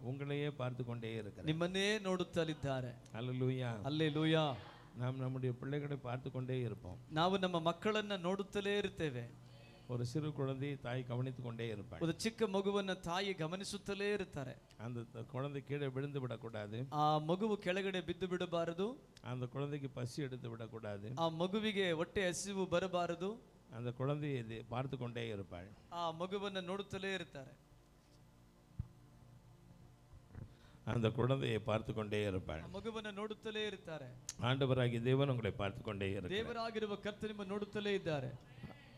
உங்களையே பார்த்து கொண்டே இருக்கிறார். ನಿಮ್ಮನ್ನೇ ನೋಡುತ್ತಲಿದ್ದಾರೆ. அல்லேலூயா. அல்லேலೂಯಾ. நாம் நம்முடைய பிள்ளைகளை பார்த்து கொண்டே இருப்போம். ನಾವು ನಮ್ಮ ಮಕ್ಕಳನ್ನ ನೋಡುತ್ತಲೇ ಇರ್ತೇವೆ. ஒரு சிறு குழந்தையை தாய் கவனித்து கொண்டே இருப்பாள். ಒಂದು ಚಿಕ್ಕ ಮಗುವನ್ನ ತಾಯಿ ಗಮನಿಸುತ್ತಲೇ ಇರ್ತಾರೆ. அந்த குழந்தை கீழே விழுந்து விடக்கூடாது. ಆ ಮಗುವು ಕೆಳಗಡೆ ಬಿದ್ದು ಬಿಡಬಾರದು. அந்த குழந்தைக்கு பசி எடுத்து விடக்கூடாது. ಆ ಮಗುವಿಗೆ ಹೊಟ್ಟೆ ಹಸಿವು ಬರಬಾರದು. அந்த குழந்தையை பார்த்து கொண்டே இருப்பாள். ಆ ಮಗುವನ್ನ ನೋಡುತ್ತಲೇ ಇರ್ತಾರೆ. அந்த குழந்தையை பார்த்து கொண்டே இருப்பாள். ಮಗುವನ್ನ ನೋಡುತ್ತಲೇ ಇರ್ತಾರೆ. ஆண்டவராகிய தேவன் உங்களை பார்த்து கொண்டே இருக்கிறார். ದೇವರಾಗಿರುವ ಕರ್ತನು ನಿಮ್ಮನ್ನು ನೋಡುತ್ತಲೇ ಇದ್ದಾರೆ.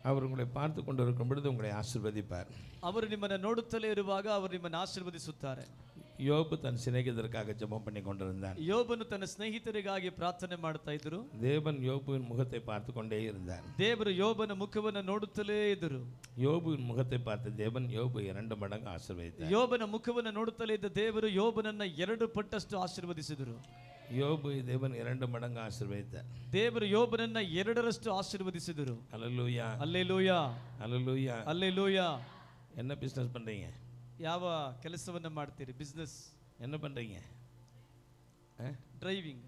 அவர் உங்களை பார்த்து கொண்டிருக்கும் பொழுது உங்களை ஆசீர்வதிப்பார். ಅವರು ನಿಮ್ಮನ್ನು ನೋಡುತ್ತಲೇ ಇರುವಾಗ ಅವರು ನಿಮ್ಮನ್ನು ಆಶೀರ್ವದಿಸುತ್ತಾರೆ. யோபு தன் சிநேகிதருக்காக ஜெபம் பண்ணி கொண்டிருந்தான். ಯೋಬನು ತನ್ನ ಸ್ನೇಹಿತರಿಗಾಗಿ ಪ್ರಾರ್ಥನೆ ಮಾಡ್ತಾ ಇದ್ರು. தேவன் யோபுவின் முகத்தை பார்த்து கொண்டே இருந்தார். ದೇವರು ಯೋಬನ ಮುಖವನ್ನು ನೋಡುತ್ತಲೇ ಇದ್ದರು. யோபுவின் முகத்தை பார்த்து தேவன் யோபு 2 மடங்கு ஆசீர்வதித்தார். ಯೋಬನ ಮುಖವನ್ನು ನೋಡುತ್ತಲೇ ಇದ್ದ ದೇವರು ಯೋಬನನ್ನ 2 ಪಟ್ಟಷ್ಟು ಆಶೀರ್ವದಿಸಿದರು. யோபு தேவன் 2 மடங்கு ஆசீர்வதித்தார். ದೇವರು ಯೋಬನನ್ನ 2ರಷ್ಟು ಆಶೀರ್ವದಿಸಿದರು. அல்லேலூயா. அல்லேலೂಯಾ. அல்லேலூயா. அல்லேலூಯಾ. என்ன பிசினஸ் பண்றீங்க? ಯಾವ ಕೆಲಸವನ್ನ ಮಾಡ್ತೀರಿ? ಬಿಸ್ನೆಸ್. என்ன பண்றீங்க? ಡ್ರೈವಿಂಗ್.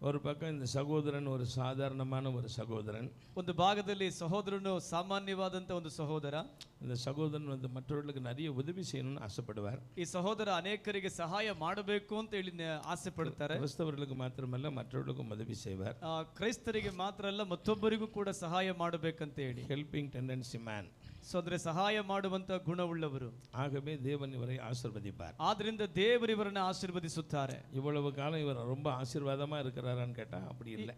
ஒரு பக்கம் இந்த சகோதரன் ஒரு சாதாரணமான ஒரு சகோதரன். ಒಂದು ಭಾಗದಲ್ಲಿ ಸಹೋದರನು ಸಾಮಾನ್ಯವಾದಂತ ಒಂದು ಸಹೋದರ. இந்த சகோதரன் வந்து மற்றவர்களுக்கு நிறைய உதவி செய்யணும்னு ஆசைப்படுவார். ಈ ಸಹೋದರ ಅನೇಕರಿಗೆ ಸಹಾಯ ಮಾಡಬೇಕು ಅಂತ ಹೇಳಿ ಆಸೆ ಪಡ್ತಾರೆ. கிறிஸ்தவர்களுக்கு மாத்திரமல்ல மற்றவர்களுக்கும் உதவி செய்வார். ಕ್ರೈಸ್ತರಿಗೆ ಮಾತ್ರ ಅಲ್ಲ ಮತ್ತೊಬ್ಬರಿಗೂ ಕೂಡ ಸಹಾಯ ಮಾಡಬೇಕಂತ ಹೇಳಿ. Helping tendency man. ಸೊ ಅಂದ್ರೆ ಸಹಾಯ ಮಾಡುವಂತ ಗುಣವುಳ್ಳವರು. ஆகவே தேவன் இவரை ஆசீர்வதிப்பார். ಆದ್ರಿಂದ ದೇವರು ಇವರನ್ನು ಆಶೀರ್ವದಿಸುತ್ತಾರೆ. இவ்வளவு காலம் இவர் ரொம்ப ஆசீர்வாதமா இருக்கிறாரான்னு கேட்டா அப்படி ಇಲ್ಲ.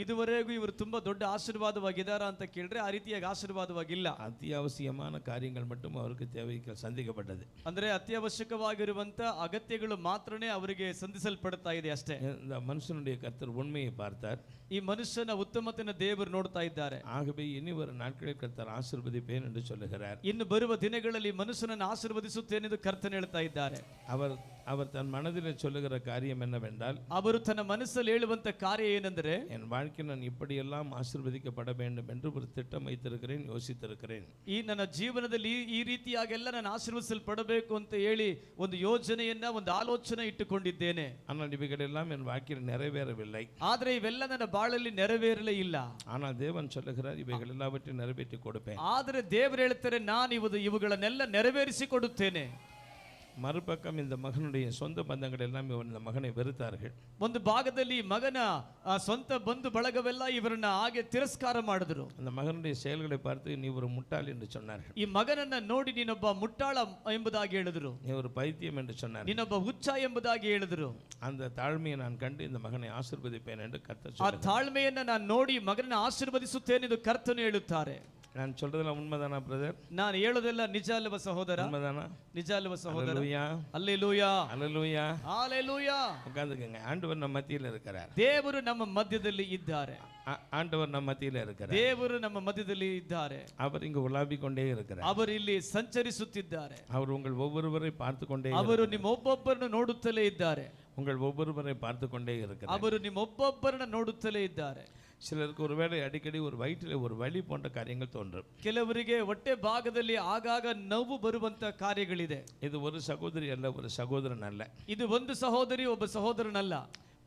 ಇದುವರೆಗೂ ಇವರು ತುಂಬಾ ದೊಡ್ಡ ಆಶೀರ್ವಾದವಾಗಿದ್ದಾರಾ ಅಂತ ಕೇಳಿದ್ರೆ ಆ ರೀತಿಯಾಗಿ ಆಶೀರ್ವಾದವಾಗಿಲ್ಲ. அத்தியாவசியமான காரியங்கள் மட்டும் அவருக்கு தேவைகள் சந்திக்கப்பட்டது. ಅಂದ್ರೆ ಅತ್ಯವಶ್ಯಕವಾಗಿರುವಂತ ಅಗತ್ಯಗಳು ಮಾತ್ರನೇ ಅವರಿಗೆ ಸಂಧಿಸಲ್ಪಡ್ತಾ ಇದೆ ಅಷ್ಟೇ. இந்த மனுஷனுடைய கர்த்தர் உண்மையை பார்த்தார். ಈ ಮನುಷ್ಯನ ಉತ್ತಮತೆಯನ್ನು ದೇವರು ನೋಡ್ತಾ ಇದ್ದಾರೆ. ஆகவே இனி வரும் நாட்களில் கர்த்தர் ஆசீர்வதிப்பேன் என்று சொல்லுகிறார். ಇನ್ನು ಬರುವ ದಿನಗಳಲ್ಲಿ ಮನುಷ್ಯನನ್ನು ಆಶೀರ್ವದಿಸುತ್ತೇನೆ ಎಂದು ಕರ್ತನು ಹೇಳ್ತಾ ಇದ್ದಾರೆ. அவர் தன் மனதில் சொல்லுகிற காரியம் என்னவென்றால், ಅವರು ತನ್ನ ಮನಸ್ಸಲ್ಲಿ ಹೇಳುವಂತ ಕಾರ್ಯ ಏನೆಂದರೆ, என் வாழ்க்கையில் நான் இப்படியெல்லாம் ஆசீர்வதிக்கப்பட வேண்டும் என்று ஒரு திட்டம் வைத்திருக்கிறேன், யோசித்திருக்கிறேன். ಈ ನನ್ನ ಜೀವನದಲ್ಲಿ ಈ ರೀತಿಯಾಗೆಲ್ಲ ನಾನು ಆಶೀರ್ವದಿಸಲ್ಪಡಬೇಕು ಅಂತ ಹೇಳಿ ಒಂದು ಯೋಜನೆಯನ್ನ ಒಂದು ಆಲೋಚನೆ ಇಟ್ಟುಕೊಂಡಿದ್ದೇನೆ. ஆனால் இவைகளெல்லாம் என் வாழ்க்கையில் நிறைவேறவில்லை. ಆದರೆ ಇವೆಲ್ಲ ನನ್ನ ಬಾಳಲ್ಲಿ ನೆರವೇರಲೇ ಇಲ್ಲ. ஆனால் தேவன் சொல்லுகிறார், இவைகள் எல்லாவற்றையும் நிறைவேற்றி கொடுப்பேன். ಆದರೆ ದೇವರು ಹೇಳ್ತಾರೆ, ನಾನು ಇವುಗಳನ್ನೆಲ್ಲ ನೆರವೇರಿಸಿ ಕೊಡುತ್ತೇನೆ. மறுபக்கம் இந்த மகனுடைய சொந்த பந்தங்கள் எல்லாம் இந்த மகனை வெறுத்தார்கள். ಒಂದು ಭಾಗದಲ್ಲಿ ಮಗನ ಸ್ವಂತ ಬಂಧು ಬಳಗವೆಲ್ಲ ಇವರನ್ನ ಹಾಗೆ ತಿರಸ್ಕಾರ ಮಾಡಿದ್ರು. அந்த மகனுடைய செயல்களை பார்த்து நீ ஒரு முட்டாள் என்று சொன்னார்கள். ಈ ಮಗನನ್ನ ನೋಡಿ ನೀನೊಬ್ಬ ಮುಟ್ಟಾಳ ಎಂಬುದಾಗಿ ಹೇಳಿದ್ರು. நீ ஒரு பைத்தியம் என்று சொன்னார்கள். ನೀನೊಬ್ಬ ಹುಚ್ಚ ಎಂಬುದಾಗಿ ಹೇಳಿದ್ರು. அந்த ತಾಳ್ಮೆயை நான் கண்டு இந்த ಮಗனை ಆಶೀರ್ವದಿப்பேன் ಎಂದು ಕರ್ತನು ಆ ತಾಳ್ಮೆಯನ್ನ ನಾನು ನೋಡಿ ಮಗನನ್ನ ಆಶೀರ್ವದಿಸುತ್ತೇನೆ ಎಂದು ಕರ್ತನು ಹೇಳುತ್ತಾರೆ. நான் சொல்றதெல்லாம் உண்மைதானா பிரதர்? ನಾನು ಹೇಳೋದೆಲ್ಲ ನಿಜ ಅಲ್ವಾ ಸಹೋದರ? உண்மைதானா? ನಿಜ ಅಲ್ವಾ ಸಹೋದರ? அல்லேலூயா. அல்லேலூயா. அல்லேலூயா. ஹalleluya. உட்கார்ந்துக்கங்க. ஆண்டவர் நம்ம மத்தியில இருக்கிறார். ದೇವರು ನಮ್ಮ ಮಧ್ಯದಲ್ಲಿ ಇದ್ದಾರೆ. ஆண்டவர் நம்ம மத்தியில இருக்கிறார். ದೇವರು ನಮ್ಮ ಮಧ್ಯದಲ್ಲಿ ಇದ್ದಾರೆ. அவர் இங்கு உலாவிக் கொண்டே இருக்கிறார். ಅವರು ಇಲ್ಲಿ ಸಂಚರಿಸುತ್ತಿದ್ದಾರೆ. அவர் உங்கள் ஒவ்வொருவரை பார்த்து கொண்டே ಅವರು ನಿಮ್ಮ ಒಬ್ಬೊಬ್ಬರನ್ನು ನೋಡುತ್ತಲೇ ಇದ್ದಾರೆ. உங்கள் ஒவ்வொருவரை பார்த்து கொண்டே இருக்கிறார். ಅವರು ನಿಮ್ಮ ಒಬ್ಬೊಬ್ಬರನ್ನು ನೋಡುತ್ತಲೇ ಇದ್ದಾರೆ. சிலருக்கு ஒருவேளை அடிக்கடி ஒரு வயிற்றில் ஒரு வலி போன்ற காரியங்கள் தோன்றும். ಕೆಲವರಿಗೆ ಹೊಟ್ಟೆ ಭಾಗದಲ್ಲಿ ಆಗಾಗ ನೋವು ಬರುವಂತ ಕಾರ್ಯಗಳಿದೆ. இது ஒரு சகோதரி அல்ல, ஒரு சகோதரன் அல்ல. ಇದು ಒಂದು ಸಹೋದರಿ ಒಬ್ಬ ಸಹೋದರನಲ್ಲ.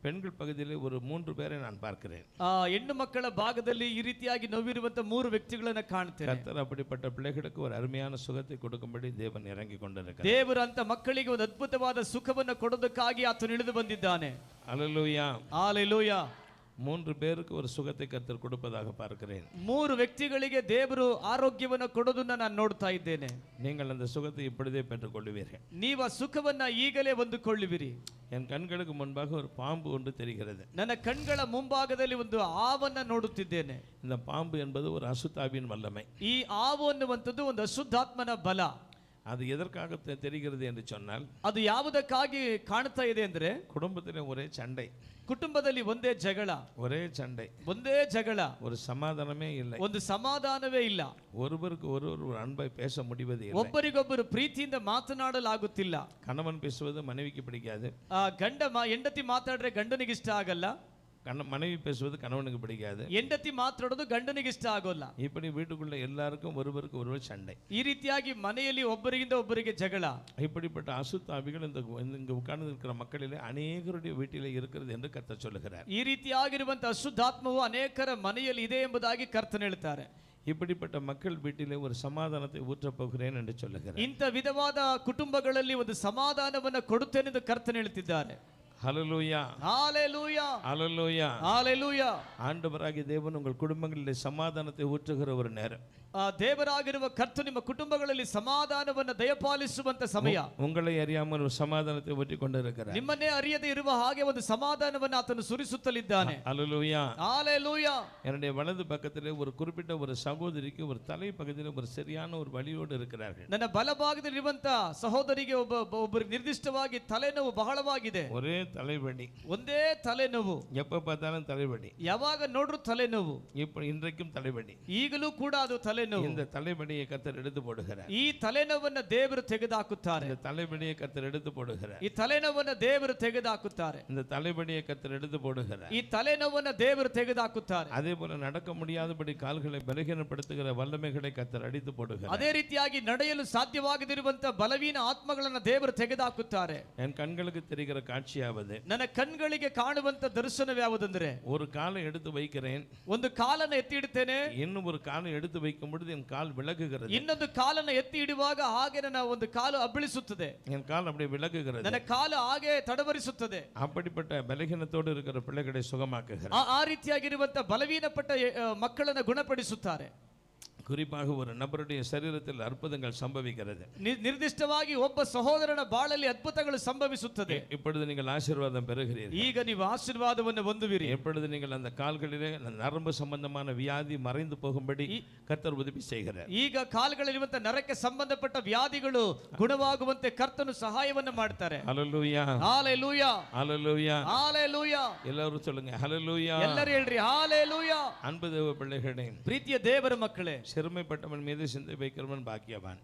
பெண்கள் பகுதியில் ஒரு 3 பேரை நான் பார்க்கிறேன். ಹೆಣ್ಣು ಮಕ್ಕಳ ಭಾಗದಲ್ಲಿ ಈ ರೀತಿಯಾಗಿ ನೋವಿರುವಂತ 3 ವ್ಯಕ್ತಿಗಳನ್ನು ಕಾಣ್ತೇನೆ. கர்த்தர் அப்படிப்பட்ட பிள்ளைகளுக்கு ஒரு அருமையான சுகத்தை கொடுக்கும்படி தேவன் இறங்கி கொண்டிருக்கிறார். ದೇವರು ಅಂತ ಮಕ್ಕಳಿಗೆ ಒಂದು ಅದ್ಭುತವಾದ ಸುಖವನ್ನು ಕೊಡೋದಕ್ಕಾಗಿ ಆತನು ಇಳಿದು ಬಂದಿದ್ದಾನೆ. அல்லேலூயா. ஹalleluya. 3 பேருக்கு ஒரு சுகத்தை கர்த்தர் கொடுப்பதாக பார்க்கிறேன். 3 ವ್ಯಕ್ತಿಗಳಿಗೆ ದೇವರು ಆರೋಗ್ಯವನ್ನು ಕೊಡೋದನ್ನ ನಾನು ನೋಡ್ತಾ ಇದ್ದೇನೆ. நீங்கள் அந்த சுகத்தை இப்பொழுதே பெற்றுக் கொள்வீர்கள். ನೀವು ಆ ಸುಖವನ್ನ ಈಗಲೇ ಹೊಂದಿಕೊಳ್ಳುವಿರಿ. என் கண்களுக்கு முன்பாக ஒரு பாம்பு ஒன்று தெரிகிறது. ನನ್ನ ಕಣ್ಗಳ ಮುಂಭಾಗದಲ್ಲಿ ಒಂದು ಹಾವನ್ನ ನೋಡುತ್ತಿದ್ದೇನೆ. இந்த பாம்பு என்பது ஒரு அசுத்தாவின் வல்லமை. ಈ ಹಾವು ಅನ್ನುವಂಥದ್ದು ಒಂದು ಅಶುದ್ಧಾತ್ಮನ ಬಲ. அது எதற்காக தெரிகிறது என்று சொன்னால், ಅದು ಯಾವುದಕ್ಕಾಗಿ ಕಾಣ್ತಾ ಇದೆ ಅಂದ್ರೆ, குடும்பத்திலே ஒரே சண்டை, ಕುಟುಂಬದಲ್ಲಿ ಒಂದೇ ಜಗಳ, ஒரே சண்டை, ಒಂದೇ ಜಗಳ, ஒரு சமாதானமே இல்லை, ಒಂದು ಸಮಾಧಾನವೇ ಇಲ್ಲ, ஒருவருக்கு ஒருவர் ஒரு அன்பை பேச முடிவது இல்லை, ಒಬ್ಬರಿಗೊಬ್ಬರು ಪ್ರೀತಿಯಿಂದ ಮಾತನಾಡಲಾಗುತ್ತಿಲ್ಲ. கணவன் பேசுவது மனைவிக்கு பிடிக்காது, ಹೆಂಡತಿ ಮಾತಾಡ್ರೆ ಗಂಡನಿಗೆ ಇಷ್ಟ ಆಗಲ್ಲ, மனைவி பேசுவது கணவனுக்கு பிடிக்காது. ಹೆಂಡತಿ ಮಾತಾಡೋದು ಗಂಡನಿಗೆ ಇಷ್ಟ ಆಗೋಲ್ಲ. இப்படி வீட்டுக்குள்ள எல்லாருக்கும் ஒருவருக்கு ஒருவர் சண்டை. ಈ ರೀತಿಯಾಗಿ ಮನೆಯಲ್ಲಿ ಒಬ್ಬರಿಗಿಂದ ಒಬ್ಬರಿಗೆ ಜಗಳ. இப்படிப்பட்ட அசுத்தாவிகள் இங்க உட்கார்ந்து இருக்கிற மக்களிலே அநேகருடைய வீட்டிலே இருக்கிறது என்று கர்த்தர் சொல்லுகிறார். ಈ ರೀತಿಯಾಗಿರುವಂತಹ ಅಶುದ್ಧಾತ್ಮವು ಅನೇಕರ ಮನೆಯಲ್ಲಿ ಇದೆ ಎಂಬುದಾಗಿ ಕರ್ತನು ಹೇಳ್ತಾರೆ. இப்படிப்பட்ட மக்கள் வீட்டிலே ஒரு சமாதானத்தை ஊற்றப் போகிறேன் என்று சொல்லுகிறார். ಇಂಥ ವಿಧವಾದ ಕುಟುಂಬಗಳಲ್ಲಿ ಒಂದು ಸಮಾಧಾನವನ್ನು ಕೊಡುತ್ತೇನೆ ಎಂದು ಕರ್ತನು ಹೇಳ್ತಿದ್ದಾರೆ. ஹல்லேலூயா, ஹalleluya, ஹல்லேலூயா, ஹalleluya. ஆண்டவராகிய தேவன் உங்கள் குடும்பங்களிலே சமாதானத்தை ஊற்றுகிற ஒரு நேரம். ದೇವರಾಗಿರುವ ಕರ್ತನು ನಿಮ್ಮ ಕುಟುಂಬಗಳಲ್ಲಿ ಸಮಾಧಾನವನ್ನು ದಯಪಾಲಿಸುವಂತ ಸಮಯ. உங்களை அறியாமல் ஒரு சமாதானத்தை ஊற்றிக் கொண்டிருக்கிறார். ನಿಮ್ಮನ್ನೇ ಅರಿಯದೆ ಇರುವ ಹಾಗೆ ಒಂದು ಸಮಾಧಾನವನ್ನು ಆತನು ಸುರಿಸುತ್ತಲಿದ್ದಾನೆ. ஹல்லேலூயா, ஹalleluya. என்னுடைய வலது பக்கத்திலே ஒரு குறிப்பிட்ட ஒரு சகோதரிக்கு ஒரு தலை பகுதியில் ஒரு சரியான ஒரு வலியோடு இருக்கிறார்கள். ನನ್ನ ಬಲಭಾಗದಲ್ಲಿರುವಂತ ಸಹೋದರಿಗೆ ಒಬ್ಬರಿಗೆ ನಿರ್ದಿಷ್ಟವಾಗಿ ತಲೆನೋವು ಬಹಳವಾಗಿದೆ. ஒரೇ தலைவலி, ಒಂದೇ ತಲೆನೋವು, எப்ப பார்த்தாலும் தலைவலி, ಯಾವಾಗ ನೋಡ್ರು ತಲೆನೋವು. இன்றைக்கும் தலைவலி. ಈಗಲೂ ಕೂಡ ಅದು ತಲೆನೋವು. இந்த தலைவலியை கர்த்தர் எடுத்து போடுகிறார். ಈ ತಲೆನೋವನ್ನು ದೇವರು ತೆಗೆದುಹಾಕುತ್ತಾರೆ. இந்த தலைவலியை கர்த்தர் எடுத்து போடுகிறார். ಈ ತಲೆನೋವನ್ನು ದೇವರು ತೆಗೆದುಹಾಕುತ್ತಾರೆ. இந்த தலைவலியை கர்த்தர் எடுத்து போடுகிறார். ಈ ತಲೆನೋವನ್ನು ದೇವರು ತೆಗೆದುಹಾಕುತ್ತಾರೆ. அதே போல நடக்க முடியாதபடி கால்களை பலகீனப்படுத்துகிற வல்லமைகளை கர்த்தர் அடித்து போடுகிறார். ಅದೇ ರೀತಿಯಾಗಿ ನಡೆಯಲು ಸಾಧ್ಯವಾಗದಿರುವಂತ ಬಲವೀನ ಆತ್ಮಗಳನ್ನು ದೇವರು ತೆಗೆದುಹಾಕುತ್ತಾರೆ. என் கண்களுக்கு தெரிகிற காட்சியாவது, ನನ್ನ ಕಣ್ಗಳಿಗೆ ಕಾಣುವಂತ ದರ್ಶನವೇ ಯಾವುದಂದ್ರೆ, ஒரு காலை எடுத்து வைக்கிறேன், ಒಂದು ಕಾಲನ್ನು ಎತ್ತಿ ಇಡುತ್ತೇನೆ, இன்னும் ஒரு காலை எடுத்து வைக்கும் பொழுது என் கால் விலகுகிறது. ಇನ್ನೊಂದು ಕಾಲನ್ನು ಎತ್ತಿ ಇಡುವಾಗ ಹಾಗೆ ನನ್ನ ಒಂದು ಕಾಲು ಅಬ್ಬಳಿಸುತ್ತದೆ. என் கால் அப்படியே விலகுகிறது. ನನ್ನ ಕಾಲು ಹಾಗೆ ತಡವರಿಸುತ್ತದೆ. அப்படிப்பட்ட பலகீனத்தோடு இருக்கிற பிள்ளைகளை சுகமாக்குகிறார். ಆ ರೀತಿಯಾಗಿರುವಂತ ಬಲವೀನಪಟ್ಟ ಮಕ್ಕಳನ್ನು ಗುಣಪಡಿಸುತ್ತಾರೆ. குறிப்பாக ஒரு நபருடைய சரீரத்தில் அற்புதங்கள் சம்பவிக்கிறது. ನಿರ್ದಿಷ್ಟವಾಗಿ ಒಬ್ಬ ಸಹೋದರನ ಬಾಳಲ್ಲಿ ಅದ್ಭುತಗಳು ಸಂಭವಿಸುತ್ತದೆ. இப்பொழுது நீங்கள் ஆசீர்வாதம் பெறுகிறீர்கள். ಈಗ ನೀವು ಆಶೀರ್ವಾದವನ್ನು ಹೊಂದುವಿರಿ. எப்பொழுது நீங்கள் அந்த கால்களிலே நரம்பு சம்பந்தமான வியாதி மறைந்து போகும்படி கர்த்தர் உதவி செய்கிறார். ಈಗ ಕಾಲುಗಳಲ್ಲಿರುವಂತ ನರಕ್ಕೆ ಸಂಬಂಧಪಟ್ಟ ವ್ಯಾಧಿಗಳು ಗುಣವಾಗುವಂತೆ ಕರ್ತನು ಸಹಾಯವನ್ನು ಮಾಡ್ತಾರೆ. ஹல்லேலூயா, ஹalleluya, ஹல்லேலூயா, ஹalleluya. எல்லாரும் சொல்லுங்க ஹல்லேலூயா. ಎಲ್ಲರೂ ಹೇಳ್ರಿ ஹalleluya. அன்பு தேவ பிள்ளைகளே, ಪ್ರೀತಿಯ ದೇವರ ಮಕ್ಕಳೇ, சிறுமைப்பட்டவன் மீது சிந்தை வைக்கிறவன் பாக்கியவான்.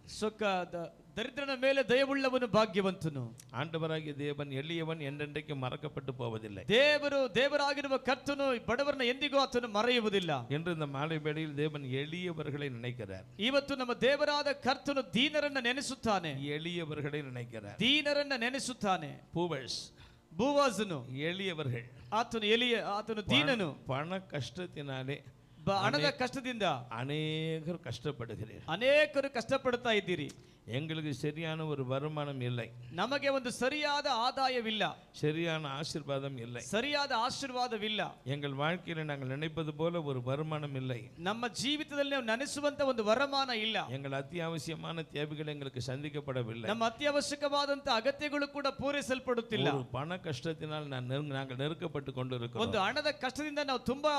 ದರಿದ್ರನ ಮೇಲೆ ದಯವುಳ್ಳವನು ಭಾಗ್ಯವಂತನು. ஆண்டவராகிய தேவன் எளியவன் என்றென்றைக்கு மறக்கப்பட்டு போவதில்லை. ದೇವರಾಗಿರುವ ಕರ್ತನು ಬಡವರನ್ನ ಎಂದಿಗೂ ಆತನು ಮರೆಯುವುದಿಲ್ಲ. என்று இந்த ಮಾಲೆ ಬೇಳೆயில் தேவன் எளியவர்களை நினைக்கிறார். ಇವತ್ತು ನಮ್ಮ ದೇವರಾದ ಕರ್ತನು ದೀನರನ್ನ ನೆನೆಸುತ್ತಾನೆ. எளியவர்களை நினைக்கிறார். ದೀನರನ್ನ ನೆನೆಸುತ್ತಾನೆ. பூவர்ஸ், ಭೂವಾಸನು எளியவர்கள். ಆತನು ದೀನನು. பண கஷ்டத்தினாலே, ಹಣದ ಕಷ್ಟದಿಂದ அநேகர் கஷ்டப்படுகிறீர்கள். ಅನೇಕರು ಕಷ್ಟಪಡ್ತಾ ಇದ್ದೀರಿ. எங்களுக்கு சரியான ஒரு வருமானம் இல்லை, ನಮಗೆ ಒಂದು ಸರಿಯಾದ ಆದಾಯವಿಲ್ಲ, சரியான ஆசீர்வாதம் இல்லை, ಸರಿಯಾದ ಆಶೀರ್ವಾದವಿಲ್ಲ. எங்கள் வாழ்க்கையில் நாங்கள் நினைப்பது போல ஒரு வருமானம் இல்லை, ನಮ್ಮ ಜೀವಿತದಲ್ಲಿ ನಾವು ನೆನೆಸುವಂತ ಒಂದು ವರಮಾನ ಇಲ್ಲ, எங்கள் அத்தியாவசியமான தேவைகள் எங்களுக்கு சந்திக்கப்படவில்லை, ನಮ್ಮ ಅತ್ಯವಶ್ಯಕವಾದಂತ ಅಗತ್ಯಗಳು ಕೂಡ ಪೂರೈಸಲ್ಪಡುತ್ತಿಲ್ಲ. ஒரு பண கஷ்டத்தினால் நாங்கள் நெருக்கப்பட்டு கொண்டிருக்கிறோம். ಒಂದು ಹಣದ ಕಷ್ಟದಿಂದ ನಾವು ತುಂಬಾ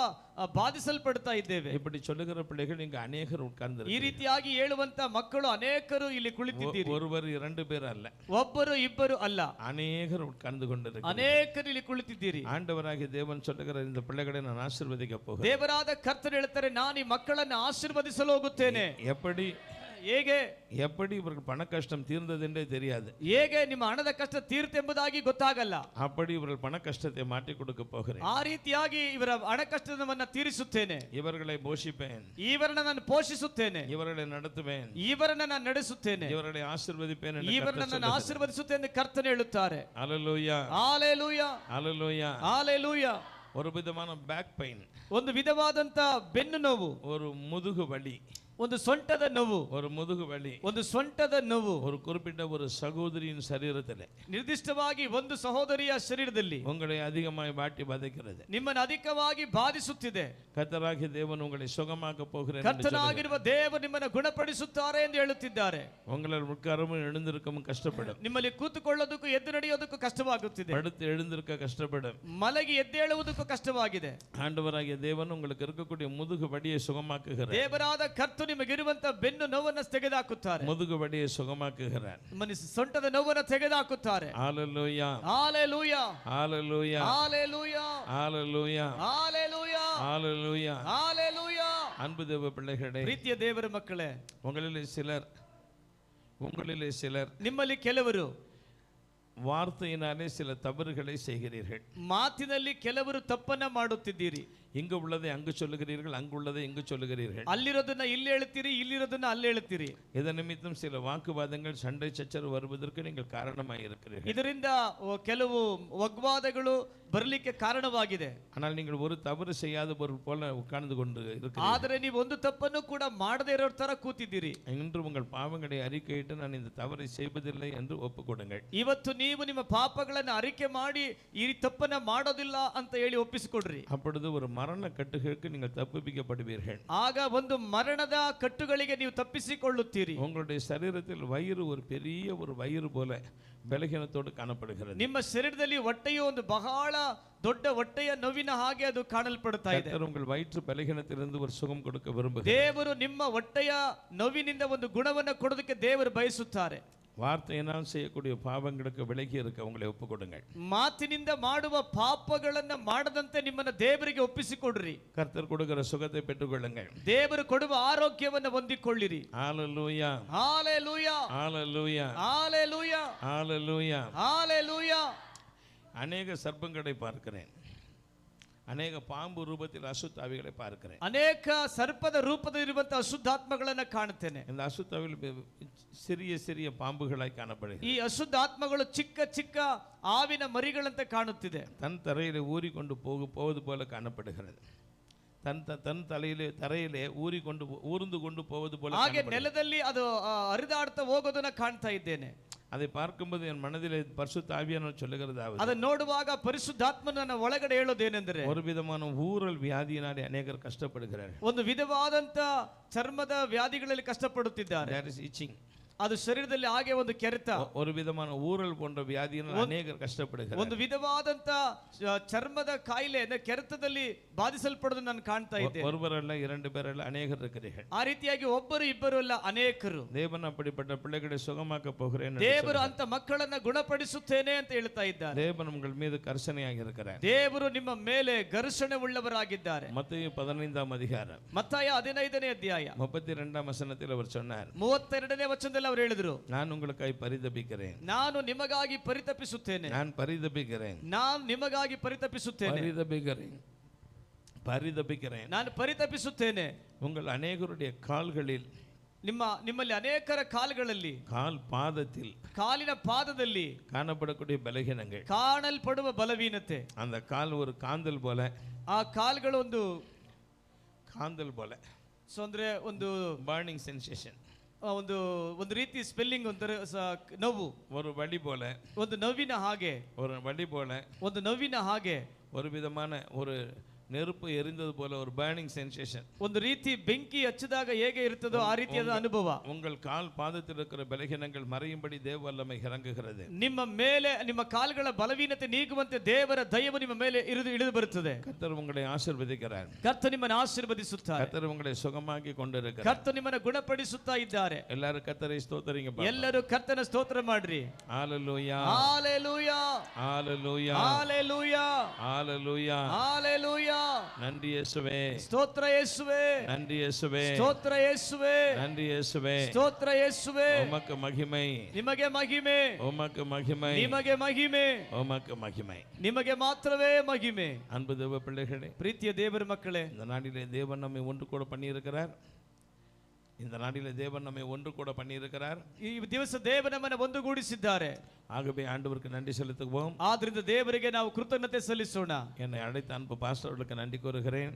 ಬಾಧಿಸಲ್ಪಡ್ತಾ ಇದ್ದೇವೆ. இப்படி சொல்லுகிற பிள்ளைகள் இங்கு அநேகர் உட்கார்ந்து, ಈ ರೀತಿಯಾಗಿ ಹೇಳುವಂತ ಮಕ್ಕಳು ಅನೇಕರು ಇಲ್ಲಿ ಕುಳಿತಿದ್ದೀರಿ. ஒருவர் இரண்டு பேர் அல்ல, ಒಬ್ಬರು ಇಬ್ಬರು ಅಲ್ಲ, அநேகர் உட்கார்ந்து கொண்டிருக்கிறார்கள். ಅನೇಕರು ಇಲ್ಲಿ ಕುಳಿತಿದ್ದೀರಿ. ஆண்டவராகிய தேவன் சொல்லுகிற இந்த பிள்ளைகளை நான் ஆசீர்வதிக்க போகிறேன். ದೇವರಾದ ಕರ್ತನು ಹೇಳ್ತಾರೆ, ನಾನು ಈ ಮಕ್ಕಳನ್ನು ಆಶೀರ್ವದಿಸಲು ಹೋಗುತ್ತೇನೆ. எப்படி இவர்கள் பண கஷ்டம் தீர்ந்தது என்றே தெரியாது. ಹೇಗೆ ನಿಮ್ಮ ಹಣದ ಕಷ್ಟ ತೀರ್ತೆಂಬುದಾಗಿ ಗೊತ್ತಾಗಲ್ಲ. அப்படி இவர்கள் பண கஷ்டத்தை மாற்றி கொடுக்க போகிறேன். ಆ ರೀತಿಯಾಗಿ ಇವರ ಹಣ ಕಷ್ಟವನ್ನು ತೀರಿಸುತ್ತೇನೆ. இவர்களை போஷிப்பேன், ಇವರನ್ನ ನಾನು ಪೋಷಿಸುತ್ತೇನೆ, இவர்களை நடத்துவேன், ಇವರನ್ನ ನಾನು ನಡೆಸುತ್ತೇನೆ, இவர்களை ಆಶೀರ್ವದಿப்பேன் என்று ಇವರನ್ನ ನಾನು ಆಶೀರ್ವದಿಸುತ್ತೇನೆ ಕರ್ತನು ಹೇಳುತ್ತಾರೆ. ஹல்லேலூயா, ஹalleluya, ஹல்லேலೂயா. ஹalleluya. ஒரு விதமான பேக் பெயின், ಒಂದು ವಿಧವಾದಂತ ಬೆನ್ನು ನೋವು, ஒரு முதுகு வலி, ಒಂದು ಸೊಂಟದ ನೋವು, ஒரு முதுகு வலி, ಒಂದು ಸೊಂಟದ ನೋವು, ஒரு குறிப்பிட்ட ஒரு சகோதரியின் சரீரத்திலே ನಿರ್ದಿಷ್ಟವಾಗಿ ಒಂದು ಸಹೋದರಿಯ ಶರೀರದಲ್ಲಿ உங்களை அதிகமாய் வாட்டி வதைக்கிறது, ನಿಮ್ಮನ್ನು ಅಧಿಕವಾಗಿ ಬಾಧಿಸುತ್ತಿದೆ. கர்த்தராகிய தேவன் உங்களை சுகமாக்க போகிறேன். ಕರ್ತನಾಗಿರುವ ದೇವರು ನಿಮ್ಮನ್ನು ಗುಣಪಡಿಸುತ್ತಾರೆ ಎಂದು ಹೇಳುತ್ತಿದ್ದಾರೆ. உங்களால் உட்காரவும் எழுந்திருக்கவும் கஷ்டப்படும், ನಿಮ್ಮಲ್ಲಿ ಕೂತುಕೊಳ್ಳೋದಕ್ಕೂ ಎದ್ದು ನಡೆಯೋದಕ್ಕೂ ಕಷ್ಟವಾಗುತ್ತಿದೆ, படுத்து எழுந்திருக்க கஷ்டப்படும், ಮಲಗಿ ಎದ್ದೇಳುವುದಕ್ಕೂ ಕಷ್ಟವಾಗಿದೆ. ஆண்டவராகிய தேவன் உங்களுக்கு இருக்கக்கூடிய முதுகு வலியை சுகமாக்குகிறார். ದೇವರಾದ ಕರ್ತನು ನಿಮಗಿರುವಂತ ಬೆನ್ನು ನೋವನ್ನು ತೆಗೆದುಹಾಕುತ್ತಾರೆ, முதுகு வலியை சுகமாக்குகிறார், ನಿಮ್ಮ ಸೊಂಟದ ನೋವನ್ನು ತೆಗೆದುಹಾಕುತ್ತಾರೆ. ஹல்லேலூயா, ஹalleluya, ஹல்லேலூயா, ஹalleluya, ஹல்லேலூயா, ஹalleluya, ஹல்லேலூயா. ஹalleluya. அன்பு தேவ பிள்ளைகளே, ಪ್ರೀತಿಯ ದೇವರ ಮಕ್ಕಳೇ, உங்களிலே சிலர் ನಿಮ್ಮಲ್ಲಿ ಕೆಲವರು வார்த்தையினாலே சில தவறுகளை செய்கிறீர்கள். ಮಾತಿನಲ್ಲಿ ಕೆಲವರು ತಪ್ಪನ್ನ ಮಾಡುತ್ತಿದ್ದೀರಿ. இங்கு உள்ளதை அங்கு சொல்லுகிறீர்கள், அங்கு உள்ளதை இங்கு சொல்லுகிறீர்கள். ಅಲ್ಲಿರೋದನ್ನ ಇಲ್ಲಿ ಹೇಳ್ತೀರಿ, ಇಲ್ಲಿರೋದನ್ನ ಅಲ್ಲಿ ಹೇಳ್ತೀರಿ. இதன் நிமித்தம் சில வாக்குவாதங்கள், சண்டை சச்சரவு வருவதற்கு நீங்கள் காரணமாக இருக்கிறீர்கள். ಇದರಿಂದ ಕೆಲವು ವಾಗ್ವಾದಗಳು ಬರಲಿಕ್ಕೆ ಕಾರಣವಾಗಿದೆ. ஆனால் நீங்கள் ஒரு தவறு செய்யாத ஒரு போல உட்கார்ந்து கொண்டு இருக்கிறீர்கள். ಆದರೆ ನೀವು ಒಂದು ತಪ್ಪನ್ನು ಕೂಡ ಮಾಡದೇ ಇರೋ ತರ ಕೂತಿದ್ದೀರಿ. இன்று உங்கள் பாவங்களை அறிக்கையிட்டு நான் இந்த தவறை செய்வதில்லை என்று ஒப்புக்கொடுங்கள். ಇವತ್ತು ನೀವು ನಿಮ್ಮ ಪಾಪಗಳನ್ನು ಅರಿಕೆ ಮಾಡಿ ಈ ತಪ್ಪನ್ನ ಮಾಡೋದಿಲ್ಲ ಅಂತ ಹೇಳಿ ಒಪ್ಪಿಸಿಕೊಡ್ರಿ. அப்பொழுது ஒரு மரண கட்டுகளுக்கு நீங்கள் தப்புவிக்கப்படுவீர்கள். ಆಗ ಒಂದು ಮರಣದ ಕಟ್ಟುಗಳಿಗೆ ನೀವು ತಪ್ಪಿಸಿಕೊಳ್ಳುತ್ತೀರಿ. உங்களுடைய சரீரத்தில் வயிறு ஒரு பெரிய ஒரு வயிறு போல பலகீனத்தோடு காணப்படுகிறது. ನಿಮ್ಮ ಶರೀರದಲ್ಲಿ ಹೊಟ್ಟೆಯು ಒಂದು ಬಹಳ ದೊಡ್ಡ ಹೊಟ್ಟೆಯ ನೋವಿನ ಹಾಗೆ ಅದು ಕಾಣಲ್ಪಡುತ್ತಾ ಇದೆ. கர்த்தர் உங்கள் வயிற்று பலகீனத்திலிருந்து ஒரு சுகம் கொடுக்க விரும்புகிறார். ದೇವರು ನಿಮ್ಮ ಹೊಟ್ಟೆಯ ನೋವಿನಿಂದ ಒಂದು ಗುಣವನ್ನು ಕೊಡೋದಕ್ಕೆ ದೇವರು ಬಯಸುತ್ತಾರೆ. வார்த்தையினால் செய்யக்கூடிய பாவங்களுக்கு விலகி இருக்க உங்களை ஒப்புக்கொடுங்கள். ಮಾತಿನಿಂದ ಮಾಡುವ ಪಾಪಗಳನ್ನ ಮಾಡದಂತೆ ನಿಮ್ಮನ್ನ ದೇವರಿಗೆ ಒಪ್ಪಿಸಿಕೊಡ್ರಿ. கர்த்தர் கொடுக்கிற சுகத்தை பெற்றுக்கொள்ளுங்கள். ದೇವರು ಕೊಡುವ ಆರೋಗ್ಯವನ್ನು ಹೊಂದಿಕೊಳ್ಳಿರಿ. ஹalleluya, ஹalleluya, ஹalleluya, ஹalleluya, ஹalleluya. ஹalleluya. அநேக சர்ப்பங்களை பார்க்கிறேன், ಅನೇಕ ಪಾಂಬು ರೂಪದಲ್ಲಿ ಅಶುದ್ಧಾವಿகளை பார்க்கிறேன். ಅನೇಕ ಸರ್ಪದ ರೂಪದಲ್ಲಿರುವಂತಹ ಅಶುದ್ಧಾತ್ಮಗಳನ್ನ ಕಾಣುತ್ತೇನೆ. இந்த அசுத்தாவிகள் சிறிய சிறிய பாம்புகளாய் காணப்படுகிறது. ಈ ಅಶುದ್ಧಾತ್ಮಗಳು ಚಿಕ್ಕ ಚಿಕ್ಕ ಆವಿನ ಮರಿಗಳಂತೆ ಕಾಣುತ್ತಿದೆ. தன் தரையிலே ஊறிக்கொண்டு போவது போல காணப்படுகிறது. தன் தரையிலே ஊர்ந்து கொண்டு போவது போல. ಹಾಗೆ ನೆಲದಲ್ಲಿ ಅದು ಹರಿದಾಡ್ತಾ ಹೋಗೋದನ್ನ ಕಾಣ್ತಾ ಇದ್ದೇನೆ. அதை பார்க்கும்போது என் மனதிலே பரிசுத்த ஆவியானவர் சொல்லுகிறதாவது, ಅದನ್ನು ನೋಡುವಾಗ ಪರಿಶುದ್ಧಾತ್ಮನ ನನ್ನ ಒಳಗಡೆ ಹೇಳೋದೇನೆಂದರೆ, ஒரு விதமான ஊரல் வியாதியினாலே அநேகர் கஷ்டப்படுகிறார்கள். ಒಂದು ವಿಧವಾದಂತ ಚರ್ಮದ ವ್ಯಾಧಿಗಳಲ್ಲಿ ಕಷ್ಟಪಡುತ್ತಿದ್ದಾರೆ. That is itching. ಅದು ಶರೀರದಲ್ಲಿ ಹಾಗೆ ಒಂದು ಕೆರೆತ, ஒரு விதமான ஊரல் போன்ற வியாதியினால் அநேகர் கஷ்டப்படுகிறார்கள். ಒಂದು ವಿಧವಾದಂತ ಚರ್ಮದ ಕಾಯಿಲೆ ಕೆರೆತದಲ್ಲಿ ಬಾಧಿಸಲ್ಪಡೋದನ್ನು ನಾನು ಕಾಣ್ತಾ ಇದ್ದೇನೆ. ஒருவரல்ல, இரண்டு பேரல்ல, அநேகர் இருக்கிறீர்கள். ಆ ರೀತಿಯಾಗಿ ಒಬ್ಬರು ಇಬ್ಬರು ಅಲ್ಲ, ಅನೇಕರು. தேவன் அப்படிப்பட்ட பிள்ளைகளை சுகமாக்க போகிறேன். ದೇವರು ಅಂತ ಮಕ್ಕಳನ್ನ ಗುಣಪಡಿಸುತ್ತೇನೆ ಅಂತ ಹೇಳ್ತಾ ಇದ್ದಾರೆ. தேவன் உங்கள் மீது கர்சனையாக இருக்கிறார். ದೇವರು ನಿಮ್ಮ ಮೇಲೆ ಘರ್ಷಣೆ ಉಳ್ಳವರಾಗಿದ್ದಾರೆ. மத்தேயு 15ஆம் அதிகாரம் ಮತ್ತಾಯ 15ನೇ ಅಧ್ಯಾಯ 32ஆம் வசனத்தில் அவர் சொன்னார், 32ನೇ ವಚನದಲ್ಲಿ ಅವರು ಹೇಳಿದ್ರು, நான் உங்களுக்காய் பரிதபிக்கிறேன், ನಾನು ನಿಮಗಾಗಿ ಪರಿತಪಿಸುತ್ತೇನೆ, நான் பரிதபிக்கிறேன், ನಾನು ನಿಮಗಾಗಿ ಪರಿತಪಿಸುತ್ತೇನೆ, பரிதபிக்கிறேன், ನಾನು ಪರಿತಪಿಸುತ್ತೇನೆ. உங்கள் அநேகருடைய கால்களில், ನಿಮ್ಮಲ್ಲಿ ಅನೇಕರ ಕಾಲುಗಳಲ್ಲಿ, கால் பாதத்தில், ಕಾಲಿನ ಪಾದದಲ್ಲಿ காணப்படக்கூடிய பலகீனங்கள், ಕಾಣಲ್ಪಡುವ ಬಲವೀನತೆ. அந்த கால் ஒரு காந்தல் போல, ಆ ಕಾಲುಗಳು ಒಂದು காந்தல் போல, ಅಂದ್ರೆ ಒಂದು ಬರ್ನಿಂಗ್ சென்சேஷன், ಒಂದು ಒಂದು ರೀತಿ ಸ್ಪೆಲ್ಲಿಂಗ್, ಒಂಥರ ನೋವು, ஒரு வலி போல, ಒಂದು ನೋವಿನ ಹಾಗೆ, ஒரு வலி போல, ಒಂದು ನೋವಿನ ಹಾಗೆ, ஒரு விதமான ஒரு நெருப்பு எரிந்தது போல ஒரு burning sensation. ಒಂದು ರೀತಿ ಬೆಂಕಿ ಹಚ್ಚಿದಾಗ ಹೇಗೆ ಇರುತ್ತದೋ ಆ ರೀತಿಯಾದ ಅನುಭವ. உங்கள் கால் பாதத்தில் இருக்கிற பலகீனங்கள் மறையும்படி தேவ வல்லமை இறங்குகிறது. ನಿಮ್ಮ ಮೇಲೆ ನಿಮ್ಮ ಕಾಲುಗಳ ಬಲವೀನತೆ ನೀಗುವಂತೆ ದೇವರ ದಯವು ನಿಮ್ಮ ಮೇಲೆ ಇಳಿದು ಬರುತ್ತದೆ. கர்த்தர் உங்களை ஆசீர்வதிக்கிறார். ಕರ್ತನು ನಿಮ್ಮನ್ನು ಆಶೀರ್ವದಿಸುತ್ತಾರೆ. கர்த்தர் உங்களை சுகமாக்கி கொண்டிருக்கிறார். ಕರ್ತನು ನಿಮ್ಮನ್ನು ಗುಣಪಡಿಸುತ್ತಾ ಇದ್ದಾರೆ. எல்லாரும் கர்த்தரை ஸ்தோத்திரிங்க. ಎಲ್ಲರೂ ಕರ್ತನ ಸ್ತೋತ್ರ ಮಾಡ್ರಿ. ஹalleluya, ஹalleluya, ஹalleluya, ஹalleluya, ஹalleluya, ஹalleluya. நன்றி இயேசுவே, ಸ್ತೋತ್ರ ಯೇಸುವೆ, நன்றி இயேசுவே, ಸ್ತೋತ್ರ ಯೇಸುವೆ, நன்றி இயேசுவே, ಸ್ತೋತ್ರ ಯೇಸುವೆ. உமக்கு மகிமை, ನಿಮಗೆ ಮಹಿಮೆ, உமக்கு மகிமை, ನಿಮಗೆ ಮಹಿಮೆ, உமக்கு மகிமை. ನಿಮಗೆ ಮಾತ್ರವೇ ಮಹಿಮೆ. அன்பு தேவ பிள்ளைகளே, ಪ್ರೀತಿಯ ದೇವರ ಮಕ್ಕಳೇ, இந்த நாளிலே தேவன் நம்மை ஒன்று கூட பண்ணியிருக்கிறார். இந்த நாளிலே தேவன் நம்மை ஒன்று கூட பண்ணியிருக்கிறார். ಈ ದಿವಸ ದೇವರು ನಮ್ಮನ್ನು ಒಂದುಗೂಡಿಸಿದ್ದಾರೆ. ஆகவே ஆண்டவருக்கு நன்றி செலுத்துவோம். ಆದ್ರಿಂದ ದೇವರಿಗೆ ನಾವು ಕೃತಜ್ಞತೆ ಸಲ್ಲಿಸೋಣ. என்னை அழைத்த அன்பு பாஸ்டர்களுக்கு நன்றி கூறுகிறேன்.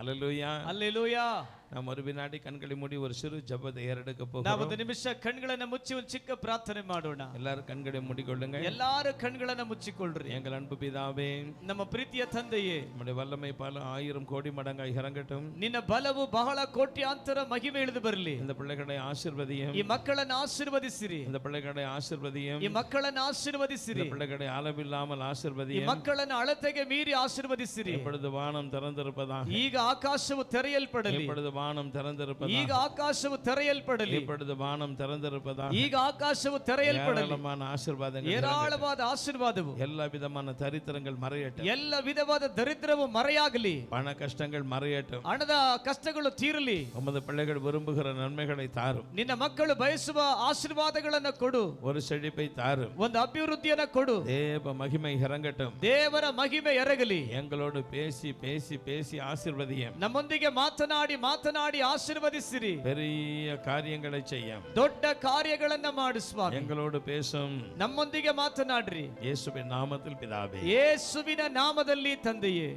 அல்லேலூயா, அல்லேலೂಯಾ. நாம் ஒரு வினாடி கண்களை மூடி ஒரு சிறு ஜெபத்தை ஏறெடுக்க ನಾವು போகிறோம். ಒಂದು ನಿಮಿಷ ಕಣ್ಗಳನ್ನ ಮುಚ್ಚಿ ಒಂದು ಚಿಕ್ಕ ಪ್ರಾರ್ಥನೆ ಮಾಡೋಣ. எல்லாரும் கண்களை மூடிக்கொள்ளுங்க. ಎಲ್ಲಾರು ಕಣ್ಗಳನ್ನ ಮುಚ್ಚಿಕೊಳ್ಳ್ರಿ. எங்கள் அன்பு பிதாவே, ನಮ್ಮ ಪ್ರೀತಿಯ ತಂದೆಯೇ, நம்முடைய வல்லமை பல 1000 கோடி மடங்காய் இறங்கட்டும். ನಿನ್ನ ಬಲವು ಬಹಳ ಕೋಟ್ಯಾಂತರ ಮಹಿಮೆ ಇಳಿದು ಬರಲಿ. இந்த பிள்ளைகளை ஆசீர்வதியும். ಈ ಮಕ್ಕಳನ್ನು ಆಶೀರ್ವದಿಸಿರಿ. இந்த பிள்ளைகளை ஆசீர்வதியும். ಈ ಮಕ್ಕಳನ್ನು ಆಶೀರ್ವದಿಸಿರಿ. இந்த பிள்ளைகளை அளவில்லாமல் ಈ ஆசீர்வதியும். ಮಕ್ಕಳನ್ನು ಅಳತೆಗೆ ಮೀರಿ ಆಶೀರ್ವದಿಸಿರಿ. இப்பொழுது வானம் திறந்திருப்பதாக, ಈಗ ಆಕಾಶವು ತೆರೆಯಲ್ಪಡಲಿ. இப்பொழுது வானம் திறந்திருப்பதாக. ಈಗ ಆಕಾಶವು ತೆರೆಯಲ್ಪಡಲಿ. இப்பொழுது வானம் திறந்திருப்பதாக. ಈಗ ಆಕಾಶವು ತೆರೆಯಲ್ಪಡಲಿ. ஏராளமான ஆசீர்வாதங்கள், ಏರಾಳವಾದ ಆಶೀರ್ವಾದವು, எல்லா விதமான தரித்திரங்கள் மறையட்டும். ಎಲ್ಲ ವಿಧವಾದ ದರಿದ್ರವು ಮರೆಯಾಗಲಿ. பண கஷ்டங்கள் மறையட்டும். ಹಣದ ಕಷ್ಟಗಳು ತೀರಲಿ. உமது பிள்ளைகள் விரும்புகிற நன்மைகளை தாரும். ನಿನ್ನ ಮಕ್ಕಳು ಬಯಸುವ ಆಶೀರ್ವಾದಗಳನ್ನು ಕೊಡು. ஒரு செழிப்பை தாரும். ಒಂದು ಅಭಿವೃದ್ಧಿಯನ್ನು ಕೊಡು. தேவ மகிமை இறங்கட்டும். ದೇವರ ಮಹಿಮೆ ಎರಗಲಿ. எங்களோடு பேசி பேசி பேசி ஆசீர்வதியும். ನಮ್ಮೊಂದಿಗೆ ಮಾತನಾಡಿ ಮಾತನಾಡಿ ಆಶೀರ್ವದಿಸಿರಿ. பெரிய காரியங்களை செய்யும். ದೊಡ್ಡ ಕಾರ್ಯಗಳನ್ನ ಮಾಡಿ ಸ್ವಾಮಿ. எங்களோடு பேசும். ನಮ್ಮೊಂದಿಗೆ ಮಾತನಾಡ್ರಿ. இயேசுவின் நாமத்தில் பிதாவே. ಯೇಸುವಿನ ನಾಮದಲ್ಲಿ ತಂದೆಯೇ.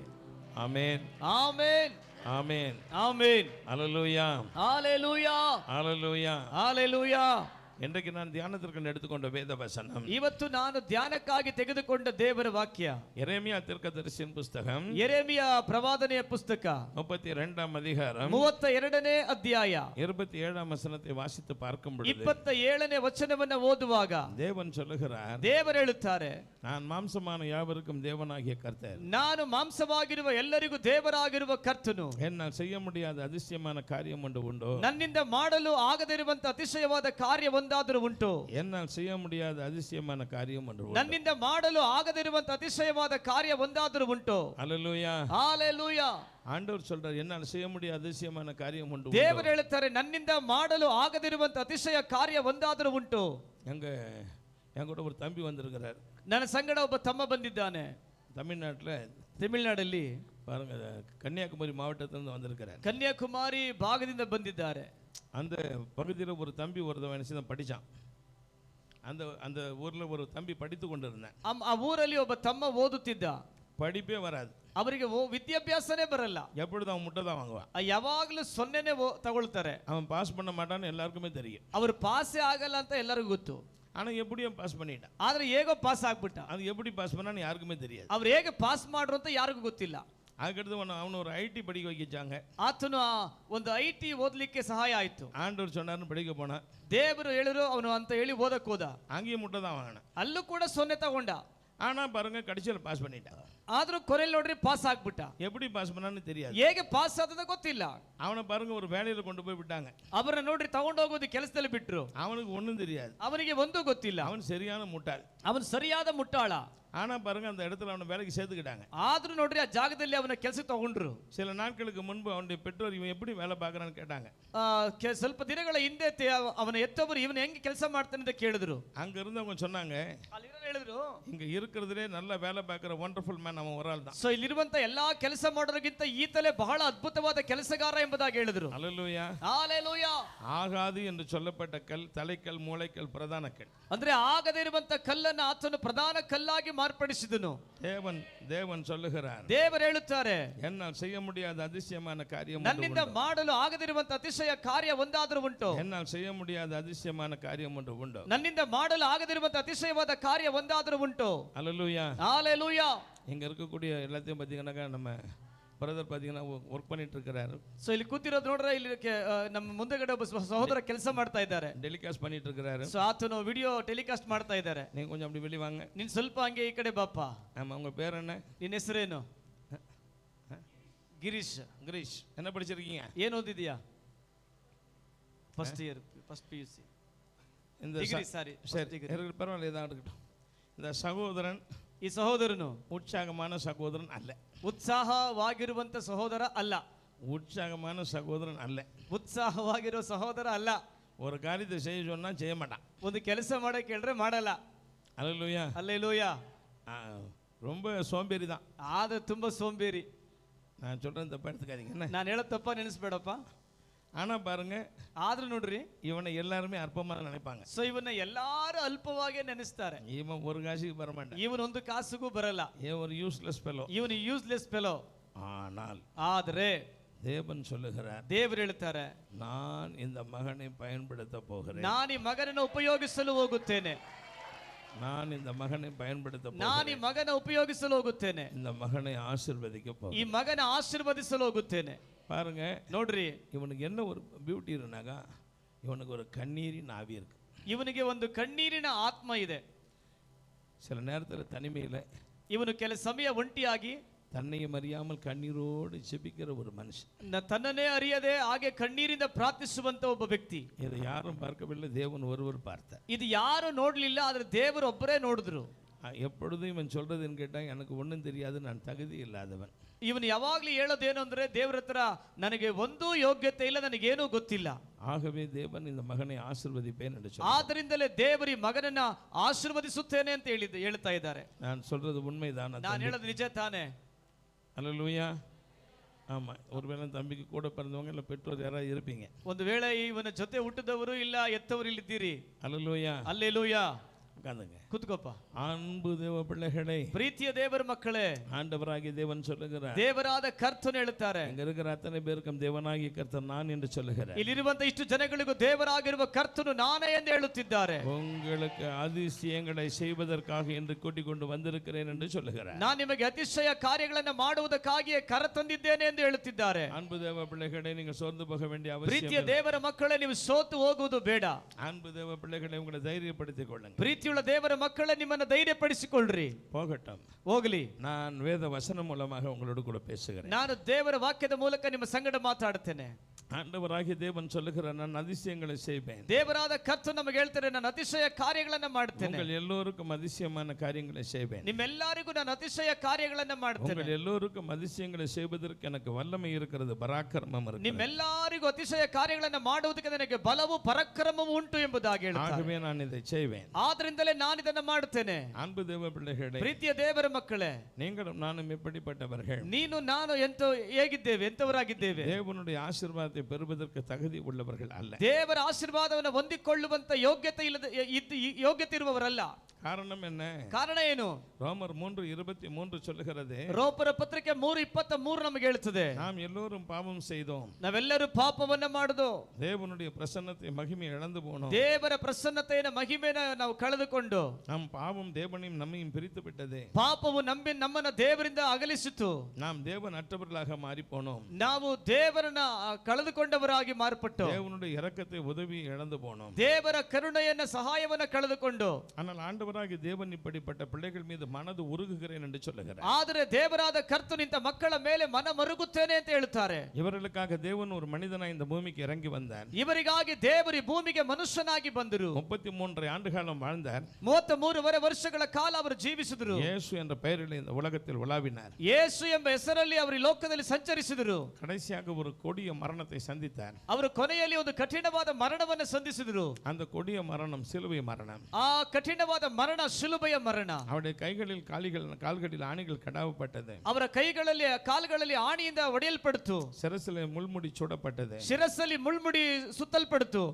ஆமென். ಆಮೆನ್. ஆமென். ಆಮೆನ್. அல்லேலூயா. ஹalleluya. அல்லேலூயா. ஹalleluya. இன்றைக்கு நான் தியானத்திற்கு எடுத்துக்கொண்ட வேத வசனம், ಇವತ್ತು ನಾನು ಧ್ಯಾನಕ್ಕಾಗಿ ತೆಗೆದುಕೊಂಡ ದೇವರ ವಾಕ್ಯ எரேமியா தீர்க்கதரிசியின் புஸ்தகம் ಯೆರೆಮೀಯ ಪ್ರವಾದನೆಯ ಪುಸ್ತಕ 32ஆம் அதிகாரம் 32ನೇ ಅಧ್ಯಾಯ 27ஆம் வசனத்தை வாசித்து பார்க்கும் பொழுது 27ನೇ ವಚನವನ್ನು ಓದುವಾಗ தேவன் சொல்லுகிறார், ದೇವರು ಹೇಳುತ್ತಾರೆ, நான் மாம்சமான யாவருக்கும் தேவனாகிய கர்த்தர், ನಾನು ಮಾಂಸವಾಗಿರುವ ಎಲ್ಲರಿಗೂ ದೇವರಾಗಿರುವ ಕರ್ತನು, என்னால் செய்ய முடியாத அதிசயமான காரியம் ஒன்று உண்டோ, ನನ್ನಿಂದ ಮಾಡಲು ಆಗದಿರುವಂತ ಅತಿಶಯವಾದ ಕಾರ್ಯ ಒಂದಾದರೂ ಉಂಟು, என்னால் செய்ய முடியாத அதிசயமான காரியம் ஒன்று உண்டு. ನನ್ನಿಂದ ಮಾಡಲು ಆಗದಿರುವಂತ ಅತಿಶಯವಾದ ಕಾರ್ಯ ಒಂದಾದರೂ ಉಂಟು. அல்லேலூயா. ஹalleluya. ஆண்டவர் சொல்றார், என்னால் செய்ய முடியாத அதிசயமான காரியம் உண்டு. ದೇವರು ಹೇಳುತ್ತಾರೆ, ನನ್ನಿಂದ ಮಾಡಲು ಆಗದಿರುವಂತ ಅತಿಶಯ ಕಾರ್ಯ ಒಂದಾದರೂ ಉಂಟು. என் கூட ஒரு தம்பி வந்திருக்கிறார். ನನ್ನ ಸಂಗಡ ಒಬ್ಬ ತಮ್ಮ ಬಂದಿದ್ದಾನೆ. ತಮಿಳುನಾಡಲ್ಲಿ பாருங்க, கன்னியாகுமரி மாவட்டத்திலிருந்து வந்திருக்கிறார். ಕನ್ಯಾಕುಮಾರಿ ಭಾಗದಿಂದ ಬಂದಿದ್ದಾರೆ. அந்த பகுதியில் ஒரு தம்பி ஒருத்தவன் படித்தான். அந்த ஊரில் ஒரு தம்பி படித்து கொண்டிருந்தேன். ಆ ಊರಲ್ಲಿ ಒಬ್ಬ ತಮ್ಮ ಓದುತ್ತಿದ್ದ. படிப்பே வராது, ಅವರಿಗೆ ವಿದ್ಯಾಭ್ಯಾಸನೇ ಬರಲ್ಲ. எப்பொழுது அவன் முட்டை தான் வாங்குவான். ಯಾವಾಗಲೂ ಸೊನ್ನೆನೇ ತಗೊಳ್ತಾರೆ. அவன் பாஸ் பண்ண மாட்டான்னு எல்லாருக்குமே தெரியும். ಅವರು ಪಾಸೇ ಆಗಲ್ಲ ಅಂತ ಎಲ್ಲರಿಗೂ ಗೊತ್ತು. ஆனால் எப்படியோ பாஸ் பண்ணிட்டான். ಆದ್ರೆ ಹೇಗೋ ಪಾಸ್ ಆಗ್ಬಿಟ್ಟ. அது எப்படி பாஸ் பண்ணான்னு யாருக்குமே தெரியாது. ಅವ್ರು ಹೇಗೆ ಪಾಸ್ ಮಾಡ್ರು ಅಂತ ಯಾರಿಗೂ ಗೊತ್ತಿಲ್ಲ. அதுக்கடுத்து அவனை ஒரு ஐடி படிக்க வைக்கிச்சாங்க. ಆತನು ಒಂದು ಐಟಿ ಓದಲಿಕ್ಕೆ ಸಹಾಯ ಆಯ್ತು. ஆண்டவர் சொன்னார்னு படிக்க போனான். ದೇವರು ಹೇಳಿದ್ರು, ಅವನು ಅಂತ ಹೇಳಿ ಓದಕ್ಕೆ ಹೋದ. அங்கேயும் முட்டை தான் வாங்கினான். ಅಲ್ಲೂ ಕೂಡ ಸೊನ್ನೆ ತಗೊಂಡ. ஆனா பாருங்க, கடைசியில் பாஸ் பண்ணிட்டான். ಆದ್ರೂ ಕೊನೆಯಲ್ಲಿ ನೋಡ್ರಿ ಪಾಸ್ ಆಗ್ಬಿಟ್ಟ. எப்படி பாஸ் பண்ணான்னு தெரியாது. ಹೇಗೆ ಪಾಸ್ ಆದದ ಗೊತ್ತಿಲ್ಲ. அவனை பாருங்க ஒரு வேலையில கொண்டு போய் விட்டாங்க. ಅವರನ್ನ ನೋಡ್ರಿ ತಗೊಂಡೋಗೋದು ಕೆಲಸದಲ್ಲಿ ಬಿಟ್ರು. அவனுக்கு ஒன்றும் தெரியாது. ಅವನಿಗೆ ಒಂದು ಗೊತ್ತಿಲ್ಲ. அவன் சரியான முட்டாள். ಅವನು ಸರಿಯಾದ ಮುಟ್ಟಾಳ. ஆனா பாருங்க, அந்த இடத்துல அவனை வேலைக்கு சேர்த்துக்கிட்டாங்க. ಆದ್ರೂ ನೋಡ್ರಿ ಆ ಜಾಗದಲ್ಲಿ ಅವನ ಕೆಲಸಕ್ಕೆ ತಗೊಂಡ್ರು. சில நாட்களுக்கு முன்பு அவனுடைய பெற்றோர் இவன் எப்படி வேலை பார்க்கறான்னு கேட்டாங்க. ಸ್ವಲ್ಪ ದಿನಗಳ ಹಿಂದೆ ಅವನ ಎತ್ತವರು ಇವನು ಹೆಂಗೆ ಕೆಲಸ ಮಾಡ್ತಾನೆ ಅಂತ ಕೇಳಿದ್ರು. அங்க இருந்தவங்க சொன்னாங்க, ಹೇಳಿದ್ರು, இங்க இருக்கிறதுலே நல்ல வேலை பார்க்கிற வண்டர்ஃபுல் மேன் அவன் ஒரு ஆள் தான். ಸೊ ಇಲ್ಲಿರುವಂತ ಎಲ್ಲಾ ಕೆಲಸ ಮಾಡೋರಿಗಿಂತ ಈತಲೇ ಬಹಳ ಅದ್ಭುತವಾದ ಕೆಲಸಗಾರ ಎಂಬುದಾಗಿ ಹೇಳಿದ್ರು. அல்லேலூயா. ஹalleluya. ஆகாது என்று சொல்லப்பட்ட கல் தலைக்கல், மூளைக்கல், பிரதான கல். ಅಂದ್ರೆ ಆಗದೇ ಇರುವಂತ ಕಲ್ಲನ್ನು ಆತನು ಪ್ರಧಾನ ಕಲ್ಲಾಗಿ ಮಾರ್ಪಡಿಸಿದನು. தேவன் சொல்லுகிறார், ದೇವರು ಹೇಳುತ್ತಾರೆ, என்னால் செய்ய முடியாத அதிசயமான காரியம் ನನ್ನಿಂದ ಮಾಡಲು ಆಗದಿರುವಂತ ಅತಿಶಯ ಕಾರ್ಯ ಒಂದಾದರೂ ಉಂಟು. என்னால் செய்ய முடியாத அதிசயமான காரியம் ஒன்று உண்டு. ನನ್ನಿಂದ ಮಾಡಲು ಆಗದಿರುವಂತ ಅತಿಶಯವಾದ ಕಾರ್ಯ ಒಂದಾದರೂ ಉಂಟು. அல்லேலூயா. ஹalleluya. இங்க இருக்கக்கூடிய எல்லாத்தையும் பார்த்தீங்கன்னா நம்ம பிரதர் பார்த்தீங்கன்னா ஒர்க் பண்ணிட்டு இருக்கிறாரு. ಸೊ ಇಲ್ಲಿ ಕೂತಿರೋದು ನೋಡ್ರೆ, ಇಲ್ಲಿ ನಮ್ಮ ಮುಂದೆಗಡೆ ಒಬ್ಬ ಸಹೋದರ ಕೆಲಸ ಮಾಡ್ತಾ ಇದ್ದಾರೆ. டெலிகாஸ்ட் பண்ணிட்டு இருக்கிறாரு. ಸೊ ಆತನು ವಿಡಿಯೋ ಟೆಲಿಕಾಸ್ಟ್ ಮಾಡ್ತಾ ಇದ್ದಾರೆ. நீங்க கொஞ்சம் அப்படி வெளிய வாங்க. ನೀನ್ ಸ್ವಲ್ಪ ಹಂಗೆ ಈ ಕಡೆ ಬಾಪ್ಪ. ஆமா, உங்க பேர் என்ன? ನಿನ್ನ ಹೆಸರೇನು? ಗಿರೀಶ್. கிரீஷ். என்ன படிச்சிருக்கீங்க? ಏನು ಓದಿದ್ಯಾ? First year, first PUC. இந்த ಡಿಗ್ರಿ, ಸಾರಿ. சரி, பரவாயில்ல, இதான் இருக்கட்டும். இந்த சகோதரன் ಈ ಸಹೋದರನು உற்சாகமான சகோதரன் அல்ல. ಉತ್ಸಾಹವಾಗಿರುವಂತ ಸಹೋದರ ಅಲ್ಲ. உற்சாகமான சகோதரன் அல்ல. ಉತ್ಸಾಹವಾಗಿರೋ ಸಹೋದರ ಅಲ್ಲ. ஒரு காரியத்தை செய்ய சொன்னா செய்ய மாட்டான். ಒಂದು ಕೆಲಸ ಮಾಡಕ್ಕೆ ಹೇಳಿದ್ರೆ ಮಾಡಲ್ಲ. அல்லேலூயா. அல்லேலூயா. ரொம்ப சோம்பேறி தான். ಆದ್ರೆ ತುಂಬಾ ಸೋಂಬೇರಿ. நான் சொல்றேன், தப்பா எடுத்துக்காதீங்க என்ன. ನಾನು ಹೇಳೋದು ತಪ್ಪ ನೆನೆಸ್ಬೇಡಪ್ಪ. ஆனா பாருங்க, ಆದ್ರೂ ನೋಡ್ರಿ, இவனை எல்லாருமே அற்பமா நினைப்பாங்க. ಸೊ ಇವನ್ನ ಎಲ್ಲಾರು ಅಲ್ಪವಾಗಿ ನೆನೆಸ್ತಾರೆ. இவன் ஒரு காசுக்கு வர மாட்டான். ಇವನೊಂದು ಕಾಸಿಗೂ ಬರಲ್ಲ. இவன் ஒரு யூஸ்லெஸ் ஃபெலோ. ಇವನು ಯೂಸ್ಲೆಸ್ ಫೆಲೋ. ஆனால் ಆದ್ರೆ தேவன் சொல்லுகிறார், ದೇವರು ಹೇಳ್ತಾರೆ, நான் இந்த மகனை பயன்படுத்த போகிறேன். ನಾನು ಈ ಮಗನನ್ನು ಉಪಯೋಗಿಸಲು ಹೋಗುತ್ತೇನೆ. நான் இந்த மகனை பயன்படுத்த ನಾನು ಈ ಮಗನ ಉಪಯೋಗಿಸಲು ಹೋಗುತ್ತೇನೆ. இந்த மகனை ஆசீர்வதிக்க போகிறேன். ಈ ಮಗನ ಆಶೀರ್ವದಿಸಲು ಹೋಗುತ್ತೇನೆ. பாருங்க, ನೋಡ್ರಿ, இவனுக்கு என்ன ஒரு பியூட்டி இருந்தாக்கா, இவனுக்கு ஒரு கண்ணீரின் ஆவி இருக்கு. ಇವನಿಗೆ ಒಂದು ಕಣ್ಣೀರಿನ ಆತ್ಮ ಇದೆ. சில நேரத்தில் தனிமையில் ಇವನು ಕೆಲ ಸಮಯ ಒಂಟಿಯಾಗಿ தன்னையும் அறியாமல் கண்ணீரோடு ஜெபிக்கிற ஒரு மனுஷன், ತನ್ನನ್ನೇ ಅರಿಯದೆ ಹಾಗೆ ಕಣ್ಣೀರಿಂದ ಪ್ರಾರ್ಥಿಸುವಂತ ಒಬ್ಬ ವ್ಯಕ್ತಿ. இதை யாரும் பார்க்கவில்லை, தேவன் ஒருவர் பார்த்தார். ಇದು ಯಾರು ನೋಡ್ಲಿಲ್ಲ, ಆದ್ರೆ ದೇವರು ಒಬ್ಬರೇ ನೋಡಿದ್ರು. எப்பொழுதும் இவன் சொல்றதுன்னு கேட்டா, எனக்கு ஒன்றும் தெரியாது, நான் தகுதி இல்லாதவன். ಇವನು ಯಾವಾಗ್ಲೂ ಹೇಳೋದೇನು ಅಂದ್ರೆ, ದೇವರ ಹತ್ರ ನನಗೆ ಒಂದೂ ಯೋಗ್ಯತೆ ಇಲ್ಲ, ನನಗೇನೂ ಗೊತ್ತಿಲ್ಲ. ஆகவே தேவன் இந்த மகனை ஆசீர்வதிப்பேன் என்று சொன்னார். ಆದ್ರಿಂದಲೇ ದೇವರು ಈ ಮಗನನ್ನ ಆಶೀರ್ವದಿಸುತ್ತೇನೆ ಅಂತ ಹೇಳ್ತಾ ಇದ್ದಾರೆ. நான் சொல்றது உண்மைதான். ನಾನು ಹೇಳೋದು ನಿಜ ತಾನೇ? அல்லேலூயா. ஆமா, ஒருவேளை தம்பிக்கு கூட பிறந்தவங்க இல்ல பெற்றோர் யாராவது இருப்பீங்க. ಒಂದು ವೇಳೆ ಇವನ ಜೊತೆ ಹುಟ್ಟಿದವರು ಇಲ್ಲ ಎತ್ತವರು ಇಲ್ಲಿದ್ದೀರಿ. அல்லேலூயா. அல்லேலೂಯಾ. உட்கார்ந்துங்க. ಕೂತ್ಕೋಪ್ಪ. அன்பு தேவ பிள்ளைகளே, ಪ್ರೀತಿಯ ದೇವರ ಮಕ್ಕಳೇ, ஆண்டவராகிய தேவன் சொல்லுகிறார், ದೇವರಾದ ಕರ್ತನು ಹೇಳುತ್ತಾರೆ, இங்க இருக்கிற அத்தனை பேருக்கும் தேவனாகிய கர்த்தர் நான் என்று சொல்லுகிறார். ಇಲ್ಲಿರುವಂತ ಇಷ್ಟು ಜನಗಳಿಗೂ ದೇವರಾಗಿರುವ ಕರ್ತನು ನಾನೇ ಎಂದು ಹೇಳುತ್ತಿದ್ದಾರೆ. உங்களுக்கு அதிசயங்களை செய்வதற்காக என்று கூட்டிக் கொண்டு வந்திருக்கிறேன் என்று சொல்லுகிறார். ನಾನು ನಿಮಗೆ ಅತಿಶಯ ಕಾರ್ಯಗಳನ್ನು ಮಾಡುವುದಕ್ಕಾಗಿಯೇ ಕರ ತಂದಿದ್ದೇನೆ ಎಂದು ಹೇಳುತ್ತಿದ್ದಾರೆ. அன்பு தேவ பிள்ளைகளே, நீங்கள் சோர்ந்து போக வேண்டிய ಪ್ರೀತಿಯ அவசியம். ದೇವರ ಮಕ್ಕಳೇ, ನೀವು ಸೋತು ಹೋಗುವುದು ಬೇಡ. அன்பு தேவ பிள்ளைகளை உங்களை தைரியப்படுத்திக் கொள்ளுங்கள். ಪ್ರೀತಿಯುಳ್ಳ ದೇವರ ಮಕ್ಕಳೇ, ನಿಮ್ಮನ್ನು ಧೈರ್ಯಪಡಿಸಿಕೊಳ್ಳ್ರಿ. போகட்டும், ಹೋಗಲಿ. நான் வேத வசனம் மூலமாக உங்களோடு கூட பேசுகிறேன். ನಾನು ದೇವರ ವಾಕ್ಯದ ಮೂಲಕ ನಿಮ್ಮ ಸಂಗಡ ಮಾತಾಡುತ್ತೇನೆ. ஆண்டவராகிய தேவன் சொல்லுகிறார், நான் அதிசயங்களை செய்வேன். ದೇವರಾದ ಕರ್ತನು ನಮಗೆ ಹೇಳ್ತಾರೆ, ನಾನು ಅತಿಶಯ ಕಾರ್ಯಗಳನ್ನು ಮಾಡುತ್ತೇನೆ. உங்கள் எல்லோருக்கும் அதிசயமான காரியங்களை செய்வேன். ನಿಮ್ಮೆಲ್ಲರಿಗೂ ನಾನು ಅತಿಶಯ ಕಾರ್ಯಗಳನ್ನು ಮಾಡುತ್ತೇನೆ. உங்கள் எல்லோருக்கும் அதிசயங்களை செய்வதற்கு எனக்கு வல்லமை இருக்கிறது, பராக்கிரமம் இருக்கிறது. ನಿಮ್ಮೆಲ್ಲರಿಗೂ ಅತಿಶಯ ಕಾರ್ಯಗಳನ್ನು ಮಾಡುವುದಕ್ಕೆ ನನಗೆ ಬಲವು ಪರಾಕ್ರಮವು ಉಂಟು ಎಂಬುದಾಗಿ ಹೇಳುತ್ತಾರೆ. ஆகவே நான் இதை செய்வேன். ಆದ್ರಿಂದಲೇ ನಾನು ಇದನ್ನು ಮಾಡುತ್ತೇನೆ. அன்பு தேவ பிள்ளைகளே, ಪ್ರೀತಿಯ ದೇವರ ಮಕ್ಕಳೇ, நீங்களும் நானும் எப்படிப்பட்டவர்கள்? ನೀನು ನಾನು ಹೇಗಿದ್ದೇವೆ, ಎಂತವರಾಗಿದ್ದೇವೆ? தேவனுடைய ஆசீர்வாதத்தை பெறுவதற்கு தகுதி உள்ளவர்கள் அல்ல. ದೇವರ ಆಶೀರ್ವಾದವನ್ನು ಹೊಂದಿಕೊಳ್ಳುವಂತ ಯೋಗ್ಯತೆ ಇರುವವರಲ್ಲ. காரணம் என்ன? ಕಾರಣ ಏನು? ரோமர் 3:23 சொல்லுகிறது, ರೋಮರ ಪತ್ರಿಕೆ 3:23 ನಮಗೆ ಹೇಳುತ್ತದೆ, நாம் எல்லோரும் பாவம் செய்தோம், ನಾವೆಲ್ಲರೂ ಪಾಪವನ್ನ ಮಾಡುದು, தேவனுடைய பிரசன்னத்தை மகிமை இழந்து போனோம், ದೇವರ ಪ್ರಸನ್ನತೆಯ ಮಹಿಮೆನ ನಾವು ಕಳೆದುಕೊಂಡು, நம் பாவம் தேவனையும் நம்மையும் பிரித்து விட்டது, ಪಾಪವು ನಮ್ಮನ್ನ ದೇವರಿಂದ ಅಗಲಿಸಿತು, நாம் தேவன் அற்றவர்களாக மாறி போனோம், ನಾವು ದೇವರನ್ನ ಕಳೆದುಕೊಂಡವರಾಗಿ ಮಾರ್ಪಟ್ಟು, தேவனுடைய இரக்கத்தை உதவி இழந்து போனோம், ದೇವರ ಕರುಣೆಯನ್ನ ಸಹಾಯವನ್ನ ಕಳೆದುಕೊಂಡು. ஆனால் ஆண்டவராகிய தேவன் இப்படிப்பட்ட பிள்ளைகள் மீது மனது உருகுகிறேன் என்று சொல்லுகிறார். ಆದರೆ ದೇವರಾದ ಕರ್ತನು ಇಂಥ ಮಕ್ಕಳ ಮೇಲೆ ಮನ ಮರುಗುತ್ತೇನೆ ಅಂತ ಹೇಳುತ್ತಾರೆ. இவர்களுக்காக தேவன் ஒரு மனிதனாய் இந்த பூமிக்கு இறங்கி வந்தார். ಇವರಿಗಾಗಿ ದೇವರು ಈ ಭೂಮಿಗೆ ಮನುಷ್ಯನಾಗಿ ಬಂದರು. 33 ஆண்டு காலம் வாழ்ந்தார். 33 ವರ್ಷಗಳ ಕಾಲ ಅವರು ಜೀವಿಸಿದರು. இயேசு என்ற பெயரில் இந்த உலகத்தில் உலாவினார். ಯೇಸು ಎಂಬ ಹೆಸರಲ್ಲಿ ಅವರು ಈ ಲೋಕದಲ್ಲಿ ಸಂಚರಿಸಿದರು. கடைசியாக ஒரு கொடிய மரணத்தை சந்தித்தார். ಅವರು ಕೊನೆಯಲ್ಲಿ ಒಂದು ಕಠಿಣವಾದ ಮರಣವನ್ನು ಸಂಧಿಸಿದರು. அந்த கொடிய மரணம் சிலுவை மரணம். ಆ ಕಠಿಣವಾದ ಮರಣ ಶಿಲುಬೆಯ ಮರಣ. அவருடைய கைகளில் கால்களில் ஆணிகள் கடாவப்பட்டது. ಅವರ ಕೈಗಳಲ್ಲಿ ಕಾಲುಗಳಲ್ಲಿ ಆಣಿಯಿಂದ ಹೊಡೆಯಲ್ಪಡಿತು. சிரசில் முள்முடி சுடப்பட்டது. ಶಿರಸ್ಸಲ್ಲಿ ಮುಳ್ಮುಡಿ ಸುತ್ತಲ್ಪಡಿತು.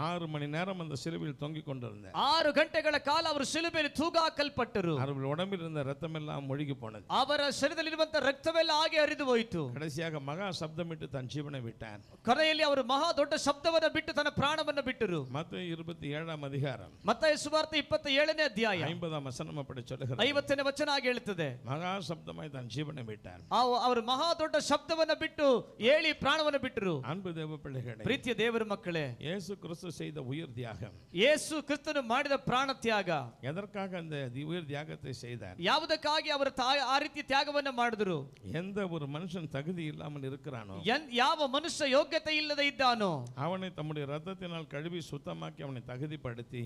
6 மணி நேரம் அந்த சிலுவையில் தொங்கிக் கொண்டிருந்தார். 6 ಗಂಟೆಗಳ ಕಾಲ ಅವರು ಶಿಲುಬೆಯಲ್ಲಿ ತೂಗಾಕಲ್ಪಟ್ಟರು. அவர்கள் உடம்பில் இருந்த ரத்தம் எல்லாம் ஒழுகி போனது. ಅವರ ಶರೀರದಲ್ಲಿರುವಂತ ರಕ್ತವೆಲ್ಲ ಹಾಗೆ ಹರಿದು ಹೋಯಿತು. கடைசியாக மகா சப்தமிட்டு தன் ஜீவனை விட்டார். ಕೊನೆಯಲ್ಲಿ ಅವರು ಮಹಾ ದೊಡ್ಡ ಶಬ್ದವನ್ನು ಬಿಟ್ಟು ತನ್ನ ಪ್ರಾಣವನ್ನು ಬಿಟ್ಟರು. மத்தேயு 27 அதிகாரம் ಮತ್ತಾಯ ಸುವಾರ್ತೆ 27ನೇ ಅಧ್ಯಾಯ 50 ವಚனம் அப்படி சொல்லுகிறது. 50ನೇ ವಚನ ಹಾಗೆ ಹೇಳುತ್ತದೆ, மகா சப்தமாய் தன் ஜீவனை விட்டார். ಅವರು ಮಹಾ ದೊಡ್ಡ ಶಬ್ದವನ್ನು ಬಿಟ್ಟು ಹೇಳಿ ಪ್ರಾಣವನ್ನು ಬಿಟ್ಟರು. அன்பு தேவ பிள்ளைகளே, ಪ್ರೀತಿಯ ದೇವರ ಮಕ್ಕಳೇ, இயேசு கிறிஸ்து செய்த உயிர் தியாகம், ಯೇಸು ಕ್ರಿಸ್ತನು ಮಾಡಿದ ಪ್ರಾಣ ತ್ಯಾಗ, எதற்காக அந்த உயிர் தியாகத்தை செய்தார்? ಯಾವುದಕ್ಕಾಗಿ ಅವರು ಆ ರೀತಿ ತ್ಯಾಗವನ್ನು ಮಾಡಿದ್ರು? எந்த ஒரு மனுஷன் தகுதி இல்லாமல் இருக்கிறானோ, ಯಾವ ಮನುಷ್ಯ ಯೋಗ್ಯತೆ ಇಲ್ಲದೆ ಇದ್ದಾನೋ அவனை தம்முடைய ரத்தத்தினால் கழுவி சுத்தமாக்கி அவனை தகுதிப்படுத்தி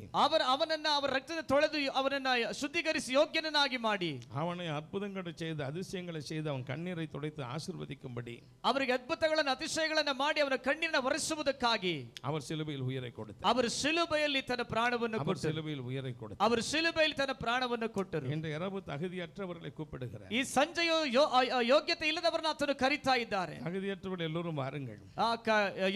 ಅವನನ್ನ ಅವರ ರಕ್ತದ ತೊಳೆದು ಅವನನ್ನ ಶುದ್ಧೀಕರಿಸಿ ಯೋಗ್ಯನನ್ನಾಗಿ ಮಾಡಿ அவனை ಅದ್ಭುತங்களை செய்து அதிசயங்களை செய்து அவன் கண்ணீரை துடைத்து ஆசீர்வதிக்கும்படி ಅವರಿಗೆ ಅದ್ಭುತಗಳನ್ನು ಅತಿಶಯಗಳನ್ನು ಮಾಡಿ ಅವನ ಕಣ್ಣೀರನ್ನು ಒರೆಸುವುದಕ್ಕಾಗಿ அவர் சிலுவையில் உயிரை கொடுத்தார். ಅವರು ಶಿಲುಬೆಯಲ್ಲಿ ತನ್ನ ಪ್ರಾಣವನ್ನು அவர் ಕೊಟ್ಟರು. சிலுவையில் உயிரை கொடுத்தார். ಅವರು ಶಿಲುಬೆಯಲ್ಲಿ ತನ್ನ ಪ್ರಾಣವನ್ನು ಕೊಟ್ಟರು. இன்று இரவு தகுதியற்றவர்களை கூப்பிடுகிறார். ಈ ಸಂಜೆಯು ಯೋಗ್ಯತೆ ಇಲ್ಲದವರನ್ನ ಆತನು ಕರೀತಾ ಇದ್ದಾರೆ. தகுதியற்றவர்கள் எல்லோரும் வாருங்கள்,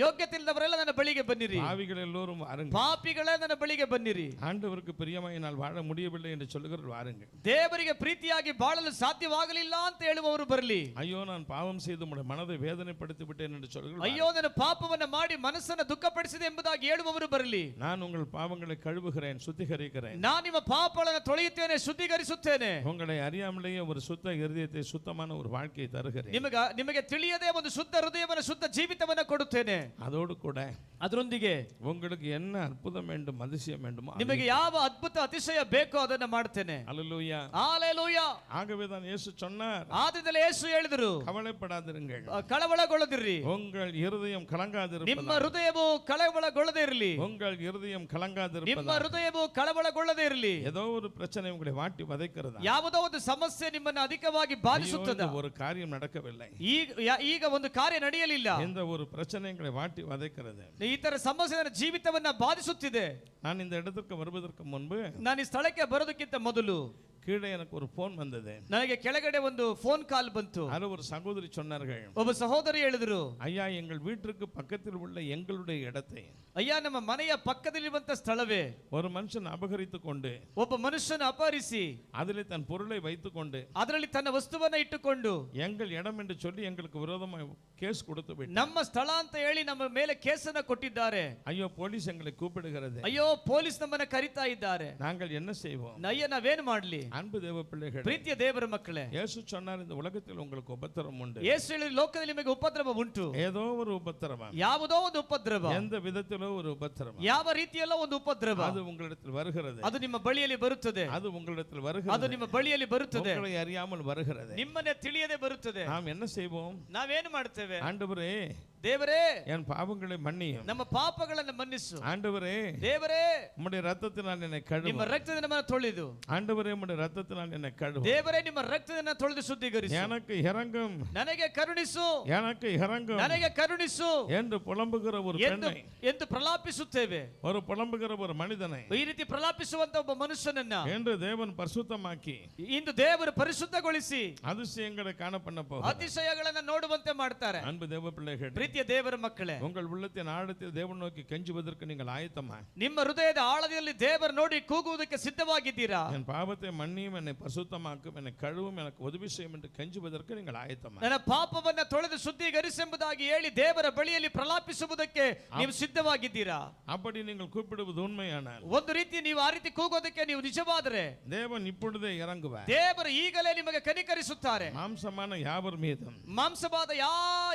ಯೋಗ್ಯತೆ ಇಲ್ಲದವರೆಲ್ಲ ನನ್ನ ಬಳಿಗೆ ಬನ್ನಿರಿ, பாவிகள் எல்லோரும் வாருங்கள், ಪಾಪಿಗಳೇ ನನ್ನ ಬಳಿಗೆ ಬನ್ನಿರಿ, ஆண்டவருக்கு பிரியமாய் நான் வாழ முடியவில்லை என்று சொல்லுகிறவர் வாருங்கள், ದೇವರಿಗೆ ಪ್ರೀತಿಯಾಗಿ ಬಾಳಲು ಸಾಧ್ಯವಾಗಲಿಲ್ಲ ಅಂತ ಹೇಳುವವರು ಬರಲಿ, ஐயோ நான் பாவம் செய்து உம்முடைய மனதை வேதனைப்படுத்தி விட்டேன் என்று சொல்லுகிறவர், ಅಯ್ಯೋ ನನ್ನ ಪಾಪವನ್ನು ಮಾಡಿ ಮನಸ್ಸನ್ನು ದುಃಖಪಡಿಸಿದೆ ಎಂಬುದಾಗಿ ಹೇಳುವವರು ಬರಲಿ, நான் உங்கள் பாவங்களை கழுவுகிறேன், சுத்திகரிக்கிறேன், ನಾನು ನಿಮ್ಮ ಪಾಪಗಳನ್ನು ತೊಳೆಯುತ್ತೇನೆ, ಶುದ್ಧೀಕರಿಸುತ್ತೇನೆ, உங்களை அறியாமலேயே ஒரு சுத்த இருதயத்தை சுத்தமான ஒரு வாழ்க்கையை தருகிறேன், ನಿಮಗೆ ತಿಳಿಯದೆ ಒಂದು ಶುದ್ಧ ಹೃದಯವನ್ನು ಶುದ್ಧ ಜೀವಿತವನ್ನು ಕೊಡುತ್ತೇನೆ. அதோடு கூட ಅದರೊಂದಿಗೆ உங்களுக்கு என்ன அற்புதம் வேண்டும் அதிசயம் வேண்டுமோ ನಿಮಗೆ ಯಾವ ಅದ್ಭುತ ಅತಿಶಯ ಬೇಕೋ ಅದನ್ನ ಮಾಡ್ತೇನೆ. அல்லேலூயா. ஹalleluya. ஆகவே தான் இயேசு சொன்னார், ಆದಿನಲ್ಲಿ ಯೇಸು ಹೇಳಿದರು, கவலைப்படாதிருங்கள், ಕಳವಳಗೊಳ್ಳದಿರಿ, உங்கள் இருதயம் கலங்காதிருப்பதாக, ನಿಮ್ಮ ಹೃದಯವು ಕಳವಳಗೊಳ್ಳದೆ ಇರಲಿ, உங்கள் இருதயம் ನಿಮ್ಮ கலங்காதிருப்பதாக. ಹೃದಯವು ಕಳವಳಗೊಳ್ಳದೆ ಇರಲಿ. ஏதோ ஒரு பிரச்சனை உங்களை வாட்டி வதைக்கிறதா, ಯಾವುದೋ ಒಂದು ಸಮಸ್ಯೆ ನಿಮ್ಮನ್ನು ಅಧಿಕವಾಗಿ ಬಾಧಿಸುತ್ತದೆ, ஒரு காரியம் நடக்கவில்லை, ಈಗ ಒಂದು ಕಾರ್ಯ ನಡೆಯಲಿಲ್ಲ, இந்த ஒரு பிரச்சனை உங்களை வாட்டி வதைக்கிறது, ಈ ತರ ಸಮಸ್ಯೆ ನನ್ನ ಜೀವಿತವನ್ನ ಬಾಧಿಸುತ್ತಿದೆ. நான் இந்த இடத்துக்கு வருவதற்கு முன்பு, ನಾನು ಈ ಸ್ಥಳಕ್ಕೆ ಬರೋದಕ್ಕಿಂತ ಮೊದಲು கீழே எனக்கு ஒரு போன் வந்தது. ನನಗೆ ಕೆಳಗಡೆ ಒಂದು ಫೋನ್ ಕಾಲ್ ಬಂತು. அதுல ஒரு சகோதரி சொன்னார்கள், ಒಬ್ಬ ಸಹೋದರಿ ಹೇಳಿದ್ರು, ஐயா எங்கள் வீட்டிற்கு பக்கத்தில் உள்ள எங்களுடைய இடத்தை ಅಯ್ಯ ನಮ್ಮ ಮನೆಯ ಪಕ್ಕದಲ್ಲಿರುವಂತ ಸ್ಥಳವೇ ஒரு மனுஷன் அபகரித்துக் கொண்டு, ಒಬ್ಬ ಮನುಷ್ಯನ ಅಪಹರಿಸಿ அதிலே தன் பொருளை வைத்துக் கொண்டு, ಅದರಲ್ಲಿ ತನ್ನ ವಸ್ತುವನ್ನ ಇಟ್ಟುಕೊಂಡು எங்கள் இடம் என்று சொல்லி எங்களுக்கு விரோதமாக கேஸ் கொடுத்து விட்டார். ನಮ್ಮ ಸ್ಥಳ ಅಂತ ಹೇಳಿ ನಮ್ಮ ಮೇಲೆ ಕೇಸನ್ನ ಕೊಟ್ಟಿದ್ದಾರೆ. ஐயோ போலீஸ் எங்களை கூப்பிடுகிறது, ಅಯ್ಯೋ ಪೊಲೀಸ್ ನಮ್ಮನ್ನ ಕರೀತಾ ಇದ್ದಾರೆ, நாங்கள் என்ன செய்வோம்? ಅಯ್ಯ ನಾವೇನು ಮಾಡ್ಲಿ? அன்பு தேவ பிள்ளைகள், ಪ್ರೀತಿಯ ದೇವರ ಮಕ್ಕಳೇ, இயேசு சொன்னார், இந்த உலகத்தில் உங்களுக்கு உபத்திரம் உண்டு. ಯೇಸು ಹೇಳಿದ ಲೋಕದಲ್ಲಿ ನಿಮಗೆ ಉಪದ್ರವ ಉಂಟು. ஏதோ ஒரு உபத்திரவம், ಯಾವುದೋ ಒಂದು ಉಪದ್ರವ, எந்த விதத்திலோ ஒரு உபத்திரவம், ಯಾವ ರೀತಿಯಲ್ಲೋ ಒಂದು ಉಪದ್ರವ, அது உங்களிடத்தில் வருகிறது, ಅದು ನಿಮ್ಮ ಬಳಿಯಲ್ಲಿ ಬರುತ್ತದೆ, அது உங்களிடத்தில் ಅದು வருகிறது, ನಿಮ್ಮ ಬಳಿಯಲ್ಲಿ ಬರುತ್ತದೆ, உங்களை அறியாமல் வருகிறது. ನಿಮ್ಮನ್ನೇ ತಿಳಿಯದೆ ಬರುತ್ತದೆ. நாம் என்ன செய்வோம்? ನಾವೇನು ಮಾಡ್ತೇವೆ? ஆண்டவரே ದೇವರೇ என் பாவங்களை மன்னியும், ನಮ್ಮ ಪಾಪಗಳನ್ನು ಮನ್ನಿಸು. ஆண்டவரே ದೇವರೇ உம்முடைய ரத்தத்தினால் என்னை ನಿಮ್ಮ கழுவும், ರಕ್ತದಿಂದ ನಮ್ಮನ್ನು ತೊಳೆದು. ஆண்டவரே உம்முடைய ரத்தத்தினால் என்னை கழுவும், ದೇವರೇ ನಿಮ್ಮ ರಕ್ತದಿಂದ ತೊಳೆದು ಶುದ್ಧೀಕರಿಸು. எனக்கு இரங்கும், ನನಗೆ ಕರುಣಿಸು, எனக்கு இரங்கும் ನನಗೆ ಕರುಣಿಸು என்று புலம்புகிற ஒரு ಎಂದು பெண்ணை, ಎಂದು ಪ್ರಲಾಪಿಸುತ್ತೇವೆ. ஒரு புலம்புகிற ஒரு மனிதனை ಈ ರೀತಿ ಪ್ರಲಾಪಿಸುವಂತ ಒಬ್ಬ ಮನುಷ್ಯನನ್ನ என்று தேவன் பரிசுத்தமாக்கி ಇಂದು ದೇವರು ಪರಿಶುದ್ಧಗೊಳಿಸಿ அதிசயங்களை காண பண்ண போகிறார். ಅತಿಶಯಗಳನ್ನ ನೋಡುವಂತೆ ಮಾಡ್ತಾರೆ. அன்பு தேவ பிள்ளைகள், ಪ್ರೀತಿಯ ದೇವರ ಮಕ್ಕಳೇ, உங்கள் உள்ளத்தின் ஆழத்தில் தேவன் நோக்கி கெஞ்சுவதற்கு நீங்கள் ஆயத்தமா? ನಿಮ್ಮ ಹೃದಯದ ಆಳದಲ್ಲಿ ದೇವರು ನೋಡಿ ಕೂಗುವುದಕ್ಕೆ ಸಿದ್ಧವಾಗಿದ್ದೀರಾ? என் பாவத்தை மன்னியும், என்னை பரிசுத்தமாக்கும், என்னை கழுவும், எனக்கு உதவி செய்யும் என்று கெஞ்சுவதற்கு நீங்கள் ஆயத்தமா? ನನ್ನ ಪಾಪವನ್ನ ತೊಳೆದು ಶುದ್ಧೀಕರಿಸೆಂಬುದಾಗಿ ಹೇಳಿ ದೇವರ ಬಳಿಯಲ್ಲಿ ಪ್ರಲಾಪಿಸುವುದಕ್ಕೆ ನೀವು ಸಿದ್ಧವಾಗಿದ್ದೀರಾ? அப்படி நீங்கள் கூப்பிடுவது உண்மையானால், ಒಂದು ರೀತಿ ನೀವು ಆ ರೀತಿ ಕೂಗೋದಕ್ಕೆ ನೀವು ನಿಜವಾದರೆ, தேவன் இப்பொழுதே இறங்குவார். ದೇವರು ಈಗಲೇ ನಿಮಗೆ ಕನಿಕರಿಸುತ್ತಾರೆ. மாம்சமான யாவர் மீதும், ಮಾಂಸವಾದ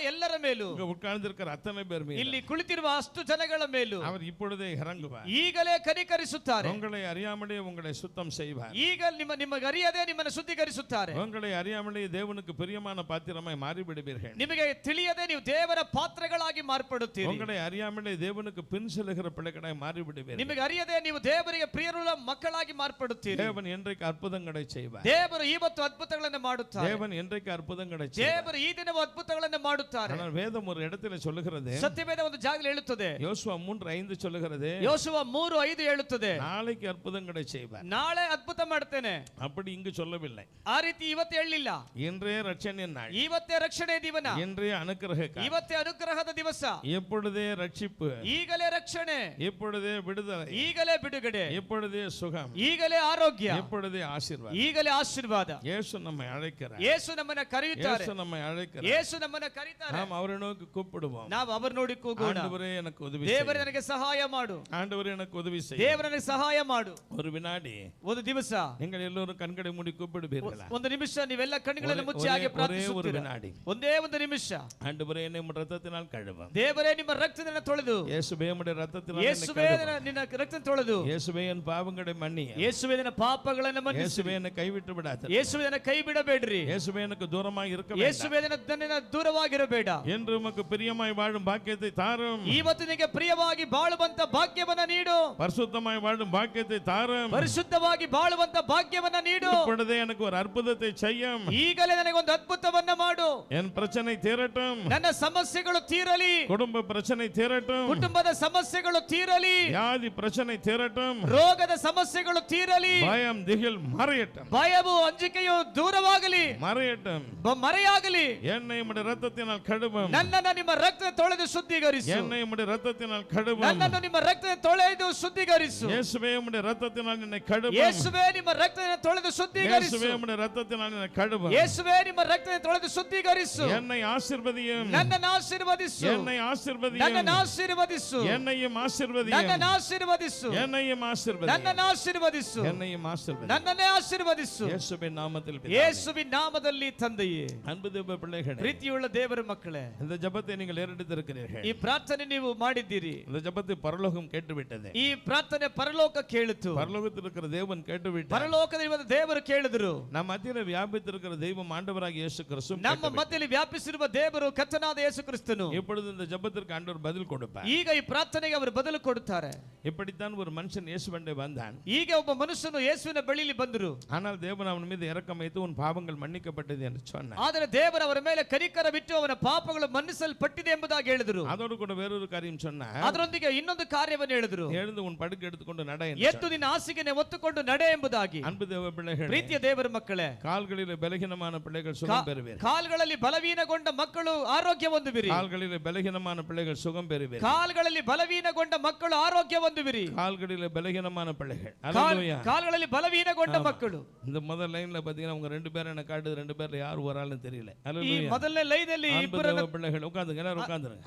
ಎಲ್ಲರ ಮೇಲೂ, இங்க உட்கார்ந்திருக்கிற அத்தனை பேர் மீதும் ಇಲ್ಲಿ ಕುಳಿತಿರುವ ಅಷ್ಟು ಜನಗಳ ಮೇಲೂ அவர் இப்பொழுதே இறங்குவார். ಈಗಲೇ ಕನಿಕರಿಸುತ್ತಾರೆ. உங்களை அறியாமலே உங்களை சுத்தம் செய்வார். ಈಗ ನಿಮಗೆ ಅರಿಯದೆ ನಿಮ್ಮನ್ನು ಶುದ್ಧೀಕರಿಸುತ್ತಾರೆ. உங்களை அறியாமலே தேவனுக்கு பிரியமான பாத்திரமாய் மாறிவிடுவீர்கள். ನಿಮಗೆ ತಿಳಿಯದೆ ನೀವು ದೇವರ ಪಾತ್ರಗಳಾಗಿ ಮಾರ್ಪಡುತ್ತೀರಿ. உங்களை அறியாமலே தேவனுக்கு பின் செல்லுகிற பிள்ளைகளாய் மாறிவிடுவீர்கள். ನಿಮಗೆ ಅರಿಯದೆ ನೀವು ದೇವರಿಗೆ ಪ್ರಿಯರುಳ್ಳ ಮಕ್ಕಳಾಗಿ ಮಾರ್ಪಡುತ್ತೀರಿ. தேவன் என்றைக்கு அற்புதங்களை செய்வார். ದೇವರು ಇವತ್ತು ಅದ್ಭುತಗಳನ್ನು ಮಾಡುತ್ತಾರೆ. தேவன் என்றைக்கு அற்புதங்களை செய்வார். ದೇವರು ಈ ದಿನವೂ ಅದ್ಭುತಗಳನ್ನು ಮಾಡುತ್ತಾರೆ. ஆனால் வேதம் ஒரு இடத்துல சொல்லுகிறது, ಸತ್ಯವೇದ ಒಂದು ಜಾಗದಲ್ಲಿ ಹೇಳುತ್ತದೆ, யோசுவா 3:5 சொல்லுகிறது, ಯೋಶುವ 3:5 ಹೇಳುತ್ತದೆ, நாளைக்கு அற்புதங்களை செய்வார். ನಾಳೆ ಅದ್ಭುತ ಮಾಡ್ತೇನೆ. அப்படி இங்கு சொல்லவில்லை. ಆ ರೀತಿ ಇವತ್ತು ಹೇಳಿಲ್ಲ. இன்றைய ரட்சணிய நாள், ಇವತ್ತೇ ರಕ್ಷಣೆ ದಿವಸ, இன்றைய அனுக்கிரக காலம், ಇವತ್ತೇ ಅನುಗ್ರಹದ ದಿವಸ, எப்பொழுதே ரட்சிப்பு, ಈಗಲೇ ರಕ್ಷಣೆ, எப்பொழுதே விடுதலை, ಈಗಲೇ ಬಿಡುಗಡೆ, எப்பொழுதே சுகம், ಈಗಲೇ ಆರೋಗ್ಯ, எப்பொழுதே ஆசீர்வாதம். ಈಗಲೇ ಆಶೀರ್ವಾದ. இயேசு நம்மை அழைக்கிறார். ಯೇಸು ನಮ್ಮನ್ನ ಕರೆಯುತ್ತಾರೆ. இயேசு நம்மை அழைக்கிறார். ಯೇಸು ನಮ್ಮನ್ನ ಕರೀತಾರೆ. நாம் அவரை நோக்கி கூப்பிடுவோம். ನಾವು ಅವರ ನೋಡಿ ಕೂಗೋಣ, ஆண்டவரே எனக்கு உதவி ದೇವರೇ செய்யும். ನನಗೆ ಸಹಾಯ ಮಾಡು, ஆண்டவரே எனக்கு உதவி செய்யும். ದೇವರೇ ನನಗೆ ಸಹಾಯ ಮಾಡು. ஒரு வினாடி ಒಂದು ದಿವಸ, நீங்கள் எல்லோரும் கண்களை மூடி கூப்பிடுவீர்களா? ಒಂದು ನಿಮಿಷ ನೀವೆಲ್ಲ ಕಣ್ಣುಗಳನ್ನು ಮುಚ್ಚಿ ಹಾಗೆ ஒரே ஒரு ಪ್ರಾರ್ಥಿಸುತ್ತೀರಾ? வினாடி. ಒಂದೇ ಒಂದು ನಿಮಿಷ. ஆண்டவரே என்னை உம்முடைய இரத்தத்தினால் கழுவும். ದೇವರೇ ನಿಮ್ಮ ರಕ್ತದಿಂದ ತೊಳೆದು, இயேசுவே உம்முடைய இரத்தத்தினால் என்னை ಯೇಸುವೇ கழுவும். ನಿನ್ನ ರಕ್ತ ತೊಳೆದು, இயேசுவே என் பாவங்களை மன்னியும். ಯೇಸುವೇ ನನ್ನ ಪಾಪಗಳನ್ನು ಮನ್ನಿಸು, இயேசுவே என்னை கைவிட்டு விடாதே. ಯೇಸುವೇ ನನ್ನ ಕೈ ಬಿಡಬೇಡ್ರಿ, இயேசுவே எனக்கு தூரமாய் இருக்க வேண்டாம். ಯೇಸುವೇ ನನ್ನ ದೂರವಾಗಿರಬೇಡ. என்று உமக்கு பிரியமாய் வாழும் பாக்கியத்தை தாரும். ಇವತ್ತು ನಿನಗೆ ಪ್ರಿಯವಾಗಿ ಬಾಳುವಂತ ಭಾಗ್ಯವನ್ನ ನೀಡು. பரிசுத்தமாய் வாழும் பாக்கியத்தை தாரும். ಪರಿಶುದ್ಧವಾಗಿ ಬಾಳುವಂತ ಭಾಗ್ಯವನ್ನ ನೀಡು. இப்பொழுதே எனக்கு ஒரு அற்புதத்தை செய்யும். ಈಗಲೇ ನನಗೆ ಒಂದು ಅದ್ಭುತವನ್ನ ಮಾಡು. என் பிரச்சனை தீரட்டும். ನನ್ನ ಸಮಸ್ಯೆಗಳು ತೀರಲಿ. குடும்ப பிரச்சனை தீரட்டும். ಕುಟುಂಬದ ಸಮಸ್ಯೆಗಳು ತೀರಲಿ. வியாதி பிரச்சனை தீரட்டும். ರೋಗದ ಸಮಸ್ಯೆಗಳು ತೀರಲಿ. பயம் திகில் மறையட்டும். ಭಯವು ಅಂಜಿಕೆಯು ದೂರವಾಗಲಿ, மறையட்டும். ಮರೆಯಾಗಲಿ. என்னை உம்முடைய இரத்தத்தினால் கழுவும். ನನ್ನನ್ನು ನಿಮ್ಮ ರಕ್ತ ತೊಳೆದು ಶುದ್ಧೀಕರಿಸು. என்னை உம்முடைய இரத்தத்தினால் கழுவும். ನನ್ನನ್ನು ನಿಮ್ಮ ರಕ್ತ ತೊಳೆದು ಶುದ್ಧೀಕರಿಸು. இயேசுவே உம்முடைய இரத்தத்தினால் என்னை கழுவும். ಯೇಸುವೇ ನಿಮ್ಮ ರಕ್ತದಿಂದ ತೊಳೆದು ಶುದ್ಧೀಕರಿಸು. இயேசுவே உம்முடைய இரத்தத்தினால் என்னை கழுவும். ಯೇಸುವೇ ನಿಮ್ಮ ರಕ್ತದಿಂದ ತೊಳೆದು ಶುದ್ಧೀಕರಿಸು. என்னை ஆசீர்வதியும். ನನ್ನನ್ನು ಆಶೀರ್ವದಿಸು. என்னை ஆசீர்வதியும். ನನ್ನನ್ನು ಆಶೀರ್ವದಿಸು. என்னையும் ஆசீர்வதியும். ನನ್ನನ್ನು ಆಶೀರ್ವದಿಸು. என்னையும் ஆசீர்வதியும். ನನ್ನನ್ನು ಆಶೀರ್ವದಿಸು. என்னையும் ஆசீர்வதியும். ನನ್ನನ್ನೇ ಆಶೀರ್ವದಿಸು. இயேசுவின் நாமத்தில் பிதாவே. ಯೇಸುವಿನ ನಾಮದಲ್ಲಿ ತಂದೆಯೇ. அன்பு தேவ பிள்ளைகளே, ಪ್ರೀತಿಯುಳ್ಳ ದೇವರ ಮಕ್ಕಳೇ, இந்த ஜெபத்தை ஜெபத்தை நீங்கள் ஏறெடுத்திருக்கிறீர்கள். ಈ ಪ್ರಾರ್ಥನೆ ನೀವು ಮಾಡಿದ್ದೀರಿ. இந்த ஜெபத்தை பரலோகம் கேட்டுவிட்டது. ಈ ಪ್ರಾರ್ಥನೆ ಪರಲೋಕ ಕೇಳಿತು. பரலோகத்தில் இருக்கிற தேவன் கேட்டுவிட்டார். ಪರಲೋಕದಲ್ಲಿ ದೇವರು ಕೇಳಿದರು. ನಮ್ಮ ಮಧ್ಯದಲ್ಲಿ ವ್ಯಾಪಿಸಿರುವ ದೈವம் ஆண்டவராகிய இயேசு கிறிஸ்து ನಮ್ಮ ಮಧ್ಯದಲ್ಲಿ ವ್ಯಾಪಿಸಿರುವ ದೇವರು ಕರ್ತನಾದ ಯೇಸು ಕ್ರಿಸ್ತನು இப்பொழுது இந்த ஜெபத்திற்கு ஆண்டவர் பதில் கொடுப்பார். ಈಗ ಈ ಪ್ರಾರ್ಥನೆಗೆ ಅವರು ಬದಲು ಕೊಡುತ್ತಾರೆ. இப்படித்தான் ஒரு மனுஷன் இயேசுவண்டே வந்தான். ಈಗ ಒಬ್ಬ ಮನುಷ್ಯನು ಯೇಸುವಿನ ಬಳಿಯಲ್ಲಿ ಬಂದರು. ஆனால் தேவன் அவன் மீது இரக்கம் வைத்து உன் பாவங்கள் மன்னிக்கப்பட்டது என்று சொன்னார். ಆದರೆ ದೇವರು ಅವರ ಮೇಲೆ ಕನಿಕರವಿಟ್ಟು ಅವನ ಪಾಪಗಳು ಮನ್ನಿಸಲ್ಪಟ್ಟಿದೆ ಎಂಬುದಾಗಿ ಹೇಳಿದರು. அதோடு கூட வேறொரு காரியம் சொன்னார். ಅದರೊಂದಿಗೆ ಇನ್ನೊಂದು ಕಾರ್ಯವನ್ನು ಹೇಳಿದರು. எழுந்து உன் படுக்கை எடுத்துக்கொண்டு நட என்று. ಎದ್ದು ನಿನ್ನ ಹಾಸಿಗೆನೆ ಒತ್ತುಕೊಂಡು ನಡೆ ಎಂಬುದಾಗಿ. அன்பு தேவ பிள்ளைகளே, ಪ್ರೀತಿಯ ದೇವರ ಮಕ್ಕಳೇ, கால்களிலே பலகீனமான பிள்ளைகள் சுகம் பெறுவீர்கள். ಕಾಲುಗಳಲ್ಲಿ ಬಲವೀನಗೊಂಡ ಮಕ್ಕಳು ಆರೋಗ್ಯ ಹೊಂದುವಿರಿ. கால்களிலே பலகீனமான பிள்ளைகள் சுகம் பெறுவீர்கள். ಕಾಲುಗಳಲ್ಲಿ ಬಲವೀನಗೊಂಡ ಮಕ್ಕಳು ಆರೋಗ್ಯ ಹೊಂದುವಿರಿ. கால்களிலே பலகீனமான பிள்ளைகள். அல்லேலூயா. ಕಾಲುಗಳಲ್ಲಿ ಬಲವೀನಗೊಂಡ ಮಕ್ಕಳು. இந்த முதல் லைன்ல பாத்தீங்கன்னா உங்க ரெண்டு பேரும் என்ன காட்டுது, ரெண்டு பேர்ல யார் ஒரு ஆளுன்னு தெரியல. ಈ அல்லேலூயா. ಮೊದಲನೇ ಲೈನಲ್ಲಿ ಇಬ್ಬರು பிள்ளைகள் உட்கார்ந்துங்க, எல்லாரும் உட்கார்ந்துருங்க.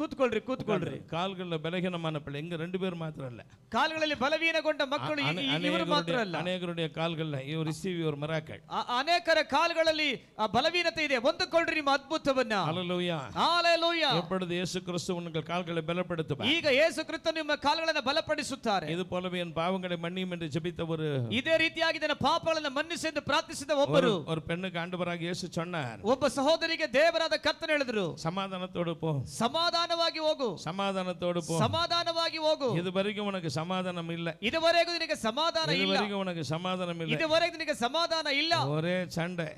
ಕೂತ್ಕೊಳ್ರಿ. கால்களில் பலகீனமான பிள்ளை இங்க ரெண்டு பேர் மாத்திரம் இல்ல. ಕಾಲುಗಳಲ್ಲಿ ಬಲವೀನಗೊಂಡ ಮಕ್ಕಳು ಇವರು ಮಾತ್ರ ಅಲ್ಲ. ಅನೇಕರುடைய கால்கள்ல you receive your miracle. ಅನೇಕರ ಕಾಲುಗಳಲ್ಲಿ ಬಲವೀನತೆ ಇದೆ. ಹೊಂದಿಕೊಳ್ಳ್ರಿ ನಿಮ್ಮ ಅದ್ಭುತವನ್ನ. அல்லேலூயா. ஹalleluya. எப்பொழுது இயேசு கிறிஸ்து உங்கள் கால்களை பலப்படுத்துவார். ಈಗ ಯೇಸು ಕ್ರಿಸ್ತನು ನಿಮ್ಮ ಕಾಲುಗಳನ್ನು ಬಲಪಡಿಸುತ್ತಾರೆ. இது போலவே என் பாவங்களை மன்னியும் என்று ஜெபித்த ஒரு ಇದೇ ರೀತಿಯಾಗಿ ನನ್ನ ಪಾಪಗಳನ್ನು ಮನ್ನಿಸಿ ಎಂದು ಪ್ರಾರ್ಥಿಸಿದ ಒಬ್ಬರು ஒரு பெண்ணுக்கு ஆண்டவராகிய இயேசு சொன்னார். ಒಬ್ಬ ಸಹೋದರಿಗೆ ದೇವರಾದ ಕರ್ತನು ಹೇಳಿದರು, சமாதானத்தோடு போ, ಸಮಾಧಾನವಾಗಿ ಹೋಗು, சமாதானத்தோடு போ. ಸಮಾಧಾನವಾಗಿ ಹೋಗು. இதுவரைக்கும் உனக்கு சமாதானம் இல்ல. ಇದುವರೆಗೂ ನಿನಗೆ ಸಮಾಧಾನ ಇಲ್ಲ. இதுவரைக்கும் உனக்கு சமாதானம் இல்ல. ಇದುವರೆಗೂ ನಿನಗೆ ಸಮಾಧಾನ ಇಲ್ಲ. ஒரே சண்டை,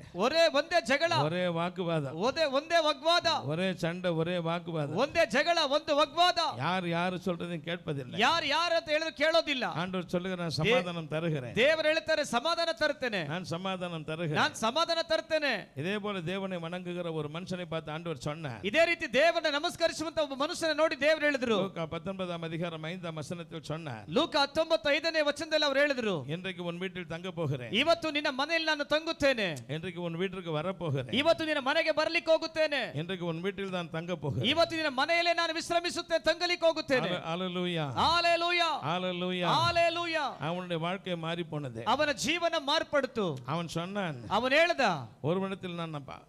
ಒಂದೇ ಜಗಳ, ஒரே வாக்குவாதம், ಒಂದೇ ವಾಗ್ವಾದ, ஒரே சண்டை, ஒரே வாக்குவாதம். ಒಂದೇ ಜಗಳ, ಒಂದು ವಾಗ್ವಾದ. யார் சொல்றதையும் கேட்பதில்லை. ಯಾರು ಅಂತ ಹೇಳಿದ್ರು ಕೇಳೋದಿಲ್ಲ. ஆண்டவர் சொல்லுகிறார், நான் சமாதானம் தருகிறேன். ದೇವರು ಹೇಳ್ತಾರೆ, ಸಮಾಧಾನ ತರುತ್ತೇನೆ, நான் சமாதானம் தருகிறேன். ನಾನು ಸಮಾಧಾನ ತರುತ್ತೇನೆ. இதே போல தேவனை வணங்குகிற ஒரு மனுஷனை பார்த்து ஆண்டவர் சொன்னார். ಇದೇ ರೀತಿ ದೇವರನ್ನು ನಮಸ್ಕರಿಸುವಂತ ಒಬ್ಬ ಮನುಷ್ಯನ ನೋಡಿ ದೇವರು ಹೇಳಿದ್ರು. லூக்கா 19 அதிகாரம் 5 வசனத்தில் சொன்னார். ಲೂಕ 19:5ನೇ ವಚನದಲ್ಲಿ ಅವರು ಹೇಳಿದ್ರು, இன்றைக்கு உன் வீட்டில் தங்க போகிறேன். ಇವತ್ತು ನಿನ್ನ ಮನೆಯಲ್ಲಿ ನಾನು ತಂಗುತ್ತೇನೆ. இன்றைக்கு உன் வீட்டிற்கு வர போகிறேன். ಇವತ್ತು ನಿನ್ನ ಮನೆಗೆ ಬರಲಿಕ್ಕೆ ಹೋಗುತ್ತೇನೆ. இன்றைக்கு உன் வீட்டில் தான் தங்க போகிறேன். ಇವತ್ತು ನಿನ್ನ ಮನೆಯಲ್ಲೇ ನಾನು ವಿಶ್ರಮಿಸುತ್ತೇನೆ, ತಂಗಲಿಕ್ಕೆ ಹೋಗುತ್ತೇನೆ. ஹalleluya. ஹalleluya. ஹalleluya. ஹalleluya. அவனுடைய வாழ்க்கை மாறி போனது. ಅವನ ಜೀವನ ಮಾರ್ಪಡಿತು. அவன் சொன்னான், ಅವನು ಹೇಳ್ದ, ஒரு இடத்தில்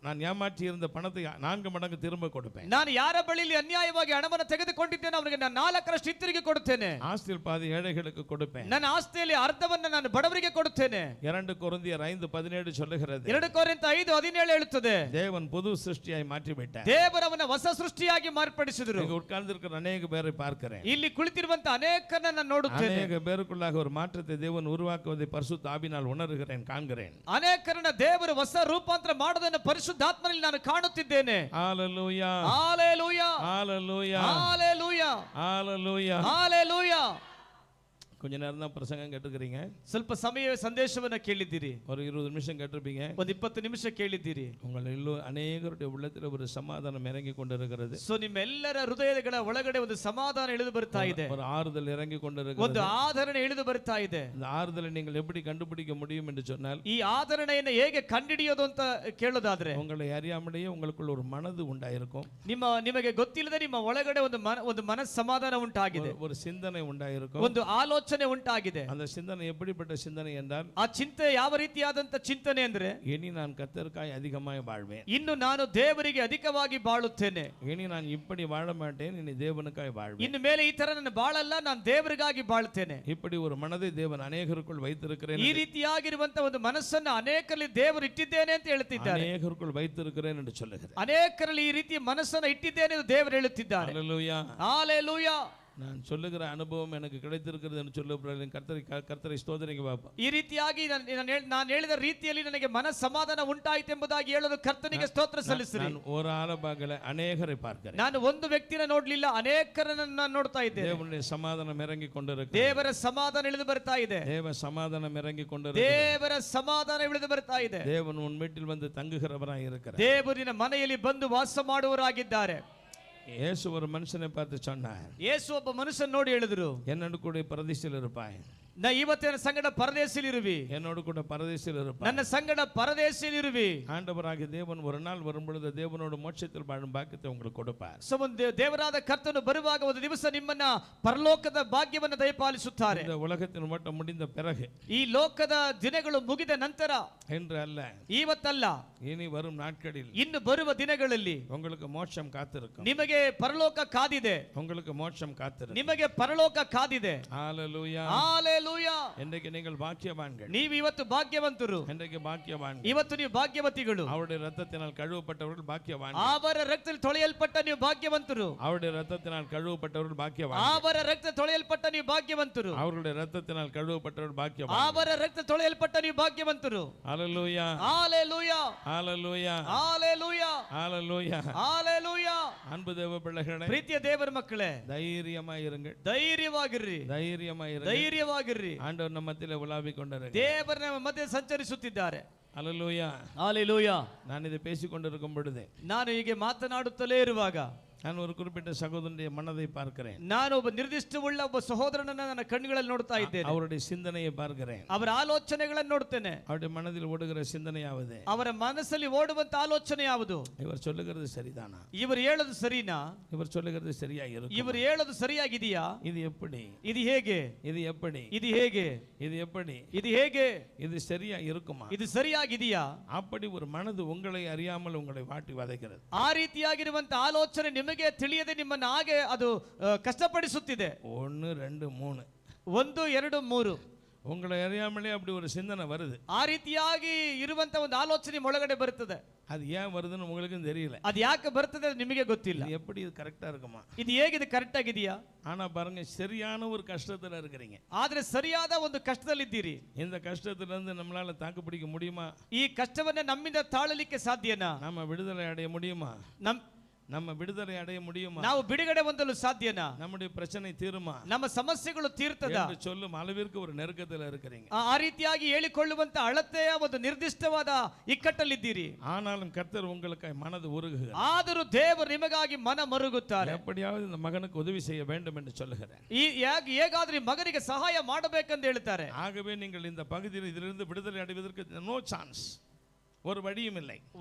நான் ஏமாற்றி இருந்த பணத்தை 4 மடங்கு திரும்ப கொடுப்பேன். ನಾನು ಯಾರ ಬಳಿಯಲ್ಲಿ ಅನ್ಯಾಯವಾಗಿ ಹಣವನ್ನು ತೆಗೆದುಕೊಂಡಿದ್ದೇನೆ ಅವನಿಗೆ ನಾನು 4ರಷ್ಟು ಹಿಂತಿರುಗಿ ಕೊಡುತ್ತೇನೆ. ஆஸ்தியில் பாதி ஏழைகளுக்கு கொடுப்பேன். ನನ್ನ ಆಸ್ತಿಯಲ್ಲಿ ಅರ್ಧವನ್ನು ನಾನು ಬಡವರಿಗೆ ಕೊಡುತ್ತೇನೆ. 2 கொரிந்தியர் 5:17 சொல்லுகிறது. 2 ಕೊರಿಂಥ 5:17 ಹೇಳುತ್ತದೆ, தேவன் புது சிருஷ்டியாய் மாற்றி விட்டார். ದೇವರವನ ಹೊಸ ಸೃಷ್ಟಿಯಾಗಿ ಮಾರ್ಪಡಿಸಿದರು. இங்க உட்கார்ந்திருக்கிற அநேக பேரை பார்க்கிறேன். ಇಲ್ಲಿ ಕುಳಿತಿರುವಂತ ಅನೇಕರನ್ನ ನಾನು ನೋಡುತ್ತೇನೆ. அநேக பேருக்குள்ளாக ஒரு மாற்றத்தை தேவன் உருவாக்குவதை பரிசுத்த ஆவியினால் உணர்கிறேன், காண்கிறேன். ಅನೇಕರನ್ನ ದೇವರು ಹೊಸ ರೂಪಾಂತರ ಮಾಡೋದನ್ನು ಪರಿಶುದ್ಧಾತ್ಮನಲ್ಲಿ ನಾನು ಕಾಣುತ್ತಿದ್ದೇನೆ. ஹalleluya. ஹalleluya. ஹalleluya. ஹalleluya. ஹalleluya. ஹalleluya. கொஞ்ச நேரம் தான் பிரசங்கம் கேட்டுக்கிறீங்க. ಸ್ವಲ್ಪ ಸಮಯ ಸಂದೇಶವನ್ನ ಕೇಳಿದ್ದೀರಿ. ஒரு 20 நிமிஷம் கேட்டிருப்பீங்க. ಒಂದು 20 ನಿಮಿಷ ಕೇಳಿದ್ದೀರಿ. உங்கள் அநேகருடைய உள்ளத்தில் ஒரு சமாதானம் இறங்கி கொண்டிருக்கிறது. ಸೊ ನಿಮ್ಮೆಲ್ಲರ ಹೃದಯಗಳ ಒಳಗಡೆ ಒಂದು ಸಮಾಧಾನ ಇಳಿದು ಬರ್ತಾ ಇದೆ. ஒரு ஆறுதல் இறங்கி கொண்டிருக்கிறது. ಒಂದು ಆಧರಣೆ ಇಳಿದು ಬರ್ತಾ ಇದೆ. இந்த ஆறுதலை நீங்கள் எப்படி கண்டுபிடிக்க முடியும் என்று சொன்னால், ಈ ಆಧರಣೆಯನ್ನು ಹೇಗೆ ಕಂಡುಹಿಡಿಯೋದು ಅಂತ ಕೇಳೋದಾದ್ರೆ, உங்களை அறியாமலேயே உங்களுக்குள்ள ஒரு மனது உண்டாயிருக்கும். ನಿಮಗೆ ಗೊತ್ತಿಲ್ಲದೆ ನಿಮ್ಮ ಒಳಗಡೆ ಒಂದು ಮನಸ್ ಸಮಾಧಾನ ಉಂಟಾಗಿದೆ. ஒரு சிந்தனை உண்டாயிருக்கும். ಒಂದು ಆಲೋಚನೆ ಉಂಟಾಗಿದೆ. அந்த சிந்தனை எப்படிப்பட்ட சிந்தனை என்றால், ಆ ಚಿಂತೆ ಯಾವ ರೀತಿಯಾದಂತ ಚಿಂತನೆ ಅಂದ್ರೆ, இனி நான் கர்த்தருக்காய் அதிகமாய் வாழ்வேன். ಇನ್ನು ನಾನು ದೇವರಿಗೆ ಅಧಿಕವಾಗಿ ಬಾಳುತ್ತೇನೆ. இனி நான் இப்படி வாழ மாட்டேன், இனி தேவனுக்காய் வாழ்வேன். ಇನ್ನು ಮೇಲೆ ಈ ತರ ನಾನು ಬಾಳಲ್ಲ, ನಾನು ದೇವರಿಗಾಗಿ ಬಾಳುತ್ತೇನೆ. இப்படி ஒரு மனதை தேவன் அநேகருக்குள் வைத்திருக்கிறேன். ಈ ರೀತಿಯಾಗಿರುವಂತ ಒಂದು ಮನಸ್ಸನ್ನು ಅನೇಕರಲ್ಲಿ ದೇವರು ಇಟ್ಟಿದ್ದೇನೆ ಅಂತ ಹೇಳ್ತಿದ್ದಾರೆ. அநேகருக்குள் வைத்திருக்கிறேன் என்று சொல்லுகிறார். ಅನೇಕರಲ್ಲಿ ಈ ರೀತಿ ಮನಸ್ಸನ್ನು ಇಟ್ಟಿದ್ದೇನೆ ಎಂದು ದೇವರು ಹೇಳುತ್ತಿದ್ದಾರೆ. ஹalleluya. ஹalleluya. நான் சொல்லுகிற அனுபவம் எனக்கு கிடைத்திருக்கிறது என்று சொல்லுகிறேன். கர்த்தரை ஸ்தோத்திரிங்க பாப்பா. ಈ ರೀತಿಯಾಗಿ ನಾನು ಹೇಳಿದ ರೀತಿಯಲ್ಲಿ ನನಗೆ ಮನ ಸಮಾಧಾನ ಉಂಟಾಯಿತು ಎಂಬುದಾಗಿ ಹೇಳಲು ಕರ್ತನಿಗೆ ಸ್ತೋತ್ರ ಸಲ್ಲಿಸಿರಿ. நான் ஒரு ஆளை பார்க்கல, அநேகரை பார்க்கிறேன். ನಾನು ಒಂದು ವ್ಯಕ್ತಿನ ನೋಡ್ಲಿಲ್ಲ, ಅನೇಕರನ್ನು ನಾನು ನೋಡ್ತಾ ಇದ್ದೇನೆ. தேவனுடைய சமாதானம் இறங்கி கொண்டிருக்கிறது. ದೇವರ ಸಮಾಧಾನ ಇಳಿದು ಬರ್ತಾ ಇದೆ. தேவ சமாதானம் இறங்கி கொண்டிருக்கிறது. ದೇವರ ಸಮಾಧಾನ ಇಳಿದು ಬರ್ತಾ ಇದೆ. தேவன் உன் வீட்டில் வந்து தங்குகிறவராய் இருக்கிறார். ದೇವರಿನ ಮನೆಯಲ್ಲಿ ಬಂದು ವಾಸ ಮಾಡುವವರಾಗಿದ್ದಾರೆ. இயேசு ஒரு மனுஷனை பார்த்து சொன்னார், ಯೇಸು ಒಬ್ಬ ಮನುಷ್ಯನ ನೋಡಿ ಹೇಳಿದ್ರು, என்னோடு கூட பிரதிஷ்டையில் இருப்பாய். ನಾ ಇವತ್ತು ನನ್ನ ಸಂಗಡ ಪರದೇಶಿಲಿರುವಿ, என்னோடு கூட பரதேசில் இருப்பார். ನನ್ನ ಸಂಗಡ ಪರದೇಶಿಲಿರುವಿ. ஆண்டவராகிய தேவன் ஒரு நாள் வரும் பொழுது தேவனோடு மோட்சத்தில் வாழும் பாக்கியத்தை உங்களுக்கு கொடுப்பார். ಸೊ ಒಂದು ದೇವರಾದ ಕರ್ತನು ಬರುವಾಗ ಒಂದು ದಿವಸ ನಿಮ್ಮನ್ನ ಪರಲೋಕದ ಭಾಗ್ಯವನ್ನು ದಯಪಾಲಿಸುತ್ತಾರೆ. இந்த உலகத்தின் ஓட்டம் முடிந்த பிறகு, ಈ ಲೋಕದ ದಿನಗಳು ಮುಗಿದ ನಂತರ என்று அல்ல, ಇವತ್ತಲ್ಲ, இனி வரும் நாட்களில் ಇನ್ನು ಬರುವ ದಿನಗಳಲ್ಲಿ உங்களுக்கு மோட்சம் காத்திருக்கும். ನಿಮಗೆ ಪರಲೋಕ ಕಾದಿದೆ, உங்களுக்கு மோட்சம் காத்திருக்கும். ನಿಮಗೆ ಪರಲೋಕ ಕಾದಿದೆ. ஹalleluya. ಹಾಲೆಲೂಯಾ. இன்றைக்கு நீங்கள் பாக்கியவான்கள். ನೀವು ಇವತ್ತು ಭಾಗ್ಯವಂತರು, இன்றைக்கு பாக்கியவான்கள். ಇವತ್ತು ನೀವು ಭಾಗ್ಯವತಿಗಳು. அவருடைய இரத்தத்தினால் கழுவப்பட்டவர்கள் பாக்கியவான்கள். ಅವರ ರಕ್ತದಲ್ಲಿ ತೊಳೆಯಲ್ಪಟ್ಟ ನೀವು ಭಾಗ್ಯವಂತರು. அவருடைய இரத்தத்தினால் கழுவப்பட்டவர்கள் பாக்கியவான்கள். ಅವರ ರಕ್ತ ತೊಳೆಯಲ್ಪಟ್ಟ ನೀವು ಭಾಗ್ಯವಂತರು. அவருடைய இரத்தத்தினால் கழுவப்பட்டவர்கள் பாக்கியவான்கள். ಅವರ ರಕ್ತ ತೊಳೆಯಲ್ಪಟ್ಟ ನೀವು ಭಾಗ್ಯವಂತರು. ஹalleluya. ಹಾಲೆಲೂಯಾ. ஹalleluya. ಹಾಲೆಲೂಯಾ. ஹalleluya. ಹಾಲೆಲೂಯಾ. அன்பு தேவ பிள்ளைகளே, ಪ್ರೀತಿಯ ದೇವರ ಮಕ್ಕಳೇ, தைரியமாயிருங்கள். ಧೈರ್ಯವಾಗಿರ್ರಿ, தைரியமாயிருங்கள். ಧೈರ್ಯವಾಗಿರ್ರಿ. ஆண்டவர் நம்ம மத்தியிலே உலாவிக் கொண்டிருக்கிறார். ದೇವರ ನಮ್ಮ ಮಧ್ಯೆ ಸಂಚರಿಸುತ್ತಿದ್ದಾರೆ. ஹalleluya. ಹಾಲೆಲೂಯಾ. நான் இதை பேசிக் கொண்டிருக்கும் பொழுது, ನಾನು ಹೀಗೆ ಮಾತನಾಡುತ್ತಲೇ ಇರುವಾಗ நான் ஒரு குறிப்பிட்ட சகோதரனுடைய மனதை பார்க்கிறேன். ನಾನು ಒಬ್ಬ ನಿರ್ದಿಷ್ಟವುಳ್ಳ ಒಬ್ಬ ಸಹೋದರನನ್ನ ನನ್ನ ಕಣ್ಣುಗಳಲ್ಲಿ ನೋಡ್ತಾ ಇದ್ದೇನೆ. அவருடைய சிந்தனையை பார்க்கிறேன். ಅವರ ಆಲೋಚನೆಗಳನ್ನು ನೋಡ್ತೇನೆ. அவருடைய மனதில் ஓடுகிற சிந்தனையாவது, ಅವರ ಮನಸ್ಸಲ್ಲಿ ಓಡುವಂತ ಆಲೋಚನೆ ಯಾವುದು? இவர் சொல்லுகிறது சரிதானா? ಇವರು ಹೇಳೋದು ಸರಿನಾ? இவர் சொல்லுகிறது சரியா இருக்கும்? ಇವರು ಹೇಳೋದು ಸರಿಯಾಗಿದೆಯಾ? இது எப்படி? ಇದು ಹೇಗೆ? இது எப்படி? ಇದು ಹೇಗೆ? இது எப்படி? ಇದು ಹೇಗೆ? இது சரியா இருக்குமா? ಇದು ಸರಿಯಾಗಿದೆಯಾ? அப்படி ஒரு மனது உங்களை அறியாமல் உங்களை வாட்டி வதைக்கிறது. ಆ ರೀತಿಯಾಗಿರುವಂತ ಆಲೋಚನೆ ನಿಮಗೆ ತಿಳಿಯದೆ ನಿಮ್ಮನ್ನು ಹಾಗೆ ಅದು ಕಷ್ಟಪಡಿಸುತ್ತಿದೆ. 1 2 3 1 2 3 உங்களை அறியாமலே அப்படி ஒரு சிந்தனை வருது. ಆ ರೀತಿಯಾಗಿ ಇರುವಂತ ಒಂದು ಆಲೋಚನೆ ಒಳಗಡೆ ಬರುತ್ತದೆ. அது ஏன் வருதுன்னு உங்களுக்கும் தெரியல. ಅದು ಯಾಕೆ ಬರ್ತದೆ ನಿಮಗೆ ಗೊತ್ತಿಲ್ಲ. இது எப்படி இது கரெக்டா இருக்குமா? ಇದು ಹೇಗಿದೆ, ಕರೆಕ್ಟ್ ಆಗಿದೆಯಾ? ஆனா பாருங்க, சரியான ஒரு கஷ்டத்துல இருக்கிறீங்க. ಆದ್ರೆ ಸರಿಯಾದ ಒಂದು ಕಷ್ಟದಲ್ಲಿದ್ದೀರಿ. இந்த கஷ்டத்துல இருந்து நம்மளால தாக்கு பிடிக்க முடியுமா? ಈ ಕಷ್ಟವನ್ನ ನಮ್ಮಿಂದ ತಾಳಲಿಕ್ಕೆ ಸಾಧ್ಯನಾ? நம்ம விடுதலை அடைய முடியுமா? நம்ம விடுதலை அடைய முடியுமா? ನಾವು ಬಿಡುಗಡೆ ಹೊಂದಲು ಸಾಧ್ಯನಾ? நம்முடைய பிரச்சனை தீருமா? ನಮ್ಮ ಸಮಸ್ಯೆಗಳು ತೀರ್ತದ என்று சொல்லும் அளவிற்கு ஒரு நெருக்கத்துல இருக்கிறீங்க. ಆ ರೀತಿಯಾಗಿ ಹೇಳಿಕೊಳ್ಳುವಂತ ಅಳತೆಯ ಒಂದು ನಿರ್ದಿಷ್ಟವಾದ ಇಕ್ಕಟ್ಟಲ್ಲಿದ್ದೀರಿ. ஆனாலும் கர்த்தர் உங்களுக்கு மனது உருகுகிறார். ಆದರೂ ದೇವರು ನಿಮಗಾಗಿ ಮನ ಮರುಗುತ್ತಾರೆ. எப்படியாவது இந்த மகனுக்கு உதவி செய்ய வேண்டும் என்று சொல்லுகிறார். ಹೇಗಾದ್ರೂ ಮಗನಿಗೆ ಸಹಾಯ ಮಾಡಬೇಕೆಂದು ಹೇಳ್ತಾರೆ. ஆகவே நீங்கள் இந்த பகுதியில் இதிலிருந்து விடுதலை அடைவதற்கு நோ சான்ஸ், ஒரு வழியும் இல்லை.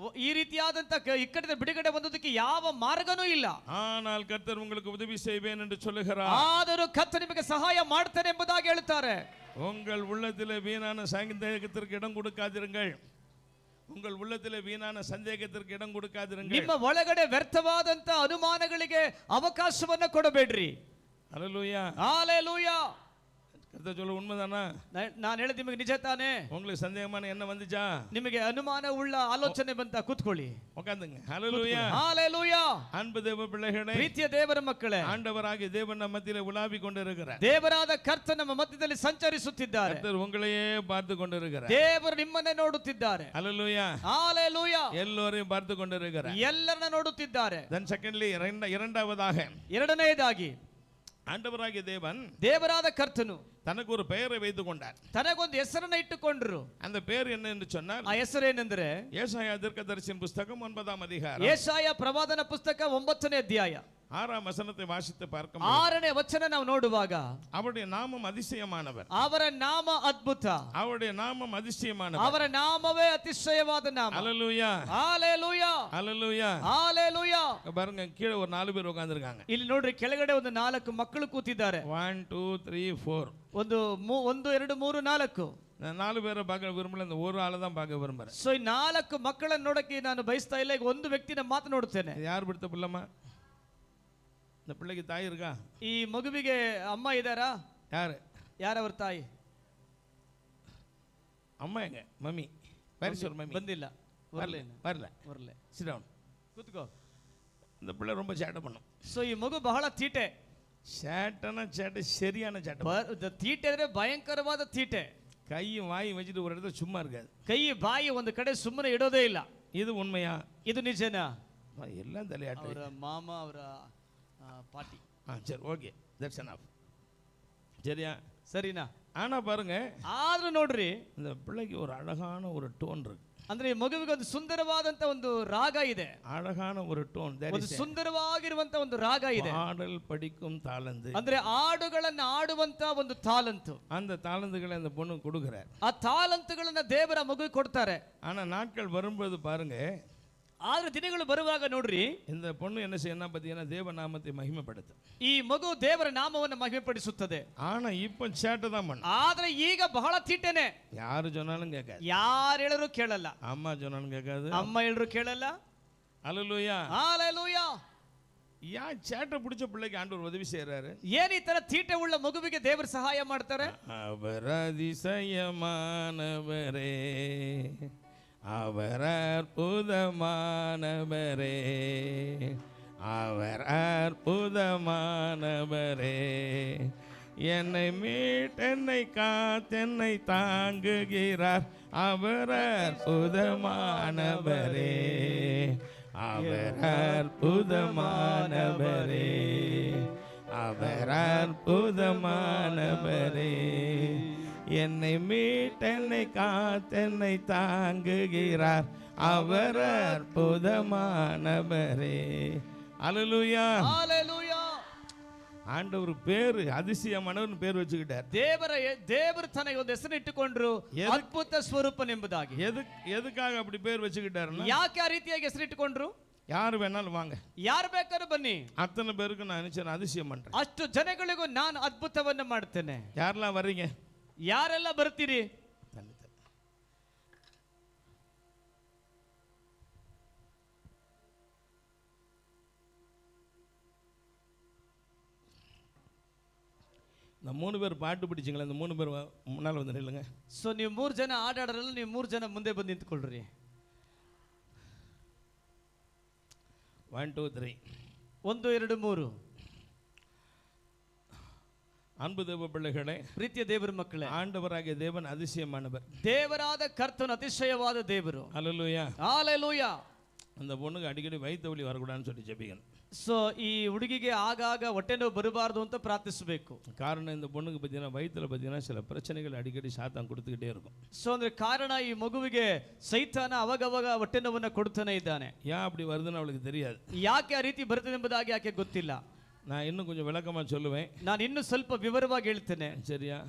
ಈ ರೀತಿಯಾದಂತ ಇಕ್ಕಟ್ಟದ ಬಿಡುಗಡೆ ಹೊಂದೋದಕ್ಕೆ ಯಾವ ಮಾರ್ಗನೂ ಇಲ್ಲ. ஆனால் கர்த்தர் உங்களுக்கு உதவி செய்வேன் என்று சொல்லுகிறார். ಆದರೂ ಕರ್ತನು ನಿಮಗೆ ಸಹಾಯ ಮಾಡ್ತಾನೆ ಎಂಬುದಾಗಿ ಹೇಳ್ತಾರೆ. உங்கள் உள்ளத்திலே வீணான சந்தேகத்திற்கு இடம் கொடுக்காதிருங்கள். உங்கள் உள்ளத்திலே வீணான சந்தேகத்திற்கு இடம் கொடுக்காதிருங்கள். ನಿಮ್ಮ ಒಳಗಡೆ ವ್ಯರ್ಥವಾದಂತ ಅನುಮಾನಗಳಿಗೆ ಅವಕಾಶವನ್ನು ಕೊಡಬೇಡ್ರಿ. ஹalleluya. ஹalleluya. கர்த்தர் சொல்ல உண்மைதானா? ನಾನು ಹೇಳಿದ ನಿಮಗೆ ನಿಜ ತಾನೇ? உங்களுக்கு சந்தேகமான என்ன வந்துச்சா? ನಿಮಗೆ ಅನುಮಾನ ಉಳ್ಳ ಆಲೋಚನೆ ಬಂತ? ಕೂತ್ಕೊಳ್ಳಿ, உட்கார்ந்துங்க. ஹalleluya. ஹalleluya. அன்பு தேவ பிள்ளைகளே, ಪ್ರೀತಿಯ ದೇವರ ಮಕ್ಕಳೇ, ஆண்டவராகிய தேவன் ನಮ್ಮ மத்தியிலே உலாவிக் கொண்டிருக்கிறார். ದೇವರಾದ ಕರ್ತನ ನಮ್ಮ ಮಧ್ಯದಲ್ಲಿ ಸಂಚರಿಸುತ್ತಿದ್ದಾರೆ. கர்த்தர் உங்களையே பார்த்து கொண்டிருக்கிறார். ದೇವರು ನಿಮ್ಮನ್ನೇ ನೋಡುತ್ತಿದ್ದಾರೆ. ஹalleluya. ஹalleluya. எல்லோரையும் பார்த்து கொண்டிருக்கிறார். ಎಲ್ಲರನ್ನ ನೋಡುತ್ತಿದ್ದಾರೆ. then secondly, இரண்டாவதாக, ಎರಡನೆಯದಾಗಿ, ஆண்டவராகிய தேவன், ದೇವರಾದ ಕರ್ತನು தனக்கு ஒரு பெயரை வைத்துக் கொண்டார். ತನಗೊಂದು ಹೆಸರನ್ನ ಇಟ್ಟುಕೊಂಡ್ರು. அந்த பெயர் என்ன என்று சொன்னால், ಆ ಹೆಸರೇನೆಂದರೆ ஏசாயா தீர்க்கதரிசியின் புஸ்தகம் 9ஆம் அதிகாரம் ಯೆಶಾಯ ಪ್ರವಾದನ ಪುಸ್ತಕ 9ನೇ ಅಧ್ಯಾಯ 6ஆம் வசனத்தை வாசித்து பார்க்கும் 6ನೇ ವಚನ ನಾವು ನೋಡುವಾಗ, அவருடைய நாமம் அதிசயமானவர், ಅವರ ನಾಮ ಅದ್ಭುತ, அவருடைய நாமம் அதிசயமானவர். ಅವರ ನಾಮವೇ ಅತಿಶಯವಾದ ನಾಮ. ஹalleluya. ಹಾಲೆಲೂಯಾ. ஹalleluya. ಹಾಲೆಲೂಯಾ. பாருங்க, கீழே ஒரு 4 பேர் உட்கார்ந்திருக்காங்க. ಇಲ್ಲಿ ನೋಡ್ರಿ, ಕೆಳಗಡೆ ಒಂದು 4 ಮಕ್ಕಳು ಕೂತಿದ್ದಾರೆ. 1 2 3 4 1 2 3 4. நான் 4 பேரை பார்க்க விரும்பல, இந்த ஒரு ஆளை தான் பார்க்க விரும்புறேன். ಸೊ ಈ 4 ಮಕ್ಕಳನ್ನು ನೋಡಕ್ಕೆ ನಾನು ಬಯಸ್ತಾ ಇಲ್ಲ. ಈಗ ಒಂದು ವ್ಯಕ್ತಿನ ಮಾತು ನೋಡುತ್ತೇನೆ. இது யார் ಬಿಡ್ತ பிள்ளைமா? இந்த பிள்ளைக்கு தாய் இருக்கா? ಈ ಮಗುವಿಗೆ ಅಮ್ಮ ಇದ್ದಾರಾ? ಯಾರವರ ತಾಯಿ? ಅಮ್ಮ ಹೆಂಗೆ? ಮಮ್ಮಿ பேர் மம்மி ಬಂದಿಲ್ಲ. வரல. Sit down. ಕೂತ್ಕೋ. இந்த பிள்ளை ரொம்ப சேட்டை பண்ணும். ಸೊ ಈ ಮಗು ಬಹಳ ತೀಟೆ. சேட்டை சரியான சேட்டை. ತೀಟೆ ಅಂದ್ರೆ ಭಯಂಕರವಾದ ತೀಟೆ. கையும் வாயும் வச்சுட்டு ஒரு இடத்துல சும்மா இருக்காது. ಕೈ ಬಾಯಿ ಒಂದು ಕಡೆ ಸುಮ್ಮನೆ ಇಡೋದೇ ಇಲ್ಲ. இது உண்மையா? ಇದು ನಿಜನಾ? எல்லாம் தலையாட்டு. ಅವರ ಮಾಮ, ಅವರ ಪಾಟಿ. சரி, ஓகே, தட்ஸ் எனஃப். சரியா? ಸರಿನಾ? ஆனா பாருங்க, ಆದ್ರೂ ನೋಡ್ರಿ, இந்த பிள்ளைக்கு ஒரு அழகான ஒரு டோன் இருக்கு. ಅಂದ್ರೆ ಈ ಮಗುವಿಗೆ ಒಂದು ಸುಂದರವಾದಂತ ಒಂದು ರಾಗ ಇದೆ, அழகான ஒரு டோன், ಒಂದು ಸುಂದರವಾಗಿರುವಂತ ಒಂದು ರಾಗ ಇದೆ, பாடல் படிக்கும் தாளந்து. ಅಂದ್ರೆ ಹಾಡುಗಳನ್ನ ಆಡುವಂತ ಒಂದು ತಾಲಂತು. அந்த தாளந்துகளை அந்த பொண்ணு கொடுக்குறார். ಆ ತಾಲಂತುಗಳನ್ನ ದೇವರ ಮಗುವಿಗೆ ಕೊಡ್ತಾರೆ. ஆனா நாட்கள் வரும்போது பாருங்க, ಆದ್ರೆ ದಿನಗಳು ಬರುವಾಗ ನೋಡ್ರಿ, இந்த பொண்ணு என்ன செய்யணும் பார்த்தீங்கன்னா தேவ நாமத்தை மகிமைப்படுத்தும். ಈ ಮಗು ದೇವರ ನಾಮವನ್ನು ಮಹಿಮೆಪಡಿಸುತ್ತದೆ. ஆனா இப்போ சேட்டை தான் பண்ண. ಆದ್ರೆ ಈಗ ಬಹಳ ತೀಟೆನೆ. யாரு சொன்னாலும் கேட்காது, ಯಾರು ಹೇಳಿದ್ರು ಕೇಳಲ್ಲ, அம்மா சொன்னாலும் கேட்காது, ಅಮ್ಮ ಹೇಳಿದ್ರು ಕೇಳಲ್ಲ. அல்லேலூயா. ஹalleluya. யார் சேட்டை பிடிச்ச பிள்ளைக்கு ஆண்டவர் உதவி செய்யறாரு? ಏನ್ ಈ ತರ ತೀಟೆ ಉಳ್ಳ ಮಗುವಿಗೆ ದೇವರು ಸಹಾಯ ಮಾಡ್ತಾರೆ? அவர் அதிசயமானவரே, அவர் அற்புதமானவரே, அவர் அற்புதமானவரே, என்னை மீட்டென்னை காத்தென்னை தாங்குகிறார், அவர் அற்புதமானவரே, அவர் அற்புதமானவரே, அவர் அற்புதமானவரே, என்னை மீட்டென்னை காத்தென்னை தாங்குகிறார், அவர் அற்புதமானவரே. அல்லேலூயா. ஹalleluya. ஆண்டவர் பேரு அதிசயமானவர்னு பேர் வச்சுக்கிட்டார். ದೇವರು ತನಗೆ ಒಂದು ಹೆಸರು ಇಟ್ಟುಕೊಂಡ್ರು, ಅದ್ಭುತ ಸ್ವರೂಪನೆಂಬುದಾಗಿ. எதுக்காக அப்படி பேர் வச்சுக்கிட்டாருன்னா, ಯಾಕೆ ಆ ರೀತಿಯಾಗಿ ಹೆಸರು ಇಟ್ಟುಕೊಂಡ್ರು? யாரு வேணாலும் வாங்க, ಯಾರು ಬೇಕಾದ್ರೂ ಬನ್ನಿ, அத்தனை பேருக்கு நான் நினைச்சேன் அதிசயம் பண்றேன், ಅಷ್ಟು ಜನಗಳಿಗೂ ನಾನು ಅದ್ಭುತವನ್ನ ಮಾಡ್ತೇನೆ. யாரெல்லாம் வர்றீங்க? ಯಾರೆಲ್ಲ ಬರ್ತೀರಿ? இந்த 3 பேர் பாட்டு பிடிச்சிங்களா, இந்த 3 பேர் முன்னால் வந்து நில்லுங்க. ಸೊ ನೀವು 3 ಜನ ಆಡಾಡರಲ್ಲ, ನೀವು 3 ಜನ ಮುಂದೆ ಬಂದು ನಿಂತ್ಕೊಳ್ರಿ. 1 2 3. 1 2 3. அன்பு தேவ பிள்ளைகளே, ಪ್ರೀತಿಯ ದೇವರ ಮಕ್ಕಳೇ, ஆண்டவராகிய தேவன் அதிசயமானவர். ದೇವರಾದ ಕರ್ತನು ಅತಿಶಯವಾದ ದೇವರು. அல்லேலூயா. ஹalleluya. அந்த பொண்ணுக்கு அடிக்கடி வயிற்று வலி வரக்கூடாதுன்னு சொல்லி ஜெபிக்கணும். ಸೊ ಈ ಹುಡುಗಿಗೆ ಆಗಾಗ ಹೊಟ್ಟೆ ನೋವು ಬರಬಾರದು ಅಂತ ಪ್ರಾರ್ಥಿಸಬೇಕು. காரணம், இந்த பொண்ணுக்கு பார்த்தீங்கன்னா வயிற்றுல பார்த்தீங்கன்னா சில பிரச்சனைகள் அடிக்கடி சாத்தான் கொடுத்துக்கிட்டே இருக்கும். ಸೊ ಅಂದ್ರೆ ಕಾರಣ, ಈ ಮಗುವಿಗೆ ಸೈತಾನ ಅವಾಗವಾಗ ಹೊಟ್ಟೆ ನೋವನ್ನ ಕೊಡ್ತಾನೆ ಇದ್ದಾನೆ. ஏன் அப்படி வருதுன்னு அவளுக்கு தெரியாது. ಯಾಕೆ ಆ ರೀತಿ ಬರ್ತದೆ ಎಂಬುದಾಗಿ ಆಕೆ ಗೊತ್ತಿಲ್ಲ. நான் இன்னும் கொஞ்சம் விளக்கமாக சொல்லுவேன். ನಾನು ಇನ್ನೂ ಸ್ವಲ್ಪ ವಿವರವಾಗಿ ಹೇಳ್ತೇನೆ. சரியா?